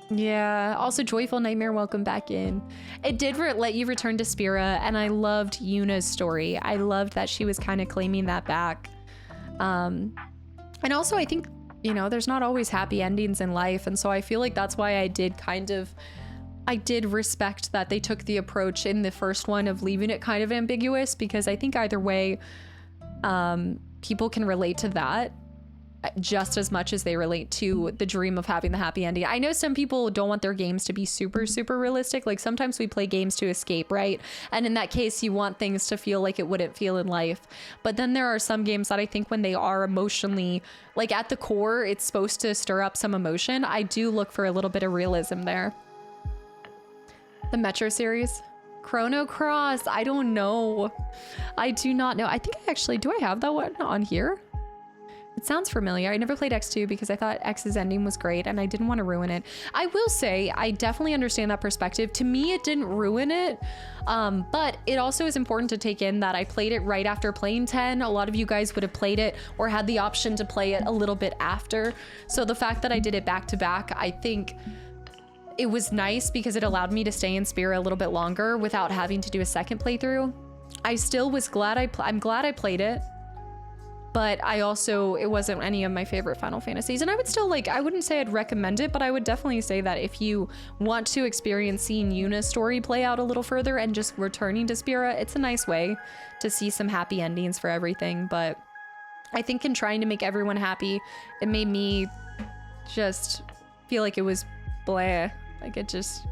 Yeah, also Joyful Nightmare, welcome back in. It did let you return to Spira, and I loved Yuna's story. I loved that she was kind of claiming that back. And also I think, you know, there's not always happy endings in life, and so I feel like that's why I did respect that they took the approach in the first one of leaving it kind of ambiguous, because I think either way, people can relate to that just as much as they relate to the dream of having the happy ending. I know some people don't want their games to be super realistic. Like sometimes we play games to escape, right? And in that case, you want things to feel like it wouldn't feel in life. But then there are some games that I think when they are emotionally, like at the core, it's supposed to stir up some emotion. I do look for a little bit of realism there. The Metro series. Chrono Cross, I don't know. I do not know. I think do I have that one on here? It sounds familiar. I never played X2 because I thought X's ending was great and I didn't want to ruin it. I will say, I definitely understand that perspective. To me, it didn't ruin it, but it also is important to take in that I played it right after playing 10. A lot of you guys would have played it or had the option to play it a little bit after. So the fact that I did it back to back, I think it was nice because it allowed me to stay in Spira a little bit longer without having to do a second playthrough. I still was glad I'm glad I played it. But it wasn't any of my favorite Final Fantasies. And I would still I wouldn't say I'd recommend it, but I would definitely say that if you want to experience seeing Yuna's story play out a little further and just returning to Spira, it's a nice way to see some happy endings for everything. But I think in trying to make everyone happy, it made me just feel like it was blah. Like it just,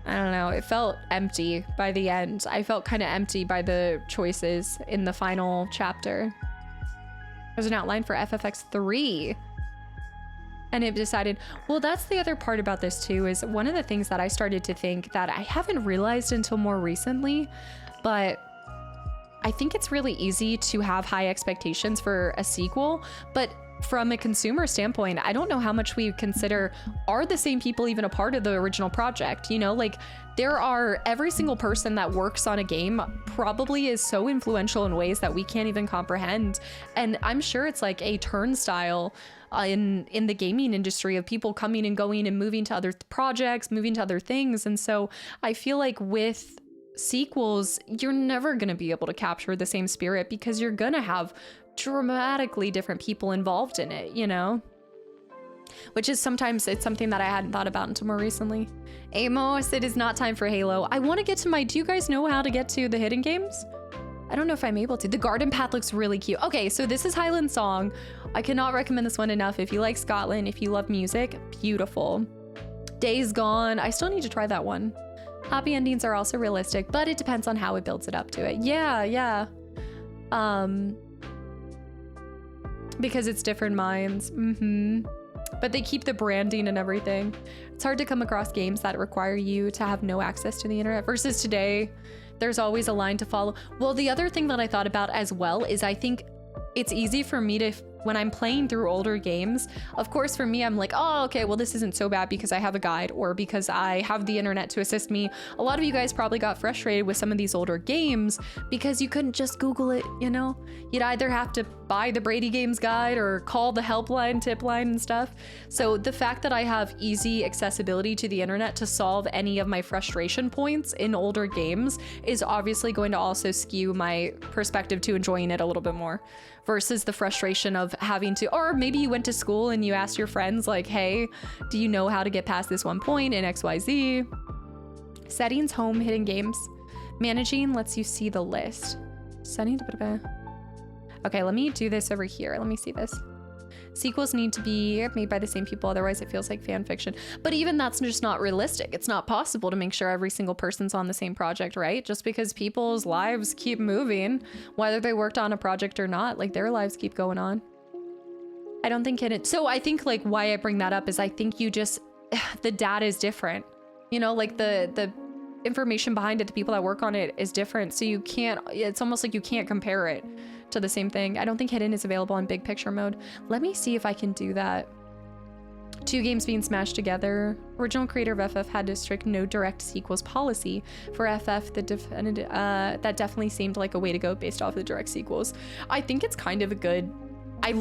I don't know, it felt empty by the end. I felt kind of empty by the choices in the final chapter. There's an outline for FFX 3. And it decided, well, that's the other part about this too, is one of the things that I started to think that I haven't realized until more recently, but I think it's really easy to have high expectations for a sequel, but from a consumer standpoint, I don't know how much we consider, are the same people even a part of the original project? You know, like there are, every single person that works on a game probably is so influential in ways that we can't even comprehend. And I'm sure it's like a turnstile in the gaming industry of people coming and going and moving to other projects, moving to other things. And so I feel like with sequels, you're never going to be able to capture the same spirit because you're going to have dramatically different people involved in it, you know? Which is sometimes, it's something that I hadn't thought about until more recently. Amos, it is not time for Halo. I want to get to do you guys know how to get to the hidden games? I don't know if I'm able to. The garden path looks really cute. Okay, so this is Highland Song. I cannot recommend this one enough. If you like Scotland, if you love music, beautiful. Days Gone, I still need to try that one. Happy endings are also realistic, but it depends on how it builds it up to it. Yeah. Because it's different minds. But they keep the branding and everything. It's hard to come across games that require you to have no access to the internet versus today. There's always a line to follow. Well, the other thing that I thought about as well is I think it's easy for me to, when I'm playing through older games, of course, for me, I'm like, oh, okay, well, this isn't so bad because I have a guide or because I have the internet to assist me. A lot of you guys probably got frustrated with some of these older games because you couldn't just Google it, you know? You'd either have to buy the Brady Games guide or call the helpline, tip line and stuff. So the fact that I have easy accessibility to the internet to solve any of my frustration points in older games is obviously going to also skew my perspective to enjoying it a little bit more versus the frustration of having to, or maybe you went to school and you asked your friends like, hey, do you know how to get past this one point in XYZ? Settings, home, hidden games. Managing lets you see the list. Settings, okay, let me do this over here. Let me see this. Sequels need to be made by the same people, otherwise it feels like fan fiction. But even that's just not realistic. It's not possible to make sure every single person's on the same project, right? Just because people's lives keep moving, whether they worked on a project or not, like their lives keep going on. I don't think so I think like why I bring that up is I think you just, the data is different. You know, like the information behind it, the people that work on it is different. So you can't, it's almost like you can't compare it to the same thing. I don't think hidden is available in big picture mode. Let me see if I can do that. 2 games being smashed together. Original creator of FF had a strict no direct sequels policy for FF that definitely seemed like a way to go based off of the direct sequels. I think it's kind of a good, I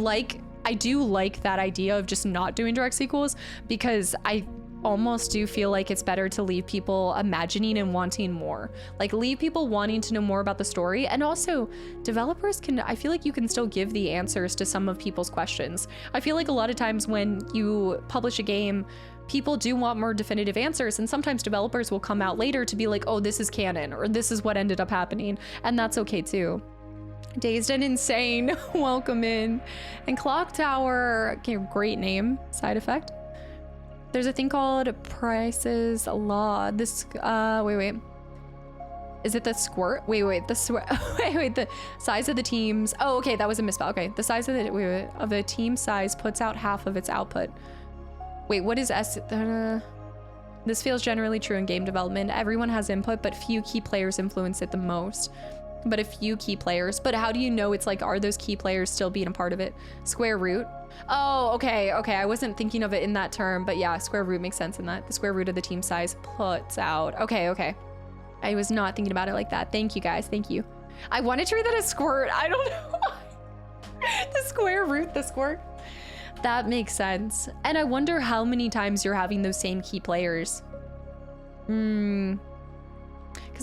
do like that idea of just not doing direct sequels because I almost do feel like it's better to leave people imagining and wanting more. Like leave people wanting to know more about the story. And also developers can, I feel like you can still give the answers to some of people's questions. I feel like a lot of times when you publish a game, people do want more definitive answers. And sometimes developers will come out later to be like, oh, this is canon, or this is what ended up happening. And that's okay too. Dazed and Insane, welcome in. And Clock Tower, okay, great name, side effect. There's a thing called Price's Law. This, wait. Is it the squirt? Wait, the the size of the teams. Oh, okay, that was a misspell. Okay, the size of the, of the team size puts out half of its output. Wait, what is S? This feels generally true in game development. Everyone has input, but few key players influence it the most. but a few key players. But how do you know it's like, are those key players still being a part of it? Square root. Oh, okay. I wasn't thinking of it in that term, but yeah, square root makes sense in that. The square root of the team size puts out. Okay. I was not thinking about it like that. Thank you guys, thank you. I wanted to read that as squirt. I don't know why. The square root, the squirt. That makes sense. And I wonder how many times you're having those same key players. Because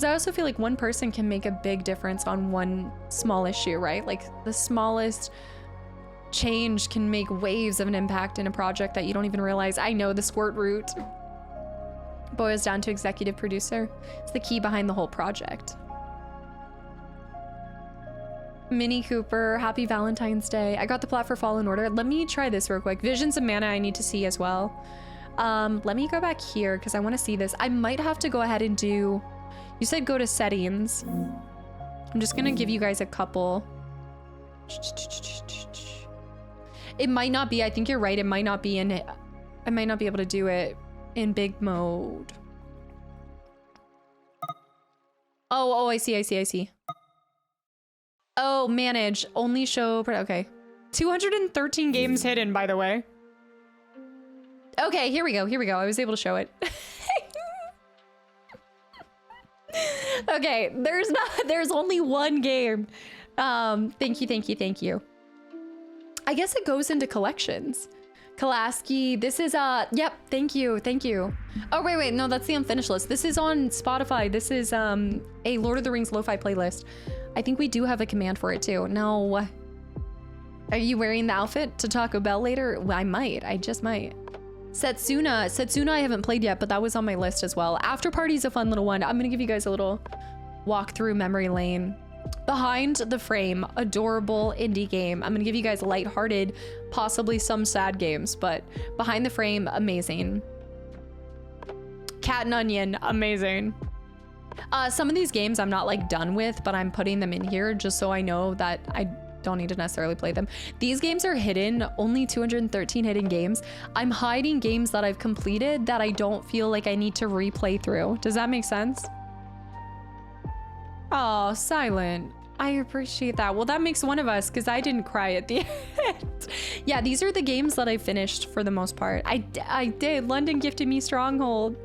I also feel like one person can make a big difference on one small issue, right? Like the smallest change can make waves of an impact in a project that you don't even realize. I know the squirt root boils down to executive producer. It's the key behind the whole project. Minnie Cooper, happy Valentine's Day. I got the plot for Fallen Order. Let me try this real quick. Visions of Mana I need to see as well. Let me go back here because I want to see this. I might have to go ahead and do... You said go to settings. I'm just gonna give you guys a couple. It might not be, I think you're right, it might not be in it. I might not be able to do it in big mode. Oh, I see. Oh, manage, only show, okay. 213 games hidden, by the way. Okay, here we go. I was able to show it. Okay, there's only one game. Thank you. I guess it goes into collections. Kalaski, this is yep, thank you. Oh wait, no, that's the unfinished list. This is on Spotify. This is a Lord of the Rings lo-fi playlist. I think we do have a command for it too. No. Are you wearing the outfit to Taco Bell later? Well, I just might. Setsuna I haven't played yet, but that was on my list as well. After Party's a fun little one. I'm gonna give you guys a little walk through memory lane. Behind the Frame, adorable indie game. I'm gonna give you guys lighthearted, possibly some sad games, but Behind the Frame, amazing. Cat and Onion, amazing. Some of these games I'm not like done with, but I'm putting them in here just so I know that I don't need to necessarily play them. These games are hidden, only 213 hidden games. I'm hiding games that I've completed that I don't feel like I need to replay through. Does that make sense? Oh, Silent. I appreciate that. Well, that makes one of us because I didn't cry at the end. Yeah, these are the games that I finished for the most part. I did. London gifted me Stronghold.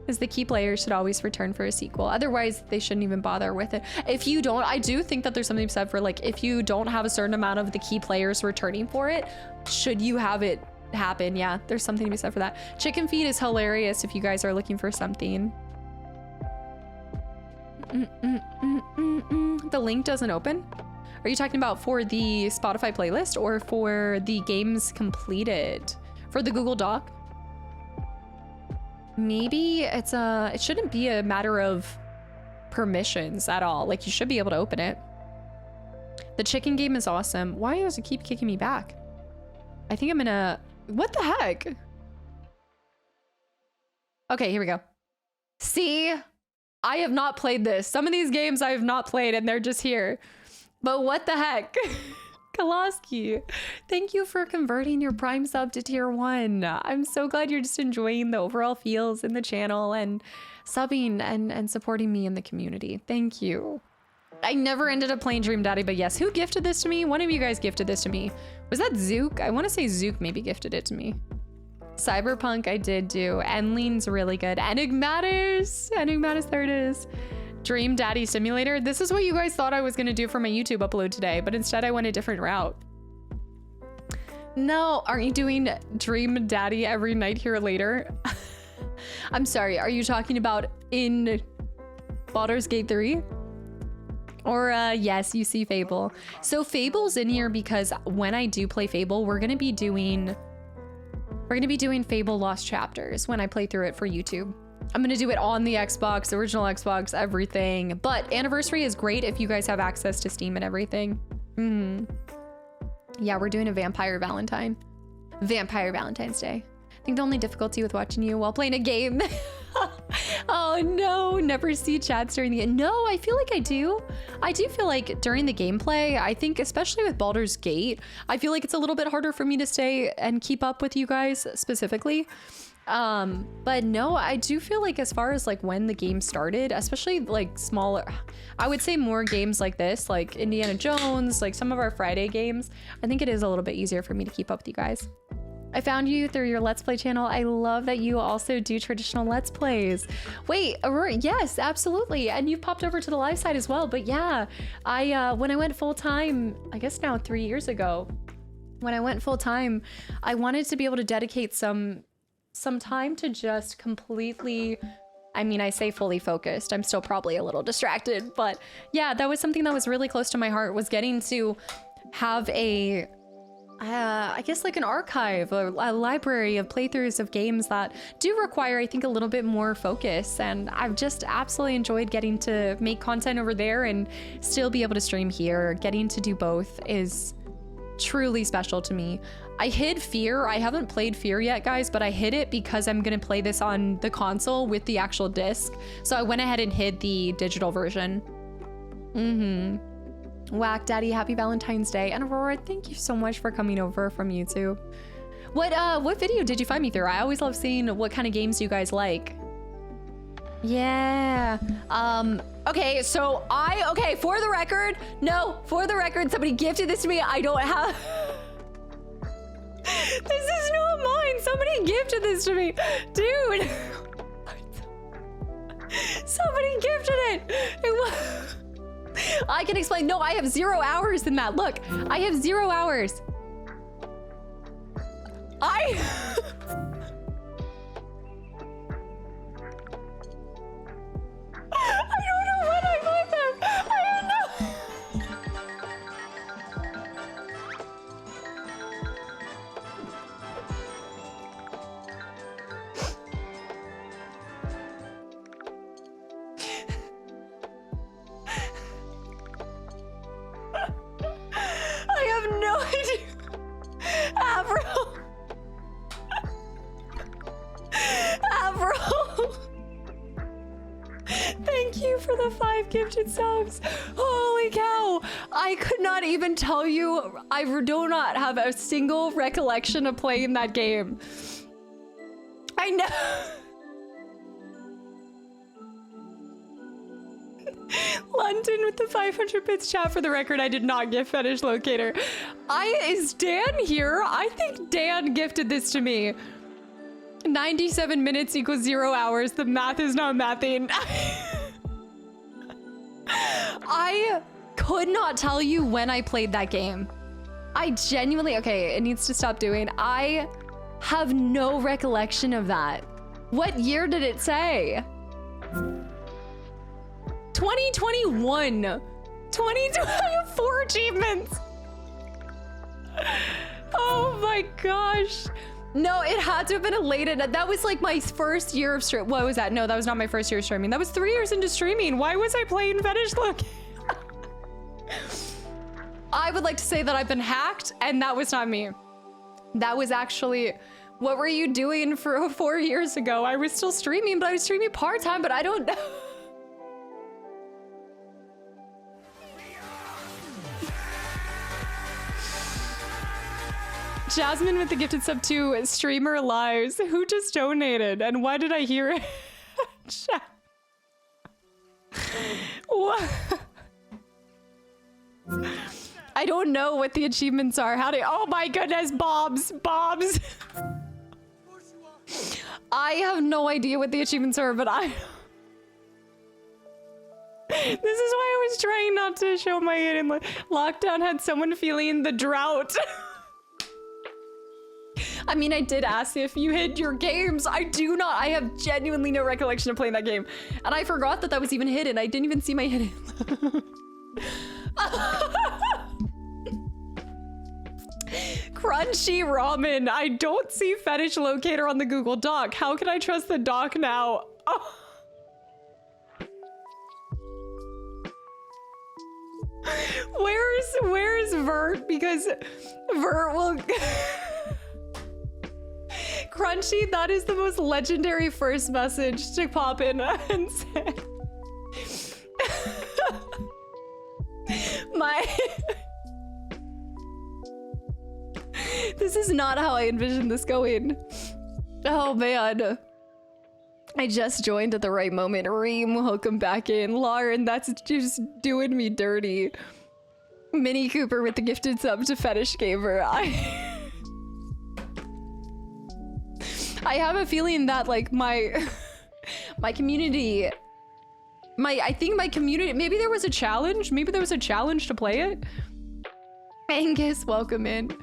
Is the key players should always return for a sequel. Otherwise, they shouldn't even bother with it. If you don't, I do think that there's something said for like, if you don't have a certain amount of the key players returning for it, should you have it happen? Yeah, there's something to be said for that. Chicken Feed is hilarious if you guys are looking for something. The link doesn't open? Are you talking about for the Spotify playlist or for the games completed? For the Google Doc? Maybe it's it shouldn't be a matter of permissions at all. Like you should be able to open it. The chicken game is awesome. Why does it keep kicking me back? I think I'm gonna, what the heck? Okay, here we go. See, I have not played this. Some of these games I have not played and they're just here. But what the heck? Kalaski, thank you for converting your Prime sub to tier 1. I'm so glad you're just enjoying the overall feels in the channel and subbing and supporting me in the community. Thank you. I never ended up playing Dream Daddy, but yes, who gifted this to me? One of you guys gifted this to me. Was that Zook? I want to say Zook maybe gifted it to me. Cyberpunk I did do. Enling's really good. Enigmatis, there it is. Dream Daddy Simulator. This is what you guys thought I was gonna do for my YouTube upload today, but instead I went a different route. No, aren't you doing Dream Daddy every night here later? I'm sorry, are you talking about in Baldur's Gate 3? Or yes, you see Fable. So Fable's in here because when I do play Fable, we're gonna be doing Fable Lost Chapters when I play through it for YouTube. I'm gonna do it on the Xbox, the original Xbox, everything. But Anniversary is great if you guys have access to Steam and everything. Yeah, we're doing a Vampire Valentine. Vampire Valentine's Day. I think the only difficulty with watching you while playing a game. Oh no, never see chats during the game. No, I feel like I do. I do feel like during the gameplay, I think especially with Baldur's Gate, I feel like it's a little bit harder for me to stay and keep up with you guys specifically. But no, I do feel like as far as like when the game started, especially like smaller, I would say more games like this, like Indiana Jones, like some of our Friday games, I think it is a little bit easier for me to keep up with you guys. I found you through your Let's Play channel. I love that you also do traditional Let's Plays. Wait, Aurora, yes, absolutely. And you've popped over to the live side as well. But yeah, when I went full time, I guess now 3 years ago, when I went full time, I wanted to be able to dedicate some time to just completely, I mean, I say fully focused. I'm still probably a little distracted, but yeah, that was something that was really close to my heart, was getting to have a I guess like an archive, a library of playthroughs of games that do require, I think, a little bit more focus. And I've just absolutely enjoyed getting to make content over there and still be able to stream here. Getting to do both is truly special to me. I hid Fear. I haven't played Fear yet, guys, but I hid it because I'm gonna play this on the console with the actual disc. So I went ahead and hid the digital version. Whack Daddy, happy Valentine's Day. And Aurora, thank you so much for coming over from YouTube. What video did you find me through? I always love seeing what kind of games you guys like. Yeah. Okay, so for the record, somebody gifted this to me. I don't have... This is not mine. Somebody gifted this to me. Dude. Somebody gifted it. I can explain. No, I have 0 hours in that. Look, I have 0 hours. I don't know when I played them. I don't know. I have no idea. Avro. Avro. Thank you for the 5 gifted subs. Holy cow. I could not even tell you. I do not have a single recollection of playing that game. I know. London with the 500 bits. Chat, for the record, I did not gift Fetish Locator. Is Dan here? I think Dan gifted this to me. 97 minutes equals 0 hours. The math is not mathing. I could not tell you when I played that game. I genuinely, okay, it needs to stop doing. I have no recollection of that. What year did it say? 2021. 2020, I have 4 achievements. Oh my gosh. No, it had to have been elated. That was like my first year of stream. What was that? No, that was not my first year of streaming. That was 3 years into streaming. Why was I playing Fetish Look? I would like to say that I've been hacked, and that was not me. That was actually, what were you doing for 4 years ago? I was still streaming, but I was streaming part-time, but I don't know. Jasmine with the gifted sub to Streamer Lives. Who just donated? And why did I hear it? What? I don't know what the achievements are. How do oh my goodness, Bobs. I have no idea what the achievements are, but I... This is why I was trying not to show my hidden lockdown had someone feeling the drought. I mean, I did ask if you hid your games. I have genuinely no recollection of playing that game. And I forgot that that was even hidden. I didn't even see my hidden. Crunchy ramen. I don't see Fetish Locator on the Google Doc. How can I trust the doc now? Oh. Where's Vert? Because Vert will... Crunchy, that is the most legendary first message to pop in and say. This is not how I envisioned this going. Oh man. I just joined at the right moment. Reem, welcome back in. Lauren, that's just doing me dirty. Mini Cooper with the gifted sub to Fetish Gamer. I have a feeling that like my community, I think my community, maybe there was a challenge. Maybe there was a challenge to play it. Angus, welcome in.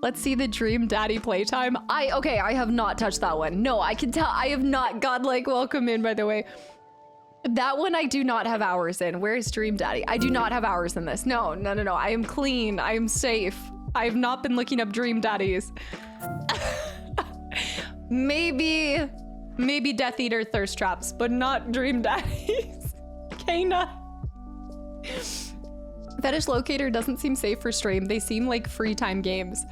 Let's see the Dream Daddy playtime. Okay, I have not touched that one. No, I can tell I have not. Godlike, welcome in, by the way. That one I do not have hours in. Where is Dream Daddy? I do not have hours in this. No. I am clean. I am safe. I have not been looking up Dream Daddies. Maybe Death Eater thirst traps, but not Dream Daddies. Kana. Fetish Locator doesn't seem safe for stream. They seem like free time games.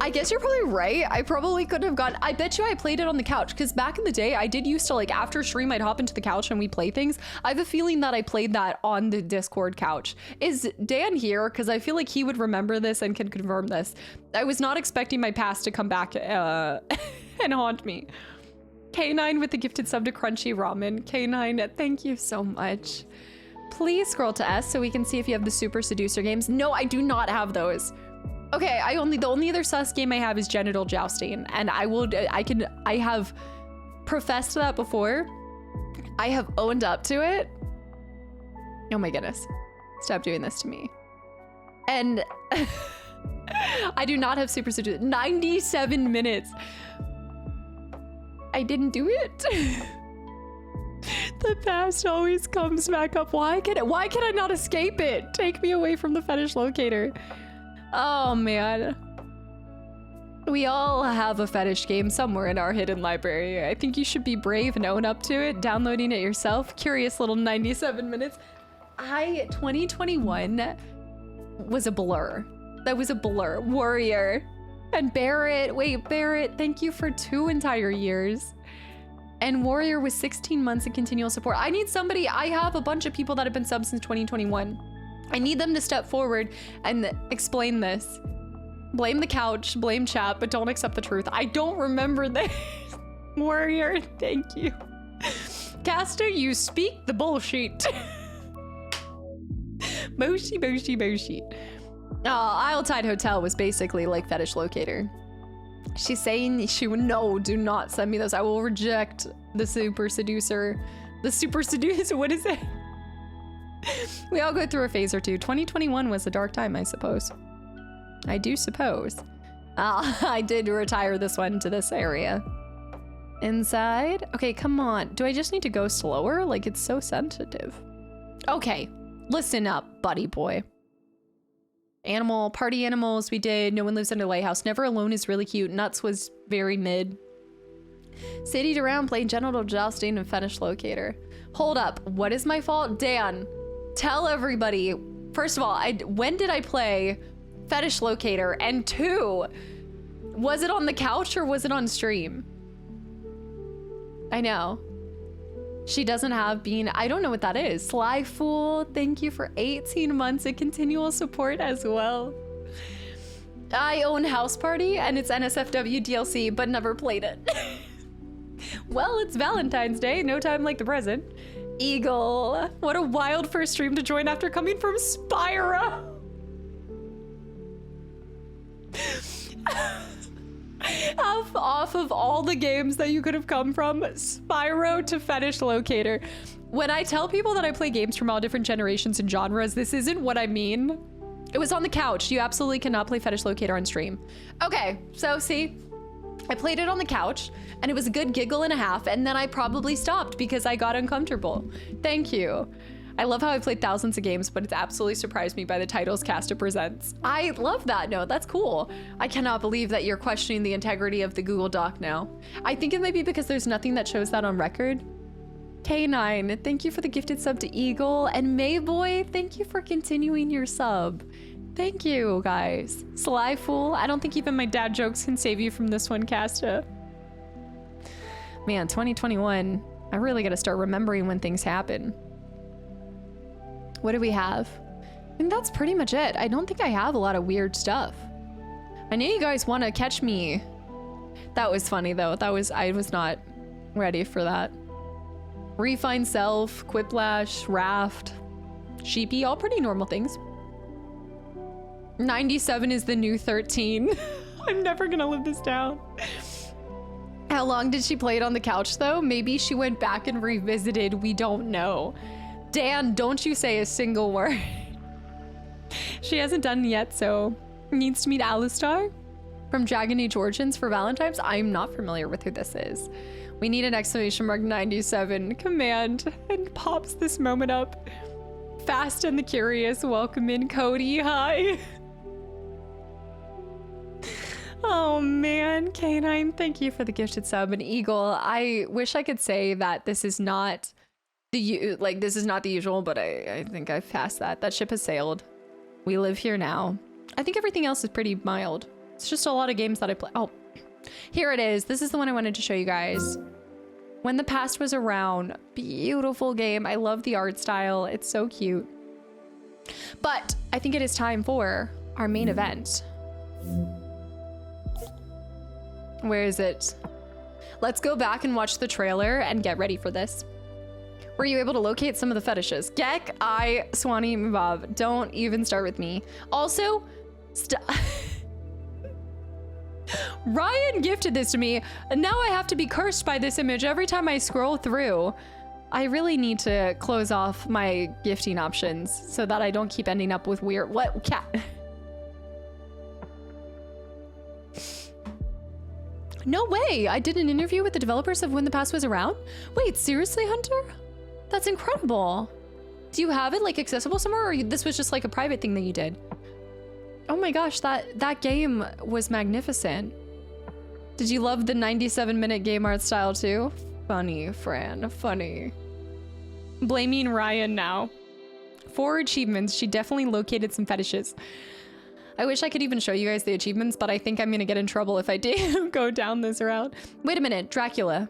I guess you're probably right. I probably could have gone. I bet you I played it on the couch because back in the day, I did used to like after stream, I'd hop into the couch and we play things. I have a feeling that I played that on the Discord couch. Is Dan here? Because I feel like he would remember this and can confirm this. I was not expecting my past to come back and haunt me. K9 with the gifted sub to Crunchy Ramen. K9, thank you so much. Please scroll to S so we can see if you have the Super Seducer games. No, I do not have those. Okay, the only other sus game I have is Genital Jousting, and I have professed that before. I have owned up to it. Oh my goodness. Stop doing this to me. And I do not have Super Seducer. 97 minutes. I didn't do it. The past always comes back up. Why can I not escape it? Take me away from the Fetish Locator. Oh man. We all have a fetish game somewhere in our hidden library. I think you should be brave and own up to it, downloading it yourself. Curious little 97 minutes. 2021 was a blur. That was a blur. Warrior. And Barrett, wait, Barrett, thank you for 2 entire years. And Warrior was 16 months of continual support. I need somebody, I have a bunch of people that have been subs since 2021. I need them to step forward and explain this. Blame the couch, blame chat, but don't accept the truth. I don't remember this. Warrior, thank you. Kasta, you speak the bullshit. Moshi. Isletide Hotel was basically like Fetish Locator. She's saying no, do not send me those. I will reject the Super Seducer. The Super Seducer, what is it? We all go through a phase or two. 2021 was a dark time, I suppose. I do suppose. I did retire this one to this area. Inside? Okay, come on. Do I just need to go slower? Like, it's so sensitive. Okay, listen up, buddy boy. Party animals we did. No One Lives Under Lighthouse. Never Alone is really cute. Nuts was very mid. Citied around playing Genital Jousting and Fetish Locator. Hold up, what is my fault? Dan, tell everybody. First of all, when did I play Fetish Locator? And 2, was it on the couch or was it on stream? I know. She doesn't have been, I don't know what that is. Sly Fool, thank you for 18 months of continual support as well. I own House Party and it's NSFW DLC, but never played it. Well, it's Valentine's Day, no time like the present. Eagle, what a wild first stream to join after coming from Spyro. Off of all the games that you could have come from, Spyro to Fetish Locator. When I tell people that I play games from all different generations and genres, this isn't what I mean. It was on the couch. You absolutely cannot play Fetish Locator on stream. Okay, so see, I played it on the couch and it was a good giggle and a half, and then I probably stopped because I got uncomfortable. Thank you. I love how I played thousands of games, but it's absolutely surprised me by the titles Kasta presents. I love that. No, that's cool. I cannot believe that you're questioning the integrity of the Google Doc now. I think it might be because there's nothing that shows that on record. K9, thank you for the gifted sub to Eagle. And Mayboy, thank you for continuing your sub. Thank you, guys. Sly Fool, I don't think even my dad jokes can save you from this one, Kasta. Man, 2021, I really gotta start remembering when things happen. What do we have? I think that's pretty much it. I don't think I have a lot of weird stuff. I know you guys want to catch me That was funny though. I was not ready for that. Refine self, quiplash, raft, sheepy, all pretty normal things. 97 is the new 13. I'm never gonna live this down. How long did she play it on the couch though? Maybe she went back and revisited. We don't know. Dan, don't you say a single word. She hasn't done yet, so needs to meet Alistar from Dragon Age Origins for Valentine's. I'm not familiar with who this is. We need an exclamation mark 97 command and pops this moment up. Fast and the Curious, welcome in Cody, hi. Oh man, K9, thank you for the gifted sub. And Eagle, I wish I could say that this is not this is not the usual, but I think I've passed that. That ship has sailed. We live here now. I think everything else is pretty mild. It's just a lot of games that I play. Oh, here it is. This is the one I wanted to show you guys. When the Past Was Around. Beautiful game. I love the art style. It's so cute. But I think it is time for our main event. Where is it? Let's go back and watch the trailer and get ready for this. Were you able to locate some of the fetishes? Gek, Swanee, Bob. Don't even start with me. Also, Ryan gifted this to me, and now I have to be cursed by this image every time I scroll through. I really need to close off my gifting options so that I don't keep ending up with weird... What? Cat? No way! I did an interview with the developers of When the Past Was Around? Wait, seriously, Hunter? That's incredible. Do you have it like accessible somewhere, or this was just like a private thing that you did? Oh my gosh, that game was magnificent. Did you love the 97-minute game art style too? Funny, Fran, funny. Blaming Ryan now. 4 achievements, she definitely located some fetishes. I wish I could even show you guys the achievements, but I think I'm gonna get in trouble if I do go down this route. Wait a minute, Dracula.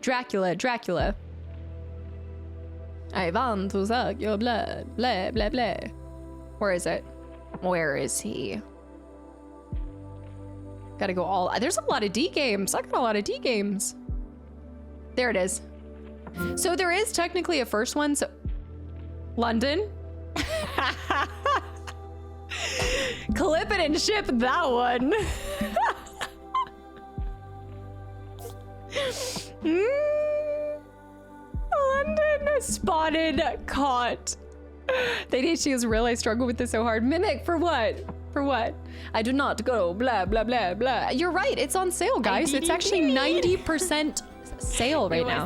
Dracula. I want to suck your blood, blah, blah, blah. Where is it? Where is he? Gotta go all... There's a lot of D games. I got a lot of D games. There it is. So there is technically a first one, so... London? Clip it and ship that one. London spotted, caught. The ADHD is real. I struggle with this so hard. Mimic for what? For what? I do not go blah blah blah blah. You're right. It's on sale, guys. It's actually 90% sale right now.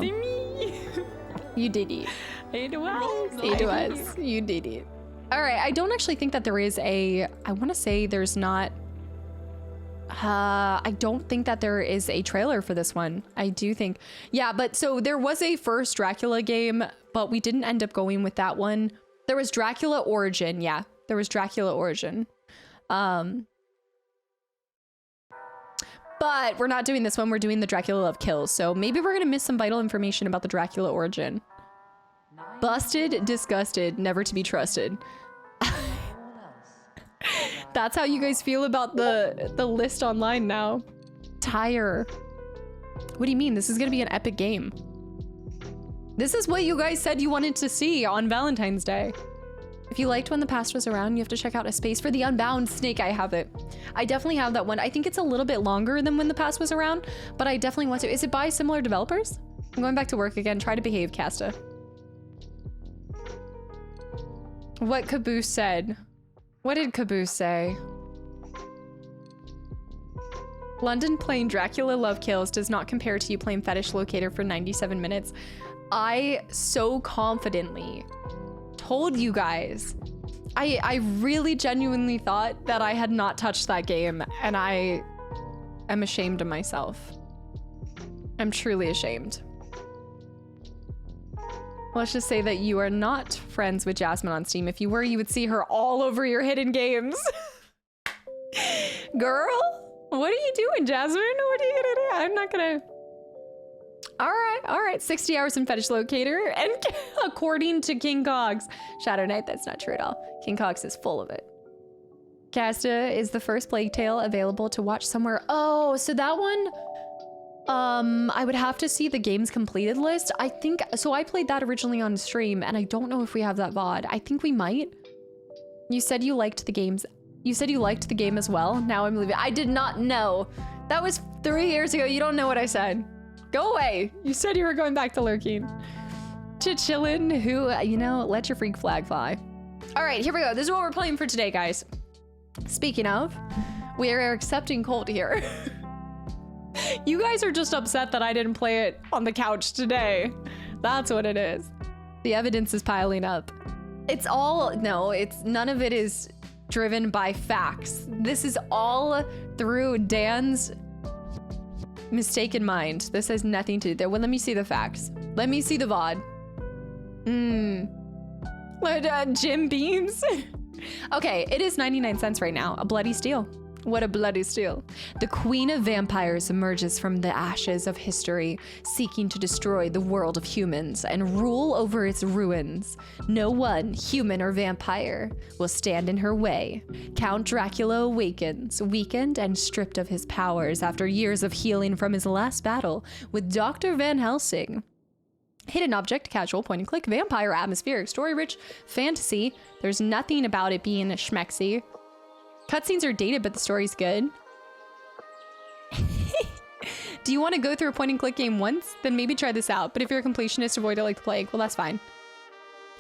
You did it. It was. You did it. All right. I don't actually think that there is a. I want to say there's not. I don't think that there is a trailer for this one. I do think, yeah, but so there was a first Dracula game, but we didn't end up going with that one. There was Dracula Origin. Yeah, there was Dracula Origin. But we're not doing this one. We're doing the Dracula Love Kills. So maybe we're going to miss some vital information about the Dracula Origin. Busted, disgusted, never to be trusted. That's how you guys feel about the list online now. Tire. What do you mean? This is gonna be an epic game. This is what you guys said you wanted to see on Valentine's Day. If you liked When the Past Was Around, you have to check out A Space for the Unbound. Snake, I have it. I definitely have that one. I think it's a little bit longer than When the Past Was Around, but I definitely want to. Is it by similar developers? I'm going back to work again. Try to behave, Kasta. What Caboose said. What did Caboose say? London playing Dracula Love Kills does not compare to you playing Fetish Locator for 97 minutes. I so confidently told you guys. I really genuinely thought that I had not touched that game, and I am ashamed of myself. I'm truly ashamed. Let's just say that you are not friends with Jasmine on Steam. If you were, you would see her all over your hidden games. Girl, what are you doing, Jasmine? What are you gonna do? I'm not gonna... All right, 60 hours in Fetish Locator, and according to King Cogs. Shadow Knight, that's not true at all. King Cogs is full of it. Kasta is the first Plague Tale available to watch somewhere. Oh, so that one, I would have to see the games completed list. I think, so I played that originally on stream and I don't know if we have that VOD. I think we might. You said you liked the games. You said you liked the game as well. Now I'm leaving. I did not know. That was 3 years ago. You don't know what I said. Go away. You said you were going back to lurking. Chillin', who, you know, let your freak flag fly. All right, here we go. This is what we're playing for today, guys. Speaking of, we are accepting Colt here. You guys are just upset that I didn't play it on the couch today. That's what it is. The evidence is piling up. It's all, no, it's none of it is driven by facts. This is all through Dan's mistaken mind. This has nothing to do there. Well, let me see the facts. Let me see the VOD. Jim Beams. Okay, it is 99 cents right now. A bloody steal. What a bloody steal. The Queen of Vampires emerges from the ashes of history, seeking to destroy the world of humans and rule over its ruins. No one, human or vampire, will stand in her way. Count Dracula awakens, weakened and stripped of his powers after years of healing from his last battle with Dr. Van Helsing. Hidden object, casual, point and click, vampire, atmospheric, story-rich, fantasy. There's nothing about it being a schmexy. Cutscenes are dated, but the story's good. Do you want to go through a point and click game once? Then maybe try this out. But if you're a completionist, avoid it like the plague. Well, that's fine.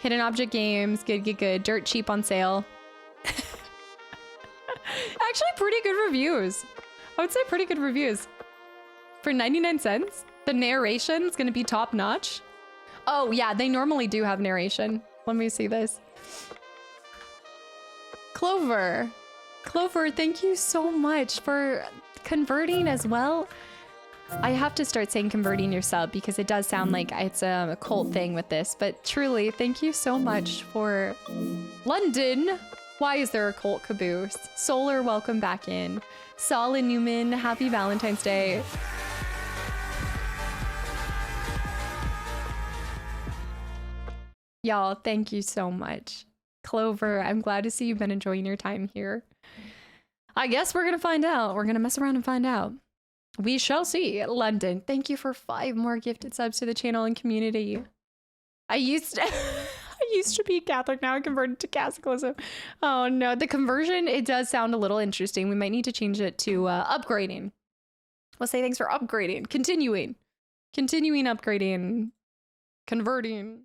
Hidden object games, good. Dirt cheap on sale. Actually, pretty good reviews. I would say pretty good reviews. For 99 cents, the narration's gonna be top notch. Oh yeah, they normally do have narration. Let me see this. Clover, thank you so much for converting as well. I have to start saying converting your sub because it does sound like it's a cult thing with this, but truly, thank you so much for London. Why is there a cult caboose? Solar, welcome back in. Solid Newman, happy Valentine's Day. Y'all, thank you so much. Clover, I'm glad to see you've been enjoying your time here. I guess we're gonna find out. We're gonna mess around and find out. We shall see. London, thank you for 5 more gifted subs to the channel and community. I used to be Catholic, now I converted to Kastaclysm. Oh no, the conversion, it does sound a little interesting. We might need to change it to upgrading. We'll say thanks for upgrading. Continuing upgrading. Converting.